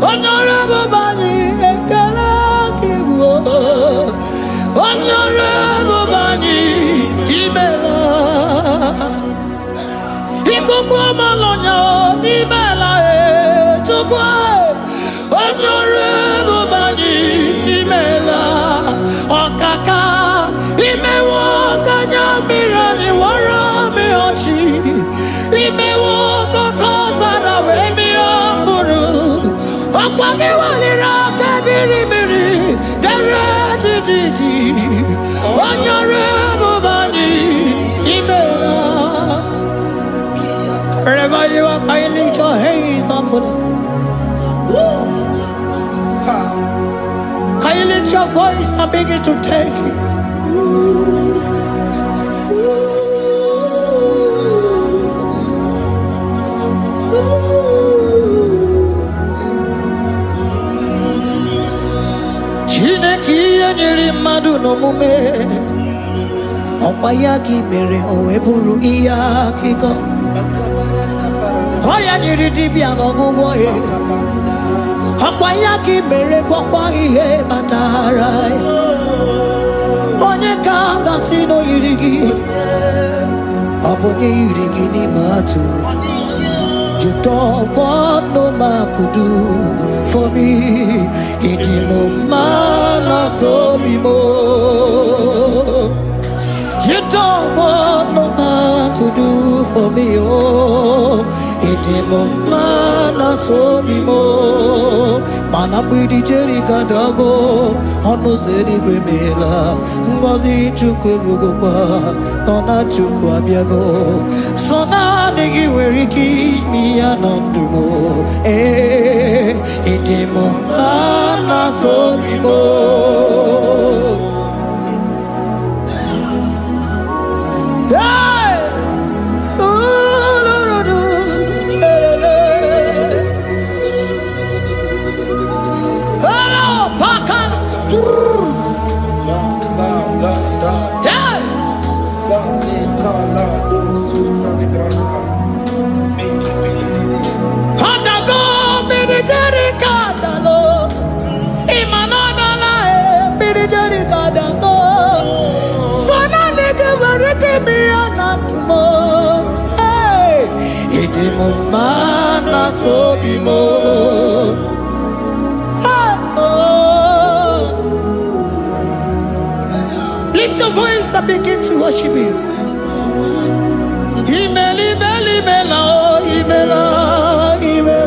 S7: Honorable Bani Ekala Kibu. Honorable Bani Emela. Ikukwa malonya Emela chukwa. Honorable Bani Emela. Okaka imewo kanya mirani wara mi ochi. Imewo kokosara wemiamburu. Okwage walira kabiri miri. Dere titi. Onyore mubani. Imela. Wherever you are, can you lift your hands up for them? Can you lift your voice and begin to take it? Chineki anyiri madu no mume. Opayaki mere oeburu iya kiko. Oya nyiri dibia no gugo ye. Opayaki mere kokwa ihe batara. Onye kanga sino yirigi. Obonye yirigi ni matu. You don't want no man could do for me. Idimo mana so bimo. You don't want no man could do for me. Oh, idimo mana so bimo. Mana bidi jeri kadago. Ono zeri gwemela. Ngozi chukwe rugokwa. Nona chukwa biago. Sona nigi weriki mi anandumo. Idimo mana so bimo. Mana so bimo. Lift your voice and begin to worship Him. Imela,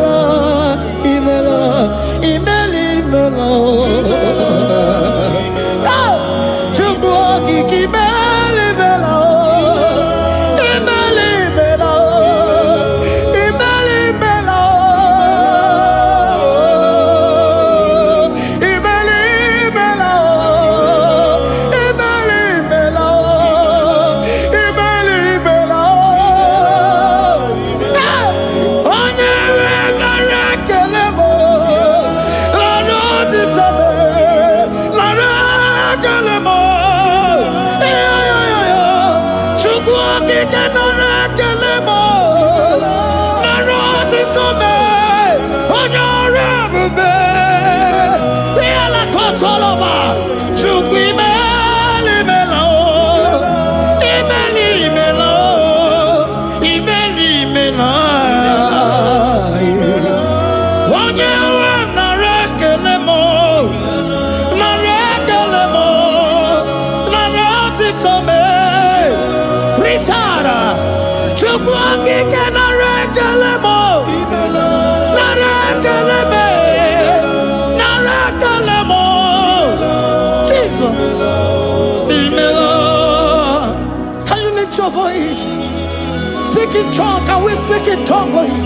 S7: speak in tongue. Can we speak in tongue for Him?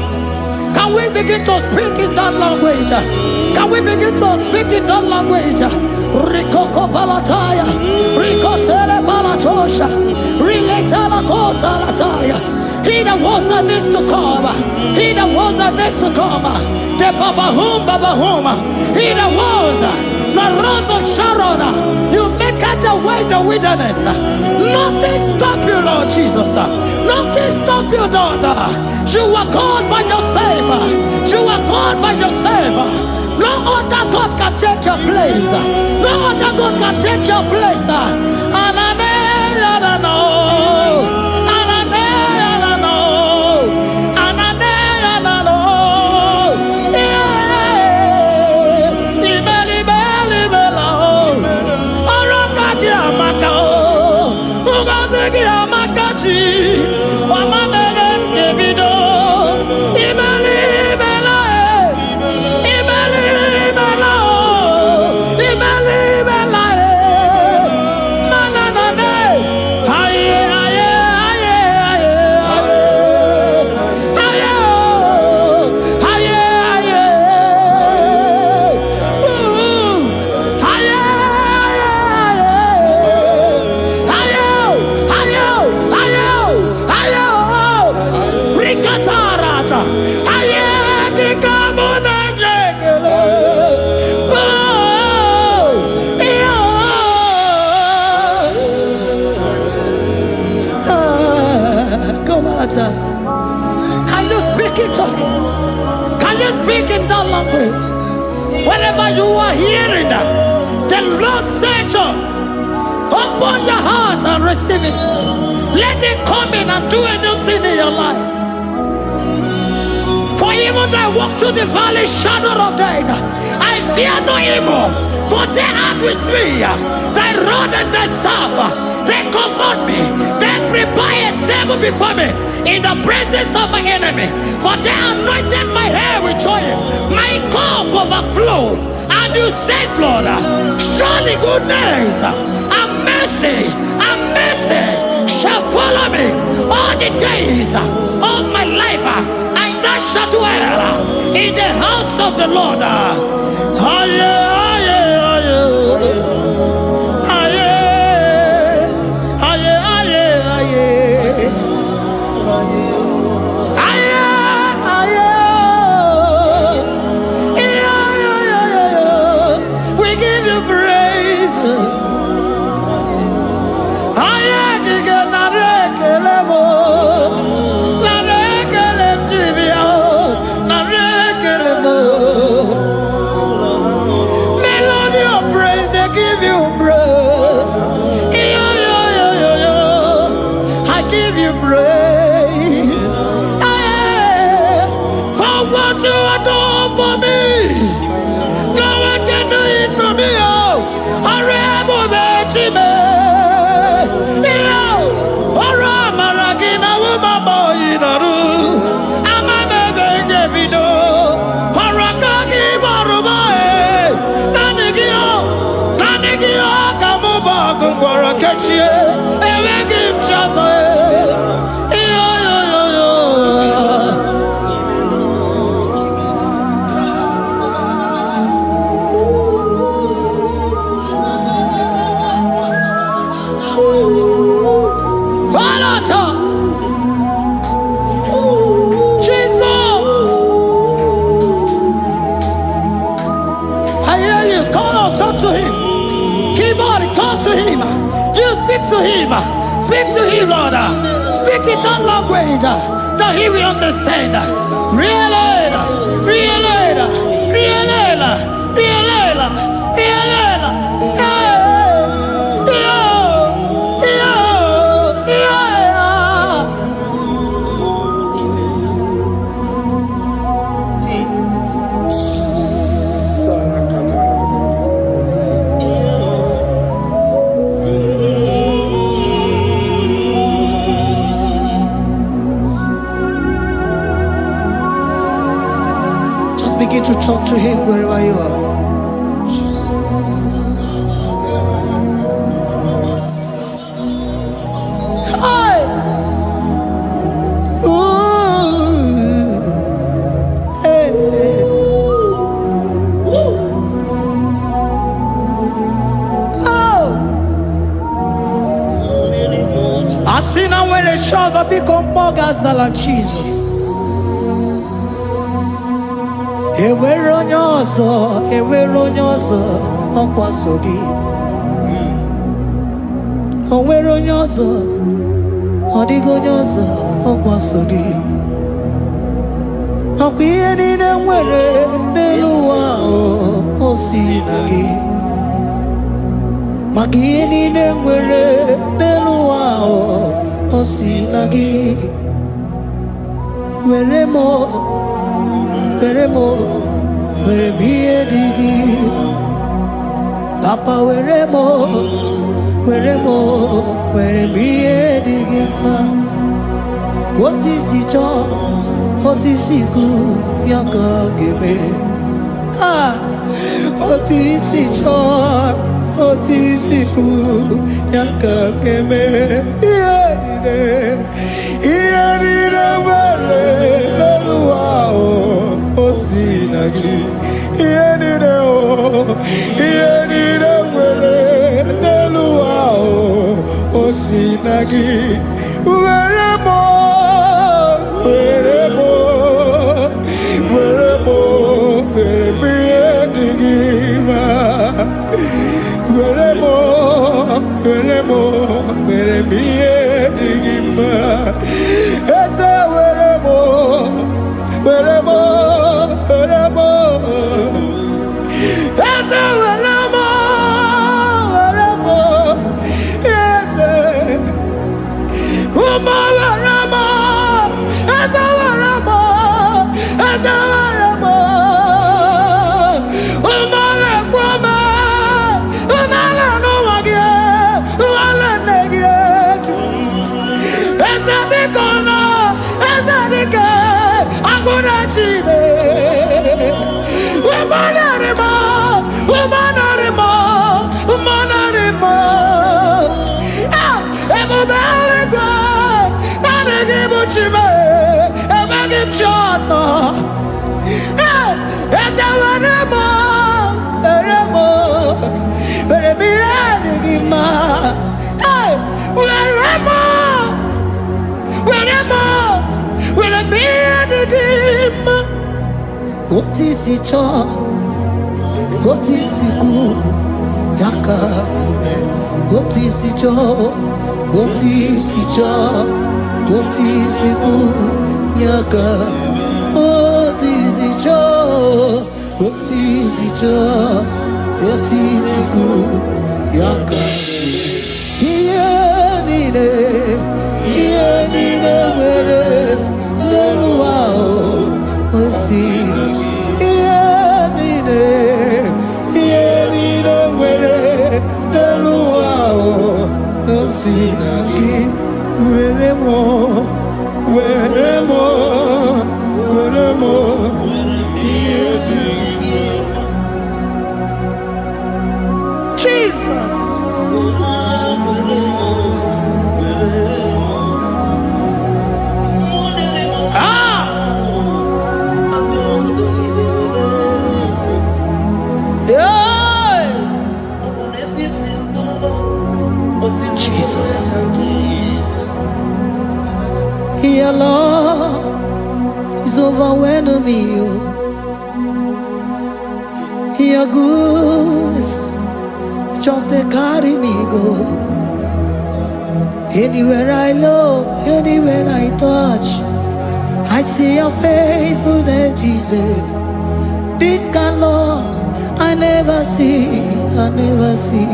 S7: Can we begin to speak in that language? Can we begin to speak in that language? Rikoko palataya, rikotele palatosha, riletala kotalataya. He that was and needs to come. He that was and needs to come. The Babahum. He that was the rose of Sharon. You make it the way the wilderness. Nothing stop you, Lord Jesus. Nothing stop you, daughter. You are God by yourself. You are God by yourself. No other God can take your place. No other God can take your place. Can you speak it up? Can you speak in that language? Whenever you are hearing that, the Lord said, open your heart and receive it. Let it come in and do anything in your life. For even though I walk through the valley shadow of death, I fear no evil. For they are with me. Thy rod and thy staff, they comfort me. They prepare a table before me in the presence of my enemy. For they anointed my hair with oil. My cup overflow. And you say, Lord, surely goodness and mercy shall follow me all the days of my life. And I shall dwell in the house of the Lord. We give you praise. Melody of praise, they give you praise. I give you praise. For what you have done for me, no one can do it for me. I Speak to him, Lord. Speak in that language that he will understand. Begin to talk to him wherever you are. Hey! Ooh! Hey! Oh! I see now where the shores have become more than Jesus. Enwere onye ọzọ ọkwaso gị. O nwere onye ọzọ, ọ dịghị onye ọzọ ọkwaso gị. Ọkwa ihe niile nwere n'elu ụwa o si na gị. Maka ihe niile nwere n'elu ụwa o si na gị. Were m ihe dị gị. Papa were m ihe dị gị mma. Otu isi chọọ, otu isi kwu ya ka ọ ga-eme. Otu isi chọọ, otu isi kwu ya ka ọ ga-eme. Ihe niile nwere n'elu ụwa o si na gị. Ihe niile nwere n'elu ụwa o si na gị. Were m weremo, weremiye digima. Ese weremo, weremo, weremo. Ese weremo, weremo. Ese uma weremo, ese weremo, ese weremo. Umale kwama, umale no wagie, umale negie. Ese bikono, ese dike, akuna chile. Umanarimo, umanarimo, umanarimo. Ah, ebubele kwa, nanegi buchime, ebegi mchoso. Ah, ese weremo, weremo, weremiye digima. Ah, weremo, weremo, weremiye digima. What is it all? What is it good? Yaka. What is it all? What is it all? What is it good? Yaka. What is it all? What is it all? What is it good? Yaka. Here nine, where no wow. What's it? Jesus. Your love is overwhelming me. Your goodness just they carry me go. Anywhere I look, anywhere I touch, I see your faithfulness, Jesus. This kind of love I never see, I never see.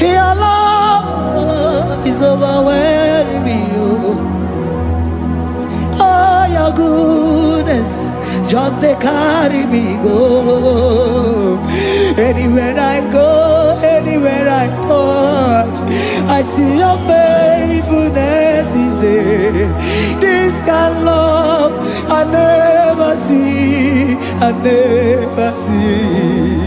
S7: Your love is overwhelming me. Oh, your goodness just they carry me go. Anywhere I go, anywhere I touch, I see your faithfulness. This kind of love I never see, I never see.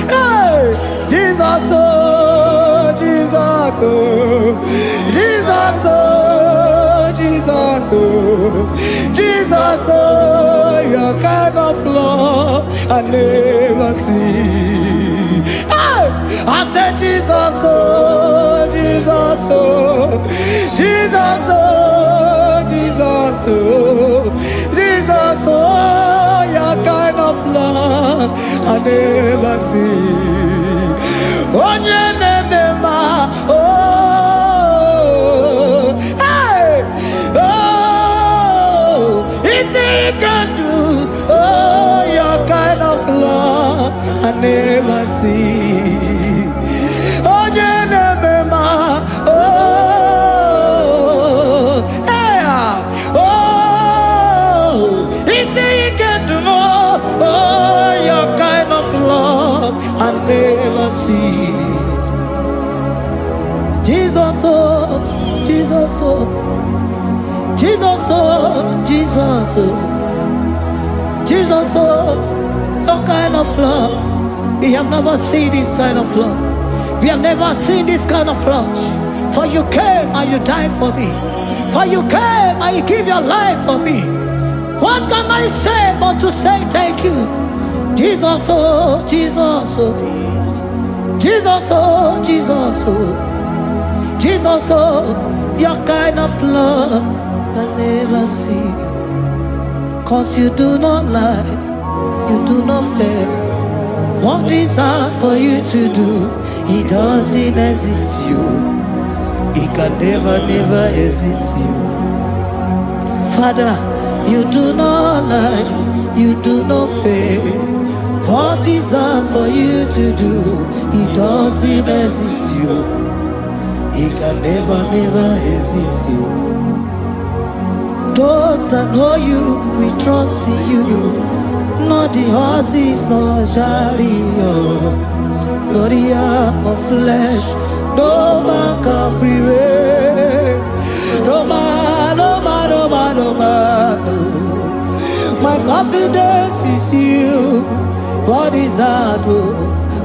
S7: Hey, Jesus, oh, Jesus, oh, Jesus, oh, Jesus, oh, Jesus, oh, your kind of love I never see. Hey, I said Jesus, oh, Jesus, oh, Jesus, oh, Jesus, oh, Jesus, oh, your kind of love I never see. Onye nemema, oh, hey, oh, easy he can do, oh, your kind of love I never see. Onye nemema, oh, hey, oh, easy he can do more, oh, your kind of love I never see. Jesus, oh, Jesus, oh, Jesus, oh, Jesus, oh, Jesus, oh, your kind of love. We have never seen this kind of love. We have never seen this kind of love. For you came and you died for me. For you came and you give your life for me. What can I say but to say thank you? Jesus, oh, Jesus, oh, Jesus, oh, Jesus, oh, Jesus, oh, your kind of love I never see. 'Cause you do not lie, you do not fail. What is hard for you to do, He doesn't exist you. He can never, never exist you. Father, you do not lie, you do not fail. What is that for you to do? He doesn't exist you. He can never, never exist you. Those that know you, we trust in you. Not the horses, nor chariot, nor the arm of flesh. No man can prevail. No man, no man, no man, no man, no. My confidence is you. What is that?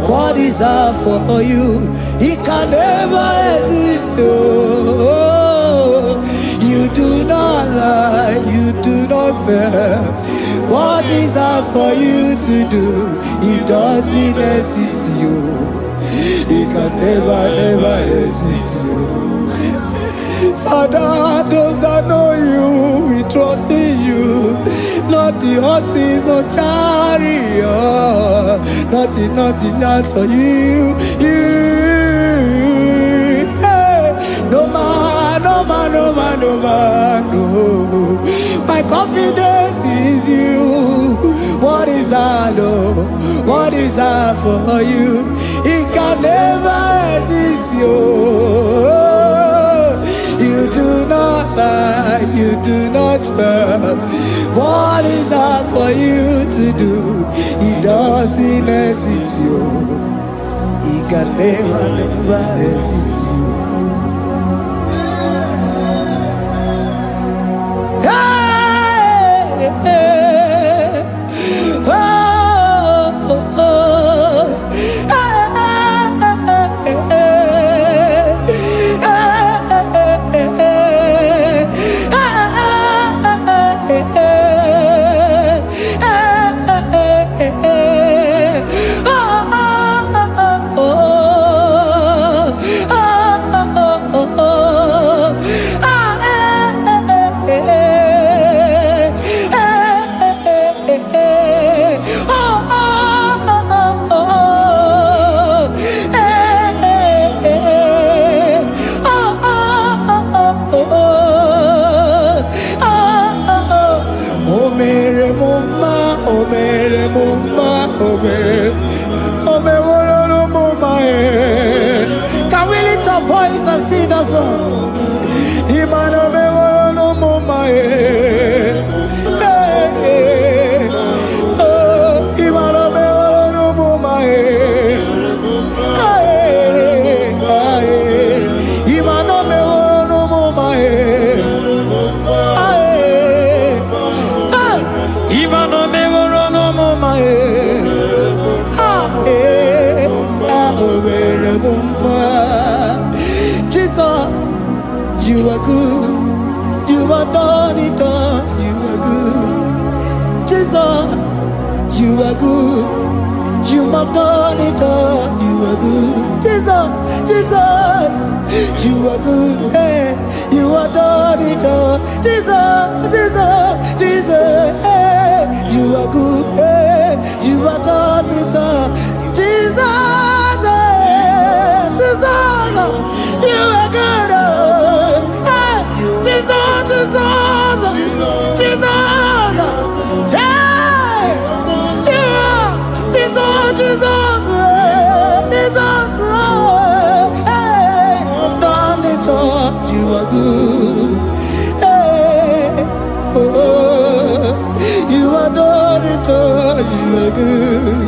S7: What is that for you? He can never exist. Oh, you do not lie, you do not fail. What is that for you to do? He doesn't exist you. He can never, never exist you. Father, those that know you, we trust in you. Not the horses, no chariot, nothing else for you. Hey, no man, no man, no man, no man, no. My confidence is you. What is that? Oh, what is that for you? It can never exist you. You do not lie, you do not fail. What is that for you to do? He doesn't exist you. He can never, never exist you. Hey, hey, oh, oh, oh. Can we lift our voice and sing that song? Jesus, you are good. You are done it all. You are good. Jesus, you are good. You have done it all. You are good. Jesus, Jesus, you are good. Hey, you are done it all. Jesus, Jesus, Jesus, hey, you are good. Hey, you are done it all. Jesus. Jesus, you are good. Hey, Jesus, Jesus, Jesus. Hey, you are Jesus, Jesus, Jesus. Hey, done it all. You are good. Hey, oh, you are done it all. You are good.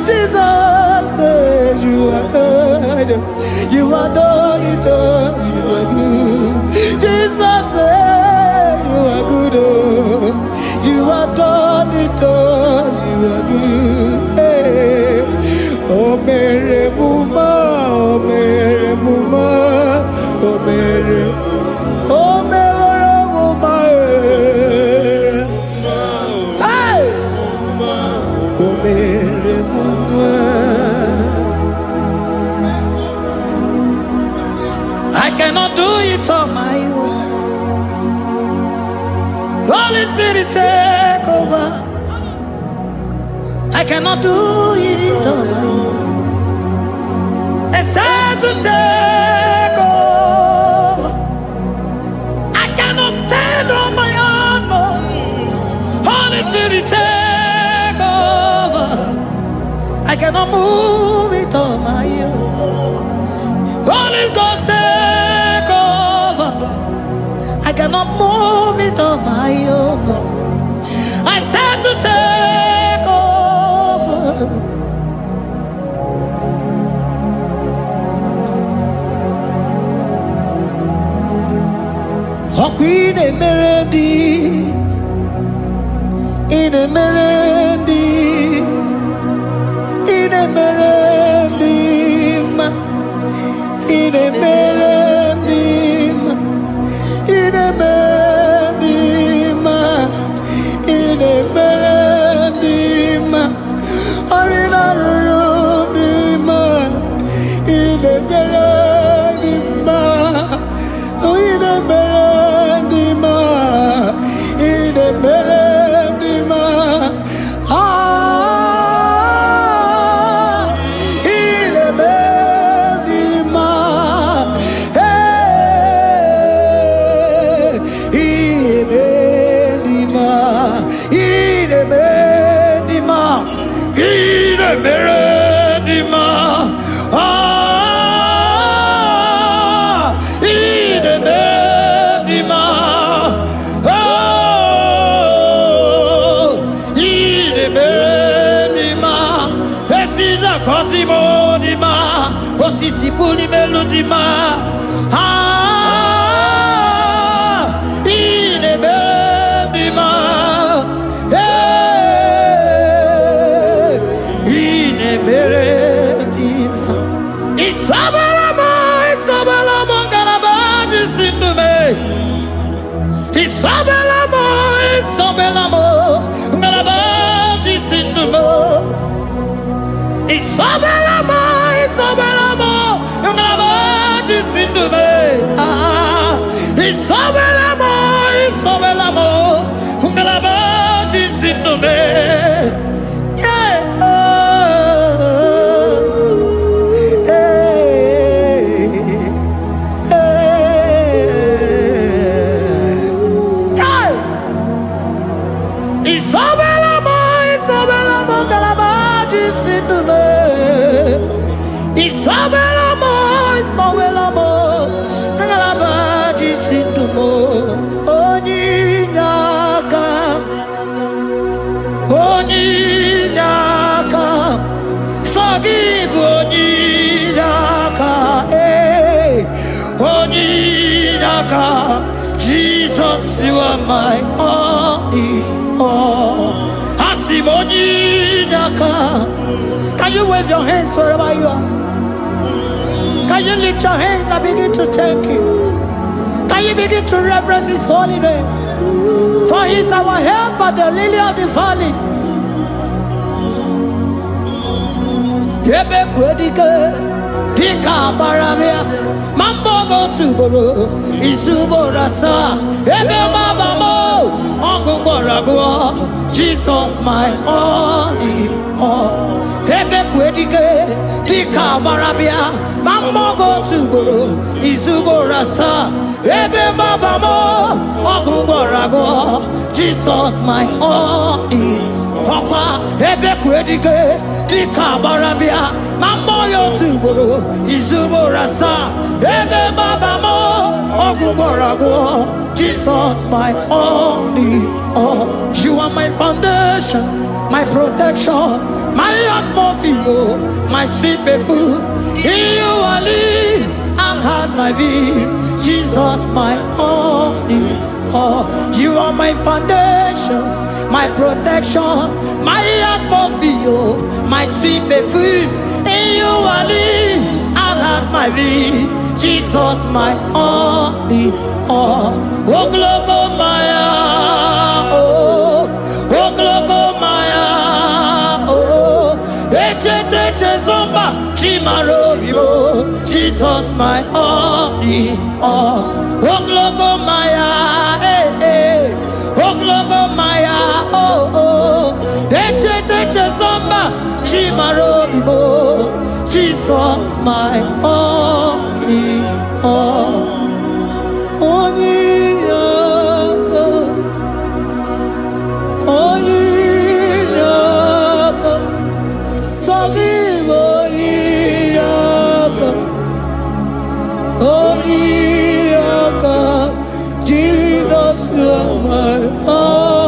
S7: Jesus, you are good. You are done it all, you are good. Jesus, you are good. Oh, you are done it all, you are good. Hey. Oh, Mary Muma, oh, Mary Muma, oh, Mary, oh, Mary Muma. Hey. Oh, Mary Muma. I cannot do it on my own. Holy Spirit, take over. I cannot do it on my own. It's time to take over. I cannot stand on my own. No. Holy Spirit, take over. I cannot move it on my own. Holy Ghost, take over. I cannot move it on my own. I said to take over. Oh, Queen Emerendi, in Emerendi, in Emerendi, in Emerendi, in Emerendi, in Emerendi, Arina Rundima, in Emerendi, in Emerendi, in Emerendi, in Emerendi, Otisipu ni melodima. Ine bendima. Ine bendima. Isabelamo, Isabelamo, garabaji sindume. Isabelamo, Isabelamo, garabaji sindume. Isabelamo, Isabelamo, ngalabaji sindume. Isabelamo, Isabelamo, ngalabaji sindume. Yeah. Isabelamo, Isabelamo, ngalabaji sindume. Isabelamo, Isabelamo, ngalabaji sindumo. Onyinaka, Onyinaka, Sagibu Onyinaka, Onyinaka. Jesus, you are my only all. Asim Onyinaka. Can you wave your hands wherever you are? Can you lift your hands and begin to thank Him? Can you begin to reverence His holy name? For He is our help at the lily of the valley. Ebe kwedike, dika baramia, mambo go tuboro, isubo rasa, ebe mabamo, ogungorago, Jesus my only all. Ebe kwedike, dika baramia, mambo go tuboro, isubo rasa, ebe mabamo, ogungorago, Jesus my only. Papa, ebe kwedike, dika barabia, mambo yo tuboro, izubo rasa, ebe mabamo, ogungorago, Jesus my only all. You are my foundation, my protection, my atmosphere, my sweet perfume. In you I live and had my being, Jesus my only all. You are my foundation, my protection, my atmosphere, my sweet perfume. In you I live and have my being, Jesus my only all. Oh, glogo maya, oh, glogo maya, oh, ete zomba, chimarovimo, Jesus my only all. Oh, glogo maya, oh, glogo maya, oh, ete zomba, chimarovimo, Jesus. Jesus, my only all. Jesus, you are my only.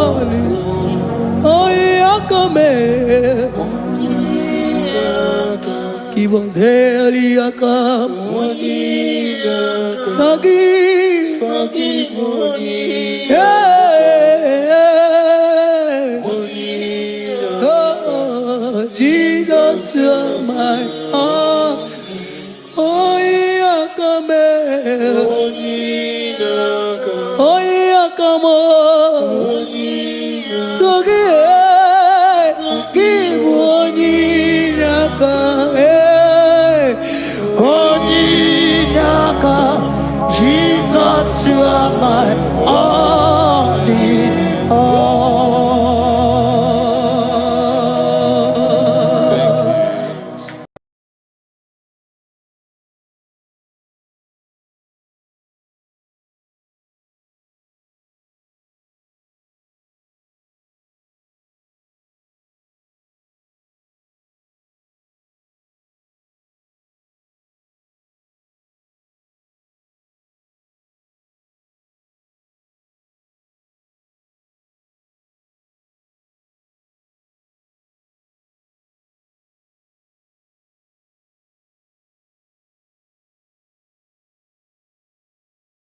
S7: Give us Eliakam. Forgive. Yeah.